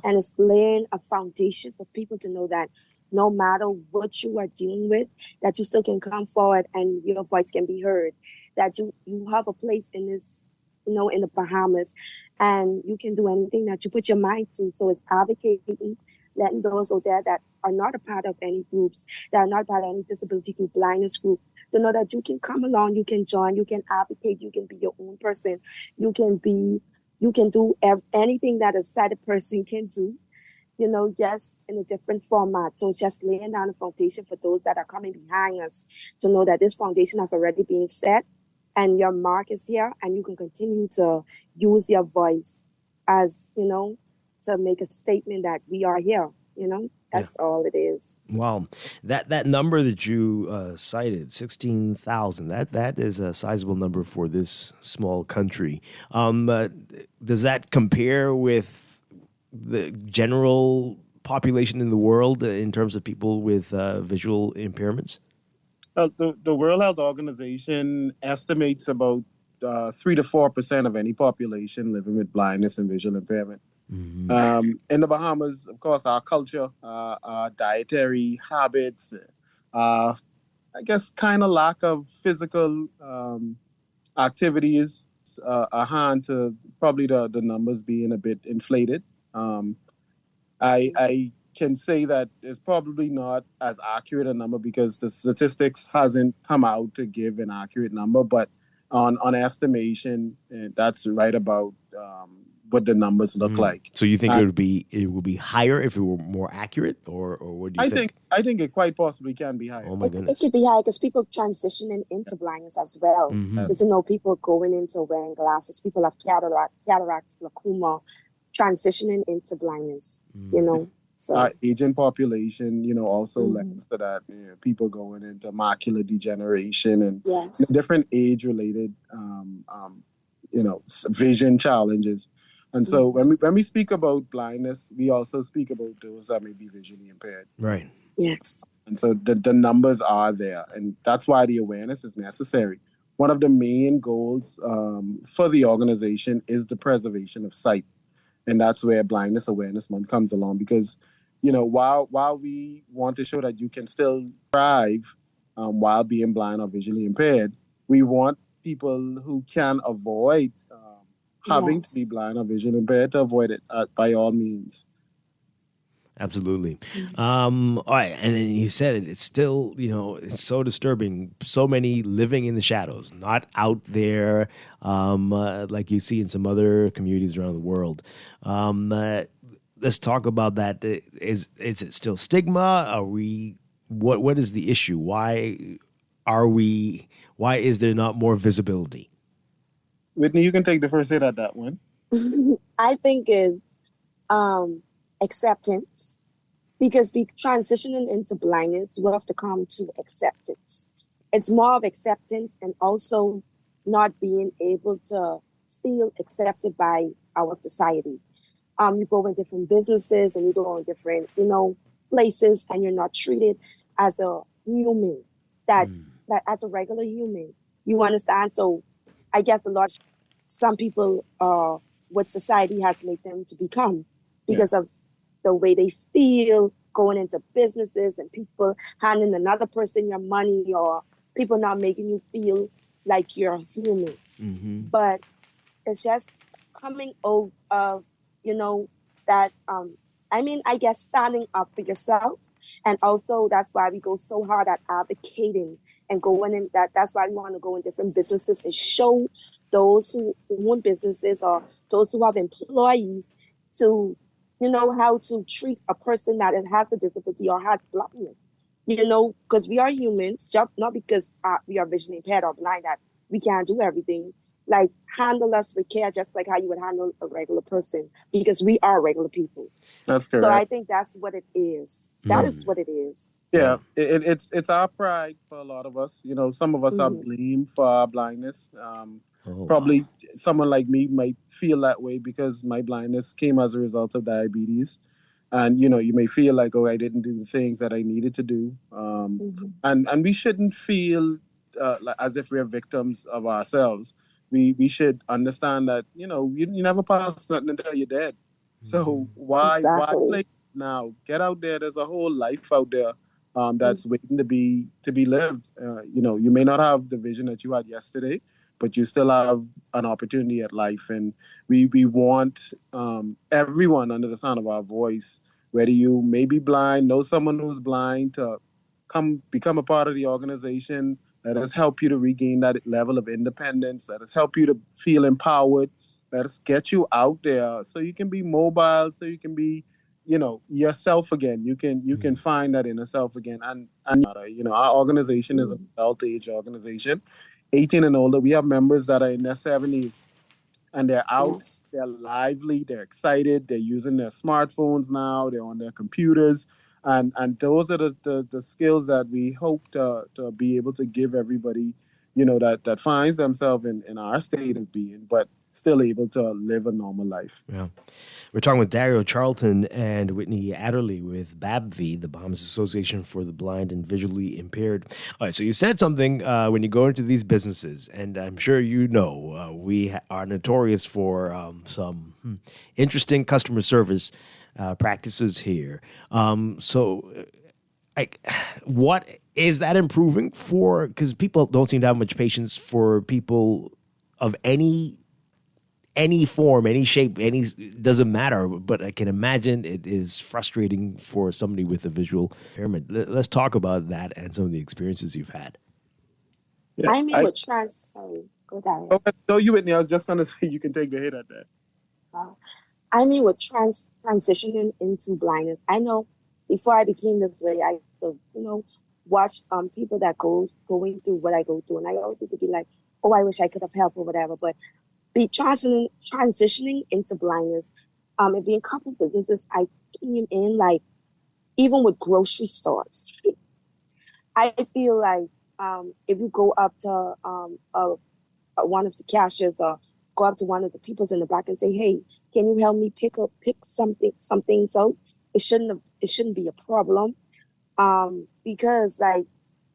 [SPEAKER 5] it's laying a foundation for people to know that no matter what you are dealing with, that you still can come forward and your voice can be heard, that you have a place in this, in the Bahamas, and you can do anything that you put your mind to. So it's advocating, letting those out there that are not a part of any groups, that are not part of any disability group, blindness group, to know that you can come along, you can join, you can advocate, you can be your own person, you can do anything that a sighted person can do, just in a different format. So just laying down a foundation for those that are coming behind us to know that this foundation has already been set, and your mark is here, and you can continue to use your voice as, to make a statement that we are here, That's all it is.
[SPEAKER 2] Wow, that number that you cited, 16,000. That is a sizable number for this small country. Does that compare with the general population in the world in terms of people with visual impairments?
[SPEAKER 4] The World Health Organization estimates about 3 to 4% of any population living with blindness and visual impairment. Mm-hmm. In the Bahamas, of course, our culture, our dietary habits, I guess kind of lack of physical activities are hand to probably the numbers being a bit inflated. I can say that it's probably not as accurate a number because the statistics hasn't come out to give an accurate number, but on estimation, that's right about what the numbers look like.
[SPEAKER 2] So you think it would be higher if it were more accurate, or what do you think?
[SPEAKER 4] I think it quite possibly can be higher.
[SPEAKER 2] Oh my goodness!
[SPEAKER 5] It could be higher because people transitioning into blindness as well. Because people going into wearing glasses, people have cataracts, glaucoma, transitioning into blindness. So
[SPEAKER 4] our aging population, also lends to that. People going into macular degeneration and different age-related, vision challenges. And so when we speak about blindness, we also speak about those that may be visually impaired.
[SPEAKER 2] Right.
[SPEAKER 5] Yes.
[SPEAKER 4] And so the numbers are there, and that's why the awareness is necessary. One of the main goals for the organization is the preservation of sight. And that's where Blindness Awareness Month comes along because, while we want to show that you can still thrive while being blind or visually impaired, we want people who can avoid having to be blind or visually impaired to avoid it by all means.
[SPEAKER 2] Absolutely. All right. And then he said it's still, it's so disturbing. So many living in the shadows, not out there like you see in some other communities around the world. Let's talk about that. Is it still stigma? What is the issue? Why is there not more visibility?
[SPEAKER 4] Whitney, you can take the first hit at that one.
[SPEAKER 5] I think it's acceptance, because be transitioning into blindness, you have to come to acceptance. It's more of acceptance and also not being able to feel accepted by our society. You go in different businesses and you go in different, places, and you're not treated as a human, that as a regular human. You understand? So I guess some people what society has made them to become because of the way they feel going into businesses and people handing another person your money or people not making you feel like you're a human. Mm-hmm. But it's just coming out of, that, I guess standing up for yourself. And also that's why we go so hard at advocating and going in that's why we want to go in different businesses and show those who own businesses or those who have employees to, how to treat a person that has a disability or has blindness, because we are humans, not because we are visually impaired or blind that we can't do everything. Like, handle us with care just like how you would handle a regular person, because we are regular people.
[SPEAKER 4] That's correct.
[SPEAKER 5] So I think that's what it is. That is what it is.
[SPEAKER 4] Yeah, it's our pride for a lot of us. Some of us are blamed for our blindness. Probably someone like me might feel that way because my blindness came as a result of diabetes. And, you may feel like, I didn't do the things that I needed to do. And we shouldn't feel as if we're victims of ourselves. We should understand that, you never pass nothing until you're dead. So why play now? Get out there. There's a whole life out there that's waiting to be lived. You may not have the vision that you had yesterday, but you still have an opportunity at life. And we want everyone under the sound of our voice, whether you may be blind, know someone who's blind, to become a part of the organization. Let us help you to regain that level of independence. Let us help you to feel empowered. Let us get you out there so you can be mobile, so you can be, yourself again. You can find that inner self again. And our organization is an adult age organization. 18 and older. We have members that are in their 70s. and they're out,
[SPEAKER 5] Yes.
[SPEAKER 4] they're lively, they're excited, they're using their smartphones now, they're on their computers. And those are the skills that we hope to be able to give everybody, that finds themselves in our state of being, but still able to live a normal life.
[SPEAKER 2] Yeah. We're talking with Dario Charlton and Whitney Adderley with BABV, the Bahamas Association for the Blind and Visually Impaired. All right, so you said something when you go into these businesses, and I'm sure you know we are notorious for some interesting customer service practices here. What is that improving for? Because people don't seem to have much patience for people of any form, any shape, doesn't matter. But I can imagine it is frustrating for somebody with a visual impairment. Let's talk about that and some of the experiences you've had.
[SPEAKER 4] Yeah,
[SPEAKER 5] I mean, sorry, go down.
[SPEAKER 4] No, you Whitney. I was just gonna say you can take the hit at that.
[SPEAKER 5] I mean, with transitioning into blindness, I know before I became this way, I used to, watch people that going through what I go through, and I always used to be like, oh, I wish I could have helped or whatever. But transitioning into blindness, it being a couple businesses I came in, like even with grocery stores, I feel like if you go up to one of the cashiers or go up to one of the peoples in the back and say, hey, can you help me pick something? So it shouldn't be a problem. Because like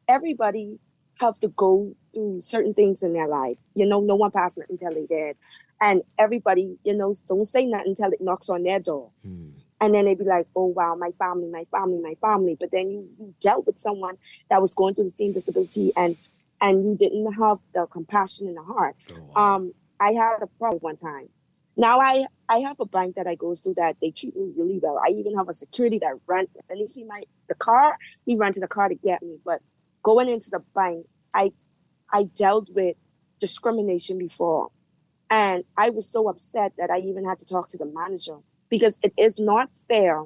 [SPEAKER 5] everybody have to go through certain things in their life. No one pass nothing until they dead. And everybody, don't say nothing until it knocks on their door. And then they be like, oh, wow, my family, my family, my family. But then you dealt with someone that was going through the same disability and you didn't have the compassion in the heart. I had a problem one time. Now I have a bank that I go to that they treat me really well. I even have a security that ran, and he see the car, he ran to the car to get me. But going into the bank, I dealt with discrimination before. And I was so upset that I even had to talk to the manager because it is not fair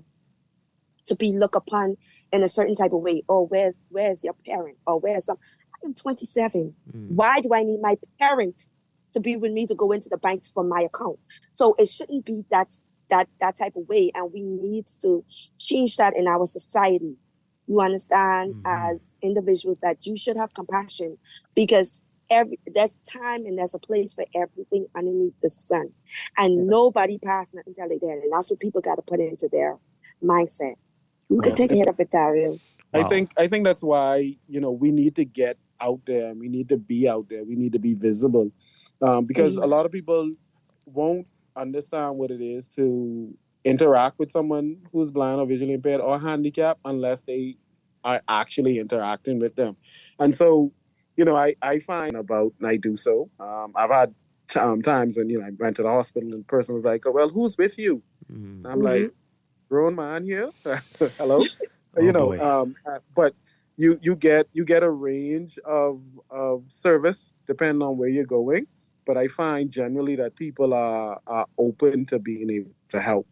[SPEAKER 5] to be looked upon in a certain type of way. Oh, where's your parent? Or where's some? I am 27. Why do I need my parents to be with me to go into the bank for my account? So it shouldn't be that type of way. And we need to change that in our society. You understand, as individuals, that you should have compassion because there's time and there's a place for everything underneath the sun. And nobody passed nothing until they did. And that's what people got to put into their mindset. You can take a hit of it, Dario.
[SPEAKER 4] I think that's why, we need to get out there and we need to be out there. We need to be visible because a lot of people won't understand what it is to interact with someone who's blind or visually impaired or handicapped unless they are actually interacting with them. And so, I find about, and I do so. I've had times when, I went to the hospital and the person was like, oh, well, who's with you? And I'm like, grown man here. Hello. But you get a range of service depending on where you're going. But I find generally that people are open to being able to help.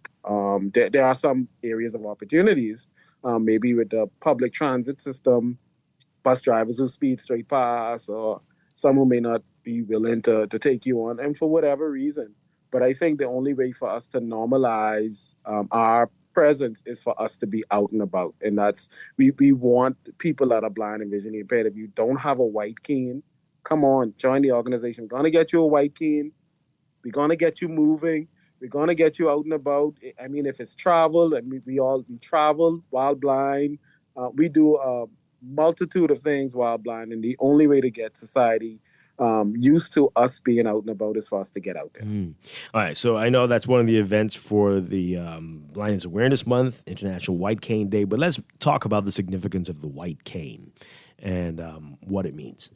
[SPEAKER 4] There are some areas of opportunities, maybe with the public transit system, bus drivers who speed straight past, or some who may not be willing to take you on, and for whatever reason. But I think the only way for us to normalize our presence is for us to be out and about. And that's, we want people that are blind and visually impaired. If you don't have a white cane, come on, join the organization. We're going to get you a white cane. We're going to get you moving. We're going to get you out and about. I mean, if it's travel, we travel while blind. We do a multitude of things while blind. And the only way to get society used to us being out and about is for us to get out there.
[SPEAKER 2] All right, so I know that's one of the events for the Blindness Awareness Month, International White Cane Day, but let's talk about the significance of the white cane and what it means.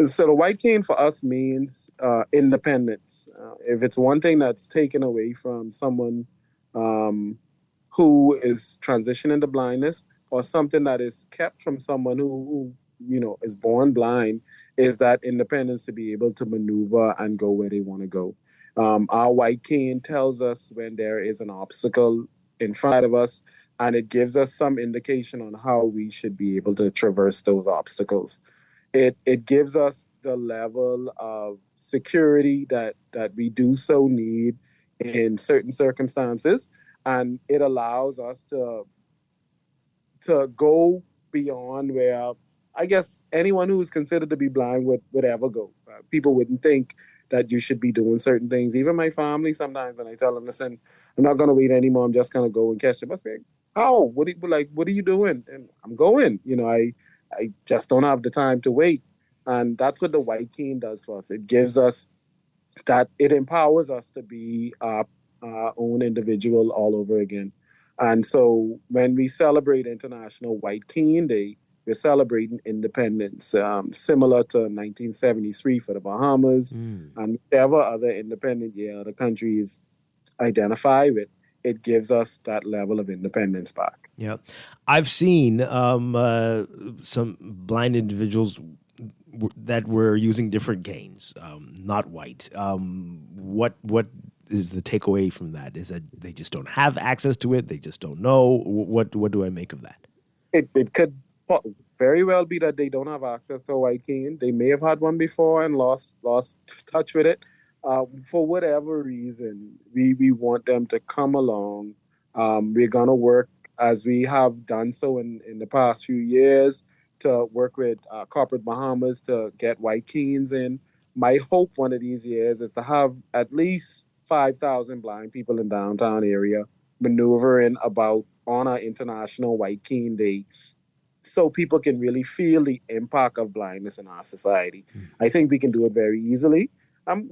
[SPEAKER 4] So the white cane for us means independence. If it's one thing that's taken away from someone who is transitioning to blindness, or something that is kept from someone who is born blind, is that independence to be able to maneuver and go where they want to go. Our white cane tells us when there is an obstacle in front of us, and it gives us some indication on how we should be able to traverse those obstacles. It gives us the level of security that we do so need in certain circumstances, and it allows us to go beyond where I guess anyone who is considered to be blind would ever go. People wouldn't think that you should be doing certain things. Even my family, sometimes when I tell them, listen, I'm not going to wait anymore. I'm just going to go and catch them. I say, how? What are you doing? And I'm going. I just don't have the time to wait. And that's what the White Cane does for us. It gives us that, it empowers us to be our own individual all over again. And so when we celebrate International White Cane Day, we're celebrating independence, similar to 1973 for the Bahamas and whatever other independent year the countries identify with. It gives us that level of independence back.
[SPEAKER 2] Yeah. I've seen some blind individuals that were using different canes, not white. What is the takeaway from that? Is that they just don't have access to it? They just don't know? What do I make of that?
[SPEAKER 4] It could very well be that they don't have access to a white cane. They may have had one before and lost touch with it. For whatever reason, we want them to come along. We're going to work, as we have done so in the past few years, to work with Corporate Bahamas to get white canes in. My hope one of these years is to have at least 5,000 blind people in downtown area maneuvering about on our International White Cane Day, so people can really feel the impact of blindness in our society. I think we can do it very easily. I'm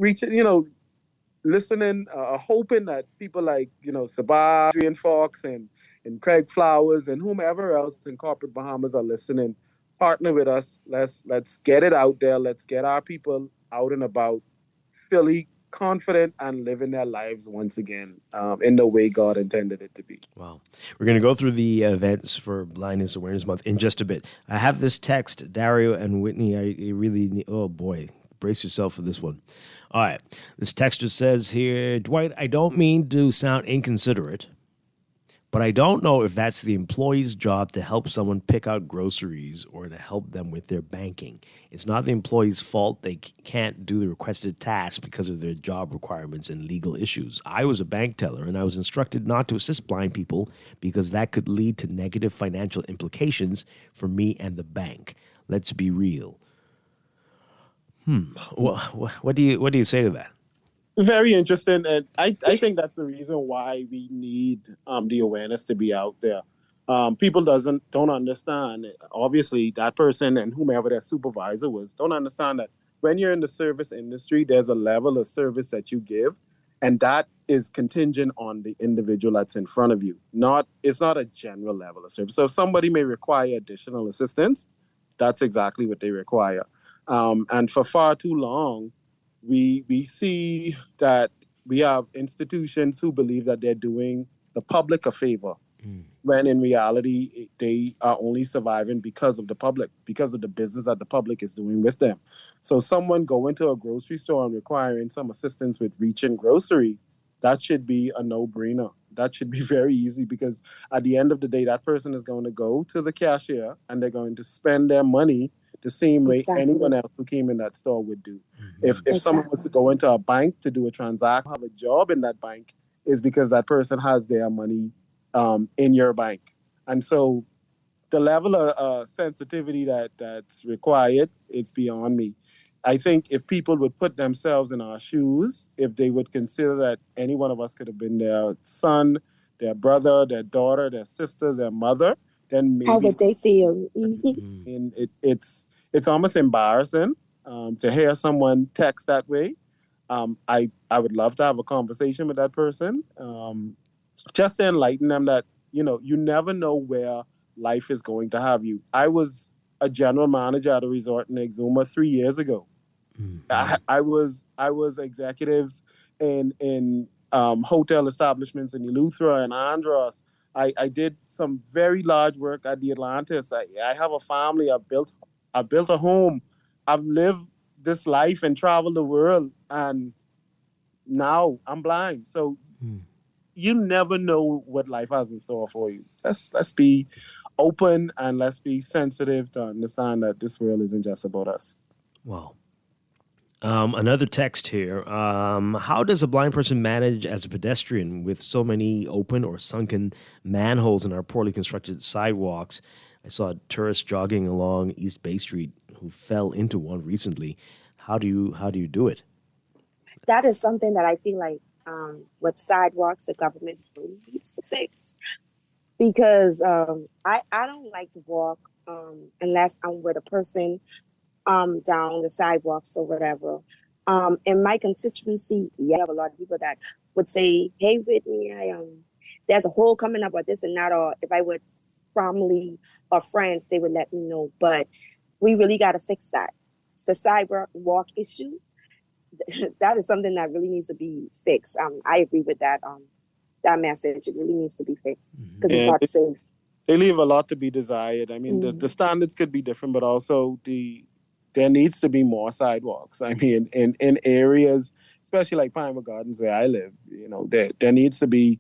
[SPEAKER 4] listening, hoping that people like, Sabah, Adrian Fox, and Craig Flowers, and whomever else in Corporate Bahamas are listening, partner with us. Let's get it out there. Let's get our people out and about, feeling confident and living their lives once again in the way God intended it to be.
[SPEAKER 2] Wow. We're going to go through the events for Blindness Awareness Month in just a bit. I have this text, Dario and Whitney. I really need, oh boy, brace yourself for this one. All right. This texter says here, Dwight, I don't mean to sound inconsiderate, but I don't know if that's the employee's job to help someone pick out groceries or to help them with their banking. It's not the employee's fault they can't do the requested task because of their job requirements and legal issues. I was a bank teller, and I was instructed not to assist blind people because that could lead to negative financial implications for me and the bank. Let's be real. What do you say to that?
[SPEAKER 4] Very interesting, and I think that's the reason why we need the awareness to be out there. People don't understand. Obviously, that person and whomever their supervisor was don't understand that when you're in the service industry, there's a level of service that you give, and that is contingent on the individual that's in front of you. It's not a general level of service. So if somebody may require additional assistance, that's exactly what they require. And for far too long, we see that we have institutions who believe that they're doing the public a favor, when in reality they are only surviving because of the public, because of the business that the public is doing with them. So someone going to a grocery store and requiring some assistance with reaching grocery, that should be a no-brainer. That should be very easy, because at the end of the day, that person is going to go to the cashier and they're going to spend their money the same way anyone else who came in that store would do. If someone was to go into a bank to do a transaction, have a job in that bank, is because that person has their money in your bank. And so the level of sensitivity that's required, it's beyond me. I think if people would put themselves in our shoes, if they would consider that any one of us could have been their son, their brother, their daughter, their sister, their mother, then maybe
[SPEAKER 5] how would they feel?
[SPEAKER 4] And it's almost embarrassing to hear someone text that way. I would love to have a conversation with that person, just to enlighten them that you never know where life is going to have you. I was a general manager at a resort in Exuma 3 years ago. I was executives in hotel establishments in Eleuthera and Andros. I did some very large work at the Atlantis. I have a family. I've built a home. I've lived this life and traveled the world, and now I'm blind. So you never know what life has in store for you. Let's be open and let's be sensitive to understand that this world isn't just about us.
[SPEAKER 2] Wow. Another text here. How does a blind person manage as a pedestrian with so many open or sunken manholes in our poorly constructed sidewalks? I saw a tourist jogging along East Bay Street who fell into one recently. How do you do it?
[SPEAKER 5] That is something that I feel like with sidewalks, the government really needs to fix. Because I don't like to walk unless I'm with a person down the sidewalks or whatever. In my constituency, yeah, I have a lot of people that would say, "Hey, Whitney, there's a hole coming up or this and that," or if I would family or friends, they would let me know. But we really got to fix that. It's the sidewalk issue. That is something that really needs to be fixed. I agree with that. That message, it really needs to be fixed because it's not safe.
[SPEAKER 4] They leave a lot to be desired. I mean, the standards could be different, but also there needs to be more sidewalks. I mean, in areas, especially like Pinewood Gardens where I live, there needs to be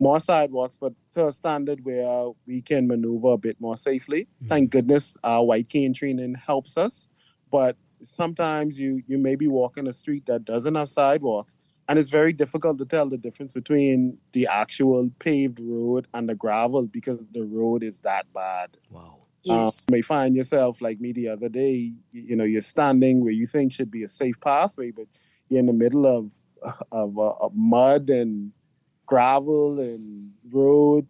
[SPEAKER 4] more sidewalks, but to a standard where we can maneuver a bit more safely. Thank goodness our white cane training helps us, but sometimes you may be walking a street that doesn't have sidewalks, and it's very difficult to tell the difference between the actual paved road and the gravel because the road is that bad.
[SPEAKER 2] Wow.
[SPEAKER 5] Yes.
[SPEAKER 4] You may find yourself like me the other day, you're standing where you think should be a safe pathway, but you're in the middle of mud and gravel and road,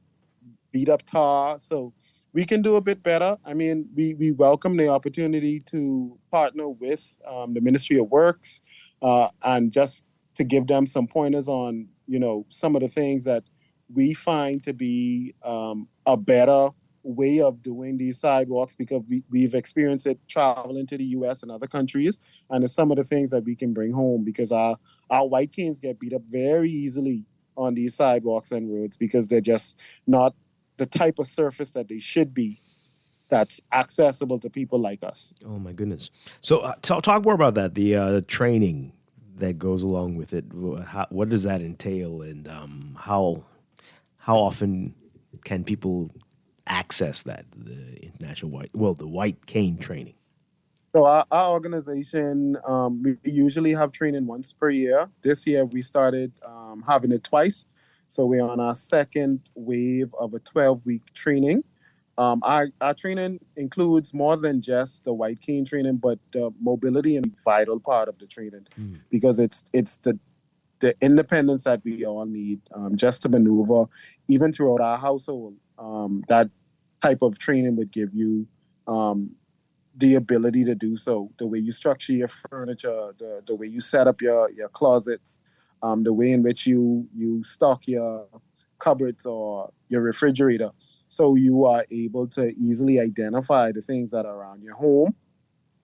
[SPEAKER 4] beat up tar. So we can do a bit better. I mean, we welcome the opportunity to partner with the Ministry of Works and just to give them some pointers on, some of the things that we find to be a better way of doing these sidewalks because we've experienced it traveling to the U.S. and other countries. And it's some of the things that we can bring home because our white canes get beat up very easily on these sidewalks and roads because they're just not the type of surface that they should be that's accessible to people like us.
[SPEAKER 2] Oh, my goodness. So talk more about that, the training that goes along with it. What does that entail, and how often can people access that, the white cane training?
[SPEAKER 4] So our organization, we usually have training once per year. This year we started having it twice. So we're on our second wave of a 12-week training. Our training includes more than just the white cane training, but the mobility and vital part of the training because it's the independence that we all need just to maneuver, even throughout our household. That type of training would give you the ability to do so. The way you structure your furniture, the way you set up your closets, the way in which you stock your cupboards or your refrigerator. So you are able to easily identify the things that are around your home.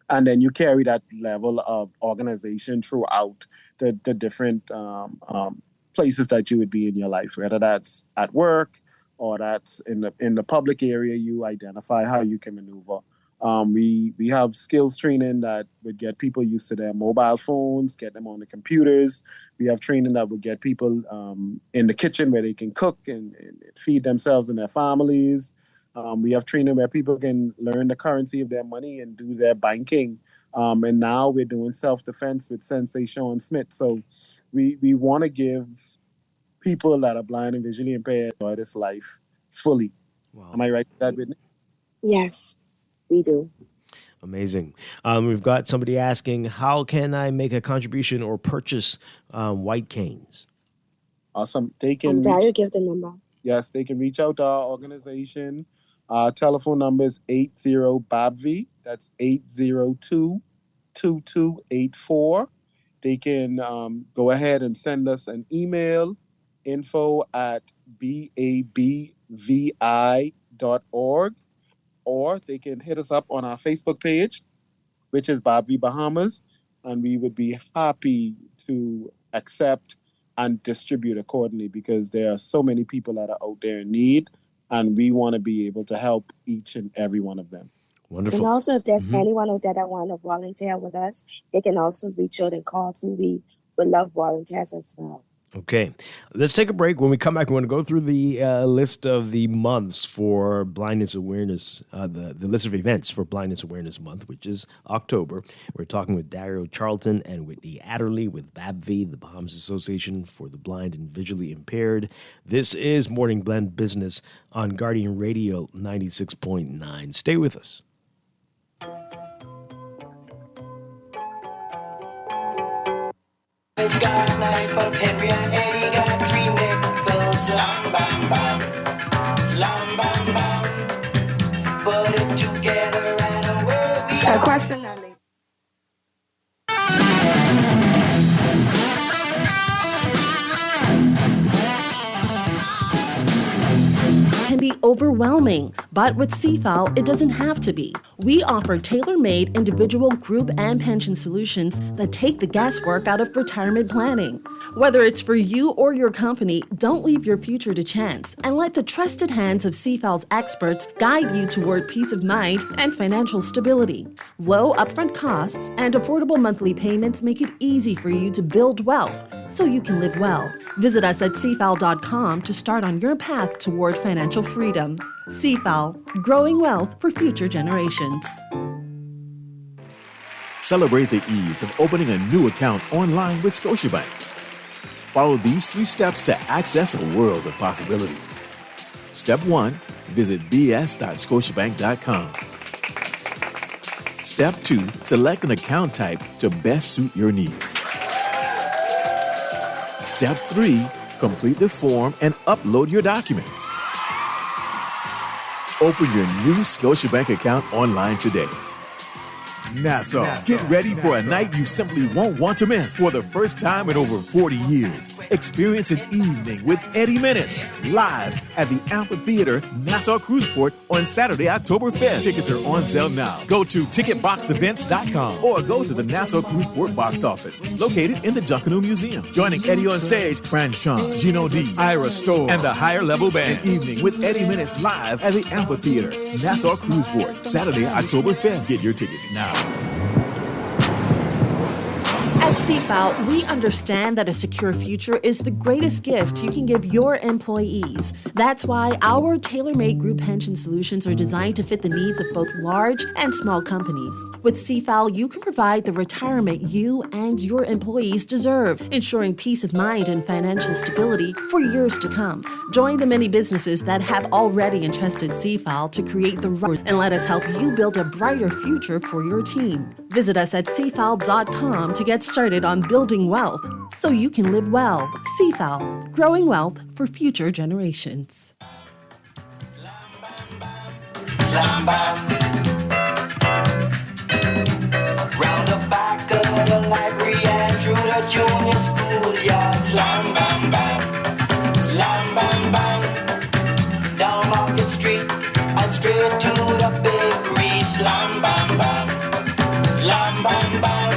[SPEAKER 4] And then you carry that level of organization throughout the different places that you would be in your life, whether that's at work or that's in the public area. You identify how you can maneuver. We have skills training that would get people used to their mobile phones, get them on the computers. We have training that would get people in the kitchen where they can cook and feed themselves and their families. We have training where people can learn the currency of their money and do their banking. And now we're doing self-defense with Sensei Sean Smith. So we want to give people that are blind and visually impaired enjoy this life fully. Wow. Am I right with that, Whitney?
[SPEAKER 5] Yes, we do.
[SPEAKER 2] Amazing. We've got somebody asking, how can I make a contribution or purchase white canes?
[SPEAKER 4] Awesome. They can
[SPEAKER 5] give the number.
[SPEAKER 4] Yes, they can reach out to our organization. Our telephone number is 80-BABV. That's 802-2284. They can go ahead and send us an email, info@babvi.org, or they can hit us up on our Facebook page, which is Bobby Bahamas, and we would be happy to accept and distribute accordingly because there are so many people that are out there in need, and we want to be able to help each and every one of them.
[SPEAKER 2] Wonderful.
[SPEAKER 5] And also, if there's anyone out there that want to volunteer with us, they can also reach out and call too. We would love volunteers as well.
[SPEAKER 2] Okay, let's take a break. When we come back, we want to go through the list of the months for blindness awareness, the list of events for Blindness Awareness Month, which is October. We're talking with Dario Charlton and Whitney Adderley with BABV, the Bahamas Association for the Blind and Visually Impaired. This is Morning Blend Business on Guardian Radio 96.9. Stay with us.
[SPEAKER 3] Got Nightbugs, Henry and Eddie got Dream Nichols. Slam bam bam, slam bam bam. Put it together and away we are.
[SPEAKER 5] A question, Nelly.
[SPEAKER 7] Can be overwhelming, but with CFAL, it doesn't have to be. We offer tailor-made individual, group, and pension solutions that take the guesswork out of retirement planning. Whether it's for you or your company, don't leave your future to chance and let the trusted hands of CFAL's experts guide you toward peace of mind and financial stability. Low upfront costs and affordable monthly payments make it easy for you to build wealth so you can live well. Visit us at cfal.com to start on your path toward financial freedom. CFAL, growing wealth for future generations.
[SPEAKER 8] Celebrate the ease of opening a new account online with Scotiabank. Follow these 3 steps to access a world of possibilities. Step 1, visit bs.scotiabank.com. Step 2, select an account type to best suit your needs. Step 3, complete the form and upload your documents. Open your new Scotiabank account online today. Nassau, get ready for a night you simply won't want to miss. For the first time in over 40 years, experience an evening with Eddie Menace live at the Amphitheater, Nassau Cruiseport on Saturday, October 5th. Tickets are on sale now. Go to ticketboxevents.com or go to the Nassau Cruiseport box office located in the Junkanoo Museum. Joining Eddie on stage, Fran Sean, Gino D, Ira Stoll, and the Higher Level Band. An evening with Eddie Menace live at the Amphitheater, Nassau Cruiseport, Saturday, October 5th. Get your tickets now.
[SPEAKER 7] At CFAL, we understand that a secure future is the greatest gift you can give your employees. That's why our tailor-made group pension solutions are designed to fit the needs of both large and small companies. With CFAL, you can provide the retirement you and your employees deserve, ensuring peace of mind and financial stability for years to come. Join the many businesses that have already entrusted CFAL to create the right, and let us help you build a brighter future for your team. Visit us at cfal.com to get started on building wealth so you can live well. CFAL, growing wealth for future generations.
[SPEAKER 3] Slam bam. Round the back of the library and through the junior schoolyard. Slam bam bam. Slam bam bam. Down Market Street and straight to the bakery. Slam bam bam. Slam bam bam.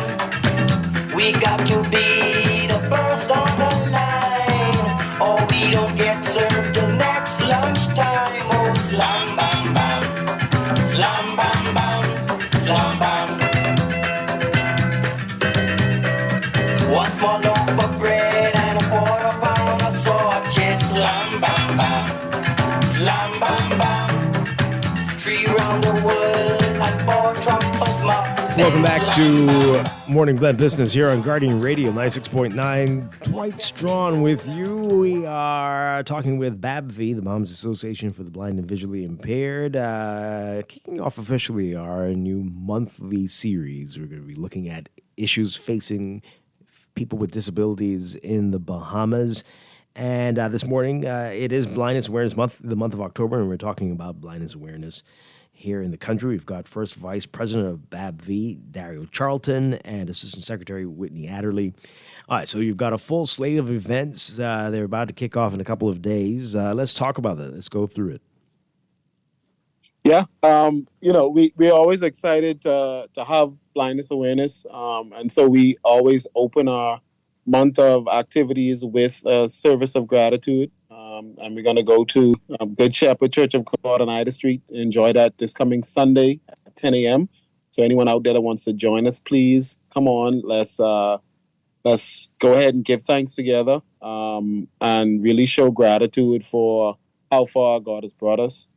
[SPEAKER 3] We got to be the first on the line, or we don't get served till next lunchtime. Oh, slam bam bam, slam bam bam, slam bam. One small loaf of bread and a quarter pound of sausage. Slam bam bam, slam bam bam. 3 round the world and 4 trumpets muffin.
[SPEAKER 2] Welcome back to Morning Blend Business here on Guardian Radio 96.9. Dwight Strachan with you. We are talking with BABV, the Bahamas Association for the Blind and Visually Impaired, kicking off officially our new monthly series. We're going to be looking at issues facing people with disabilities in the Bahamas. And this morning, it is Blindness Awareness Month, the month of October, and we're talking about blindness awareness here in the country. We've got First Vice President of BABV, Dario Charlton, and Assistant Secretary Whitney Adderley. All right, so you've got a full slate of events. They're about to kick off in a couple of days. Let's talk about that. Let's go through it.
[SPEAKER 4] Yeah, we're always excited to have blindness awareness, and so we always open our month of activities with a service of gratitude. And we're going to go to Good Shepherd Church of God on Ida Street. Enjoy that this coming Sunday at 10 a.m. So anyone out there that wants to join us, please come on. Let's go ahead and give thanks together. and really show gratitude for how far God has brought us.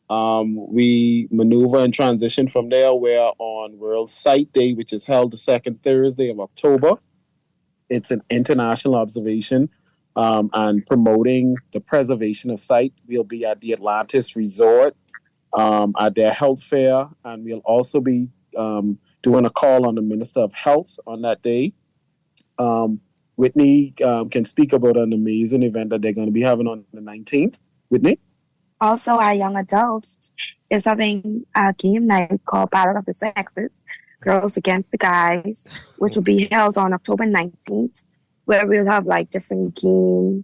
[SPEAKER 4] We maneuver and transition from there. We're on World Sight Day, which is held the second Thursday of October. It's an international observation and promoting the preservation of sight. We'll be at the Atlantis Resort at their health fair, and we'll also be doing a call on the Minister of Health on that day. Whitney can speak about an amazing event that they're going to be having on the 19th. Whitney?
[SPEAKER 5] Also, our young adults is having a game night called Battle of the Sexes, Girls Against the Guys, which will be held on October 19th, where we'll have like different games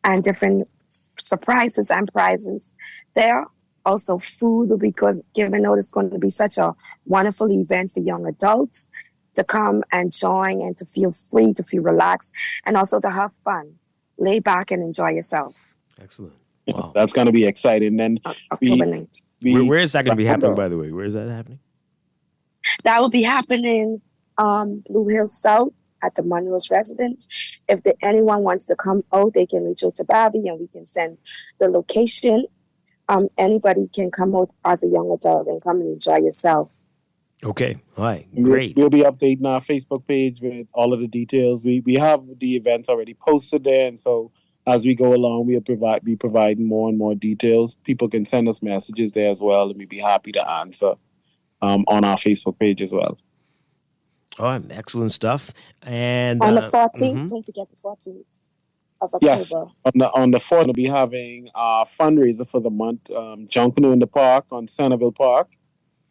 [SPEAKER 5] and different surprises and prizes there. Also, food will be given out. It's going to be such a wonderful event for young adults to come and join and to feel free, to feel relaxed, and also to have fun. Lay back and enjoy yourself.
[SPEAKER 2] Excellent.
[SPEAKER 4] Wow. That's going to be exciting. Then
[SPEAKER 5] October 9th.
[SPEAKER 2] Where is that going to be happening, by the way? Where is that happening?
[SPEAKER 5] That will be happening Blue Hill South at the Monroe's residence. If anyone wants to come out, they can reach out to Bobby and we can send the location. Anybody can come out as a young adult and come and enjoy yourself.
[SPEAKER 2] Okay. All right. Great.
[SPEAKER 4] We'll be updating our Facebook page with all of the details. We have the events already posted there, and so as we go along, we'll be providing more and more details. People can send us messages there as well, and we'd be happy to answer on our Facebook page as well.
[SPEAKER 2] All right, excellent stuff. And
[SPEAKER 5] on the 14th, don't forget the 14th of October.
[SPEAKER 4] Yes, on the 4th, we'll be having a fundraiser for the month, Junkanoo in the Park on Centerville Park.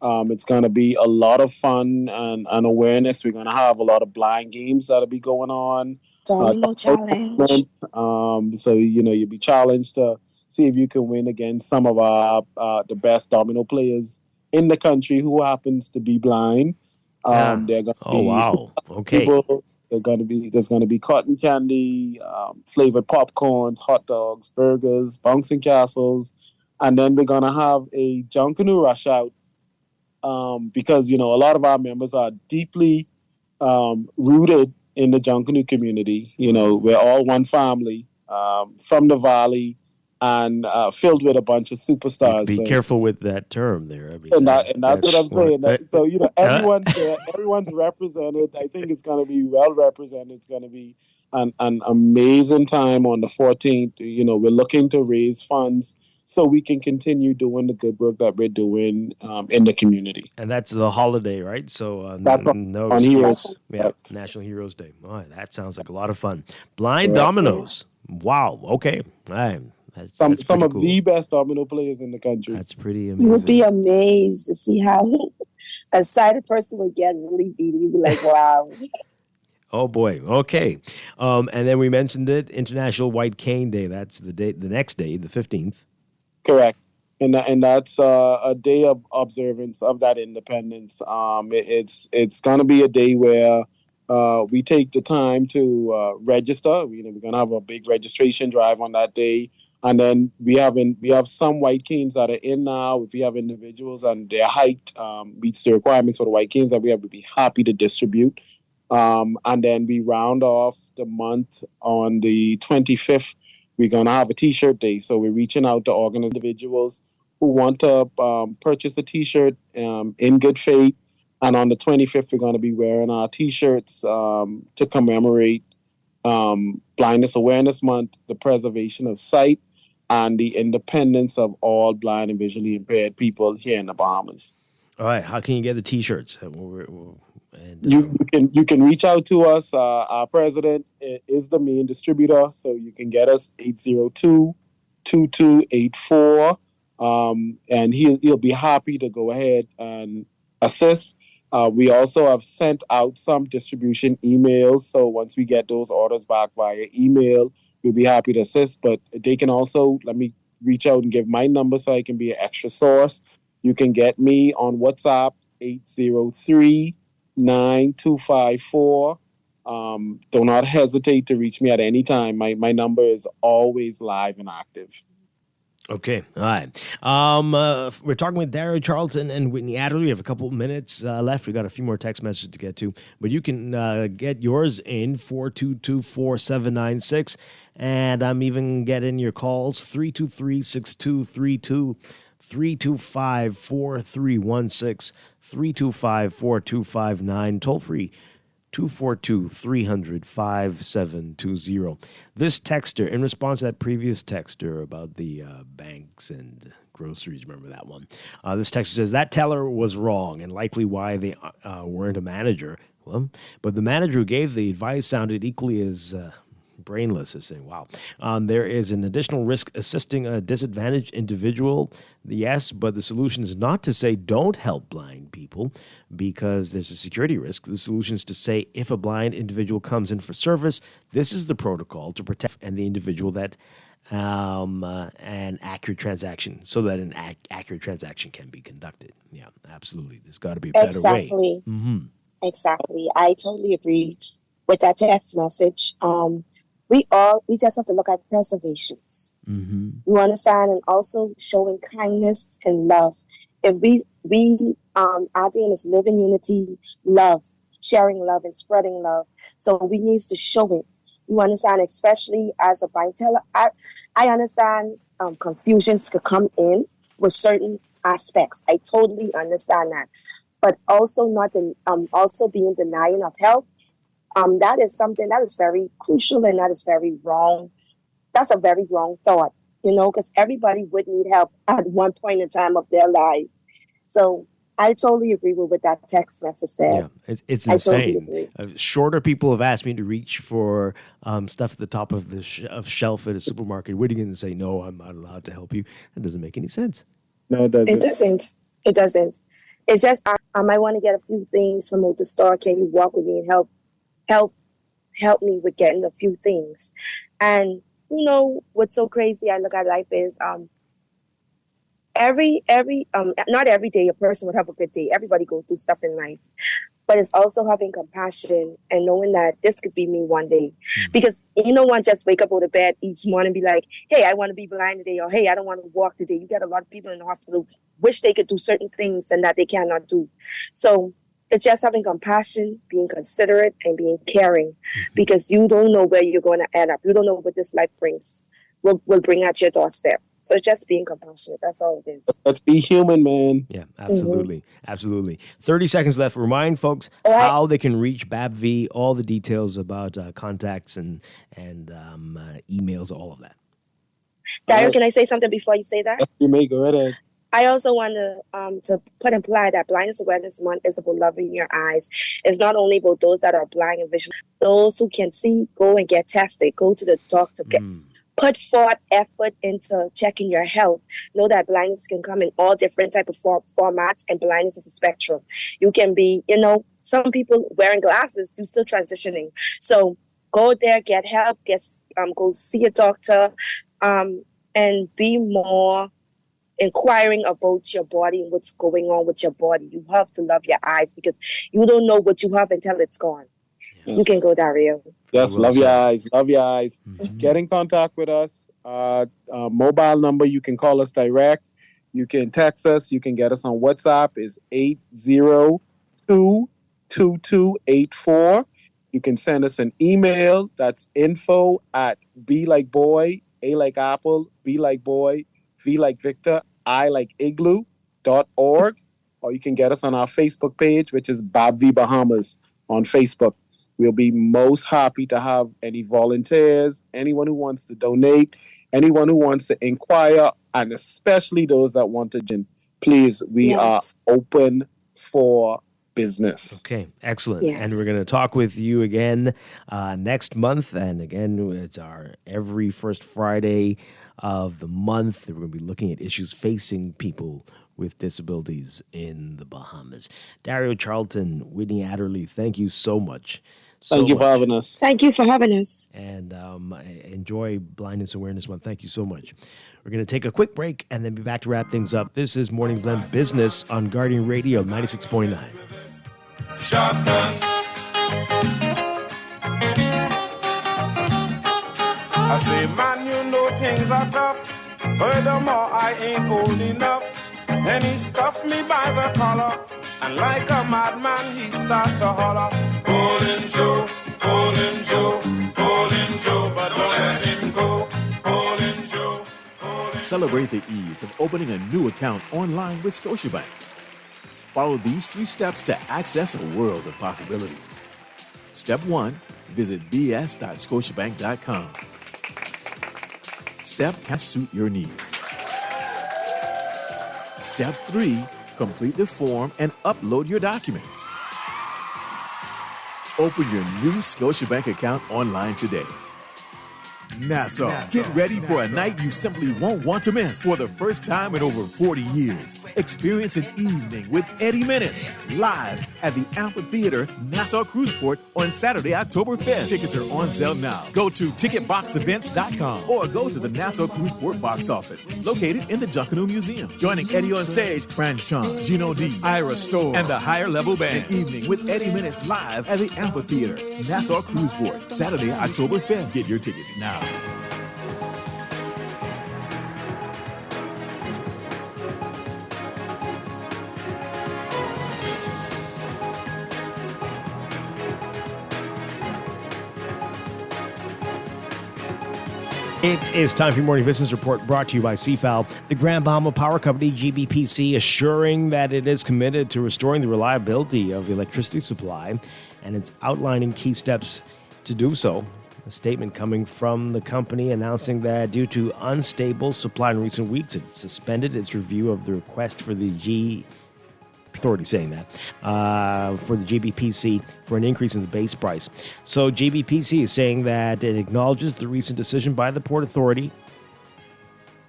[SPEAKER 4] It's going to be a lot of fun and awareness. We're going to have a lot of blind games that'll be going on.
[SPEAKER 5] Domino challenge.
[SPEAKER 4] So, you'll be challenged to see if you can win against some of the best domino players in the country who happens to be blind. They're going to be
[SPEAKER 2] wow. Okay.
[SPEAKER 4] People. There's going to be cotton candy, flavored popcorns, hot dogs, burgers, bouncing castles, and then we're going to have a Junkanoo rush out because a lot of our members are deeply rooted in the Junkanoo community. We're all one family from the Valley and filled with a bunch of superstars.
[SPEAKER 2] Be careful with that term there. I mean,
[SPEAKER 4] that's what I'm saying. So, everyone's there, everyone's represented. I think it's going to be well represented. It's going to be an amazing time on the 14th. We're looking to raise funds so we can continue doing the good work that we're doing in the community.
[SPEAKER 2] And that's the holiday, right? So
[SPEAKER 4] that's on Heroes.
[SPEAKER 2] Yeah, National Heroes Day. Oh, that sounds like a lot of fun. Blind dominoes. Wow. Okay. All right. That's
[SPEAKER 4] some of
[SPEAKER 2] cool.
[SPEAKER 4] the best domino players in the country.
[SPEAKER 2] That's pretty amazing.
[SPEAKER 5] You would be amazed to see how a sighted person would get really beat. You'd be like, wow.
[SPEAKER 2] Oh boy. Okay. And then we mentioned it, International White Cane Day. That's the next day, the 15th.
[SPEAKER 4] Correct. And that's a day of observance of that independence. It's going to be a day where we take the time to register. We're going to have a big registration drive on that day. And then we have some white canes that are in now. If we have individuals and their height meets the requirements for the white canes, that we would be happy to distribute. And then we round off the month on the 25th. We're going to have a T-shirt day. So we're reaching out to organize individuals who want to purchase a T-shirt in good faith. And on the 25th, we're going to be wearing our T-shirts to commemorate Blindness Awareness Month, the preservation of sight, and the independence of all blind and visually impaired people here in the Bahamas.
[SPEAKER 2] All right. How can you get the T-shirts?
[SPEAKER 4] You can reach out to us. Our president is the main distributor, so you can get us 802-2284, and he'll be happy to go ahead and assist. We also have sent out some distribution emails, so once we get those orders back via email, we'll be happy to assist. But they can also, let me reach out and give my number so I can be an extra source. You can get me on WhatsApp, 803-9254. Do not hesitate to reach me at any time. My number is always live and active.
[SPEAKER 2] Okay, all right. We're talking with Dario Charlton and Whitney Adderley. We have a couple minutes left. We got a few more text messages to get to, but you can get yours in 422-4796, and I'm even getting your calls 323-6232, 325-4316, 325-4259, toll free 242-300-5720. This texter, in response to that previous texter about the banks and groceries, remember that one? This texter says, that teller was wrong and likely why they weren't a manager. Well, but the manager who gave the advice sounded equally as brainless as saying, wow. There is an additional risk assisting a disadvantaged individual. Yes, but the solution is not to say don't help blind people because there's a security risk. The solution is to say if a blind individual comes in for service, this is the protocol to protect and the individual that an accurate transaction, so that an accurate transaction can be conducted. Yeah, absolutely. There's got to be a better way.
[SPEAKER 5] Exactly.
[SPEAKER 2] Mm-hmm.
[SPEAKER 5] Exactly. I totally agree with that text message. We just have to look at preservations.
[SPEAKER 2] Mm-hmm.
[SPEAKER 5] You understand, and also showing kindness and love. If we our aim is living unity, love, sharing love, and spreading love. So we need to show it. You understand, especially as a blind teller. I understand confusions could come in with certain aspects. I totally understand that, but also also being denying of help. That is something that is very crucial and that is very wrong. That's a very wrong thought, because everybody would need help at one point in time of their life. So I totally agree with what that text message said.
[SPEAKER 2] Yeah, it's
[SPEAKER 5] insane.
[SPEAKER 2] Totally shorter people have asked me to reach for stuff at the top of the shelf at a supermarket. What are you going to say? No, I'm not allowed to help you. That doesn't make any sense.
[SPEAKER 4] No, it doesn't.
[SPEAKER 5] It doesn't. It's just I might want to get a few things from the store. Can you walk with me and help me with getting a few things? And what's so crazy I look at life is every not every day a person would have a good day. Everybody go through stuff in life, but it's also having compassion and knowing that this could be me one day. Because no one just wake up out of bed each morning and be like, hey, I want to be blind today, or hey, I don't want to walk today. You get a lot of people in the hospital wish they could do certain things and that they cannot do. So it's just having compassion, being considerate, and being caring, because you don't know where you're going to end up. You don't know what this life will bring at your doorstep. So it's just being compassionate. That's all it is.
[SPEAKER 4] Let's be human, man.
[SPEAKER 2] Yeah, absolutely. Mm-hmm. Absolutely. 30 seconds left. Remind folks how they can reach BABV, all the details about contacts and emails, all of that.
[SPEAKER 5] Dario, can I say something before you say that?
[SPEAKER 4] You may go ahead.
[SPEAKER 5] I also want to imply that Blindness Awareness Month is about loving your eyes. It's not only about those that are blind and vision. Those who can see, go and get tested. Go to the doctor. Put forth effort into checking your health. Know that blindness can come in all different type of formats, and blindness is a spectrum. You can be, some people wearing glasses, you're still transitioning. So go there, get help, go see a doctor, and be more inquiring about your body and what's going on with your body. You have to love your eyes because you don't know what you have until it's gone. Yes. You can go, Dario.
[SPEAKER 4] Yes, love your eyes. Love your eyes. Mm-hmm. Get in contact with us. Mobile number, you can call us direct. You can text us. You can get us on WhatsApp. Is 802-2284. You can send us an email. That's info@B like boy, A like apple, B like boy, V like Victor, I like igloo.org, or you can get us on our Facebook page, which is BABV Bahamas on Facebook. We'll be most happy to have any volunteers, anyone who wants to donate, anyone who wants to inquire, and especially those that want to join. Please, we are open for business.
[SPEAKER 2] Okay, excellent. Yes. And we're going to talk with you again next month. And again, it's our every first Friday of the month. We're going to be looking at issues facing people with disabilities in the Bahamas. Dario Charlton, Whitney Adderley, thank you so much.
[SPEAKER 4] Thank you for having us.
[SPEAKER 5] Thank you for having us.
[SPEAKER 2] And enjoy Blindness Awareness Month. Thank you so much. We're going to take a quick break and then be back to wrap things up. This is Morning Blend Business on Guardian Radio 96.9.
[SPEAKER 26] Shotgun. I say, man, you know things are tough
[SPEAKER 16] Furthermore, I ain't old enough. And he scuffed me by the collar. And like a madman, he started to holler. Callin' Joe, callin' Joe, callin' Joe, but don't let him go. Callin' Joe.
[SPEAKER 8] Celebrate the ease of opening a new account online with Scotiabank. Follow these 3 steps to access a world of possibilities. Step 1, visit bs.scotiabank.com. Step can suit your needs. Step 3, complete the form and upload your documents. Open your new Scotiabank account online today. Nassau. Get ready for a night you simply won't want to miss. For the first time in over 40 years, experience an evening with Eddie Menace live at the Amphitheater, Nassau Cruiseport on Saturday, October 5th. Tickets are on sale now. Go to ticketboxevents.com or go to the Nassau Cruiseport box office located in the Junkanoo Museum. Joining Eddie on stage, Strachan, Gino D, Ira Store, and the Higher Level Band. An evening with Eddie Menace live at the Amphitheater, Nassau Cruiseport, Saturday, October 5th. Get your tickets now.
[SPEAKER 2] It is time for your morning business report brought to you by CFAL. The Grand Bahama Power Company, GBPC, assuring that it is committed to restoring the reliability of the electricity supply, and it's outlining key steps to do so. A statement coming from the company announcing that due to unstable supply in recent weeks, it suspended its review of the request for the authority saying that, for the GBPC for an increase in the base price. So GBPC is saying that it acknowledges the recent decision by the Port Authority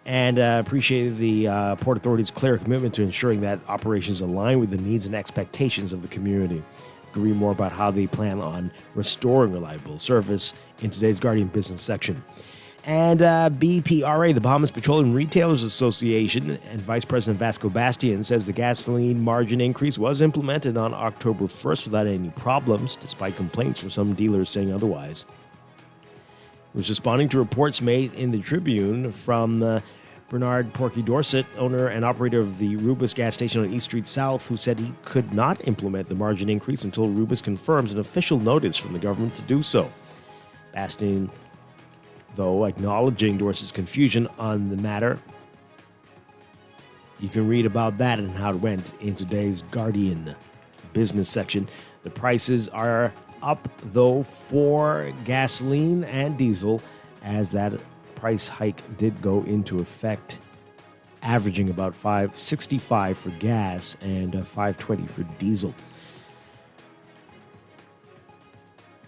[SPEAKER 2] and appreciated the Port Authority's clear commitment to ensuring that operations align with the needs and expectations of the community. You can read more about how they plan on restoring reliable service in today's Guardian Business section. And BPRA, the Bahamas Petroleum Retailers Association, and Vice President Vasco Bastian says the gasoline margin increase was implemented on October 1st without any problems, despite complaints from some dealers saying otherwise. He was responding to reports made in the Tribune from Bernard Porky Dorset, owner and operator of the Rubis gas station on East Street South, who said he could not implement the margin increase until Rubis confirms an official notice from the government to do so. Bastian, though, acknowledging Dorset's confusion on the matter. You can read about that and how it went in today's Guardian Business section. The prices are up, though, for gasoline and diesel, as that price hike did go into effect, averaging about $5.65 for gas and $5.20 for diesel.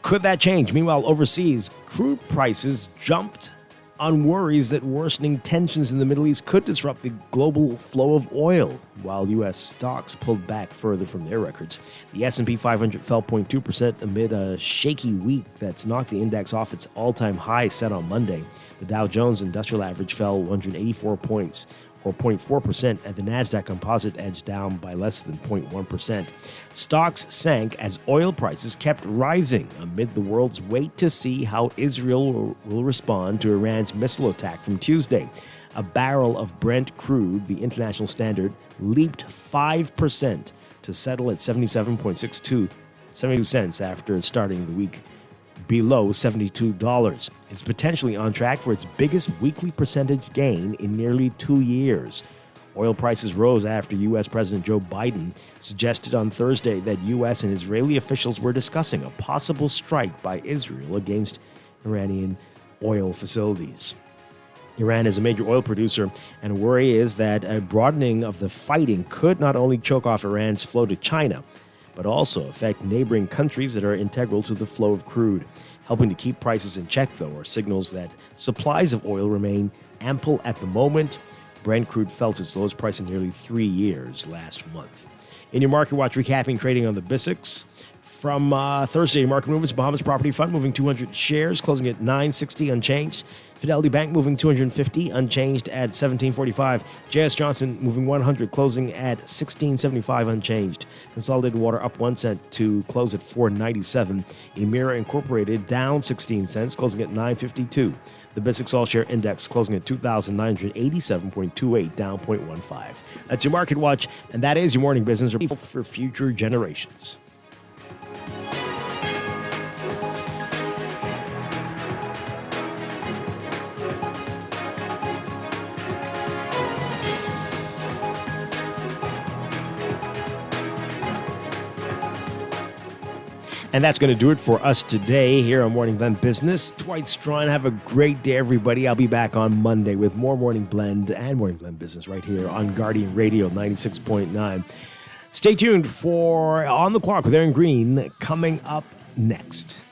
[SPEAKER 2] Could that change? Meanwhile, overseas, crude prices jumped on worries that worsening tensions in the Middle East could disrupt the global flow of oil, while U.S. stocks pulled back further from their records. The S&P 500 fell 0.2% amid a shaky week that's knocked the index off its all-time high set on Monday. The Dow Jones Industrial Average fell 184 points, or 0.4%, and the NASDAQ Composite edged down by less than 0.1%. Stocks sank as oil prices kept rising amid the world's wait to see how Israel will respond to Iran's missile attack from Tuesday. A barrel of Brent crude, the international standard, leaped 5% to settle at 72 cents after starting the week below $72. It's potentially on track for its biggest weekly percentage gain in nearly 2 years. Oil prices rose after U.S. President Joe Biden suggested on Thursday that U.S. and Israeli officials were discussing a possible strike by Israel against Iranian oil facilities. Iran is a major oil producer, and a worry is that a broadening of the fighting could not only choke off Iran's flow to China, but also affect neighboring countries that are integral to the flow of crude. Helping to keep prices in check, though, are signals that supplies of oil remain ample at the moment. Brent crude fell to its lowest price in nearly 3 years last month. In your Market Watch, recapping trading on the BISX, From Thursday, market movements, Bahamas Property Fund moving 200 shares, closing at $9.60 unchanged. Fidelity Bank moving 250 unchanged at $17.45. J.S. Johnson moving 100, closing at $16.75 unchanged. Consolidated Water up 1 cent to close at $4.97. Emira Incorporated down 16 cents, closing at $9.52. The Basic All Share Index closing at 2,987.28, down 0.15. That's your Market Watch, and that is your morning business for future generations. And that's going to do it for us today here on Morning Blend Business. Dwight Strachan, have a great day, everybody. I'll be back on Monday with more Morning Blend and Morning Blend Business right here on Guardian Radio 96.9. Stay tuned for On the Clock with Aaron Green coming up next.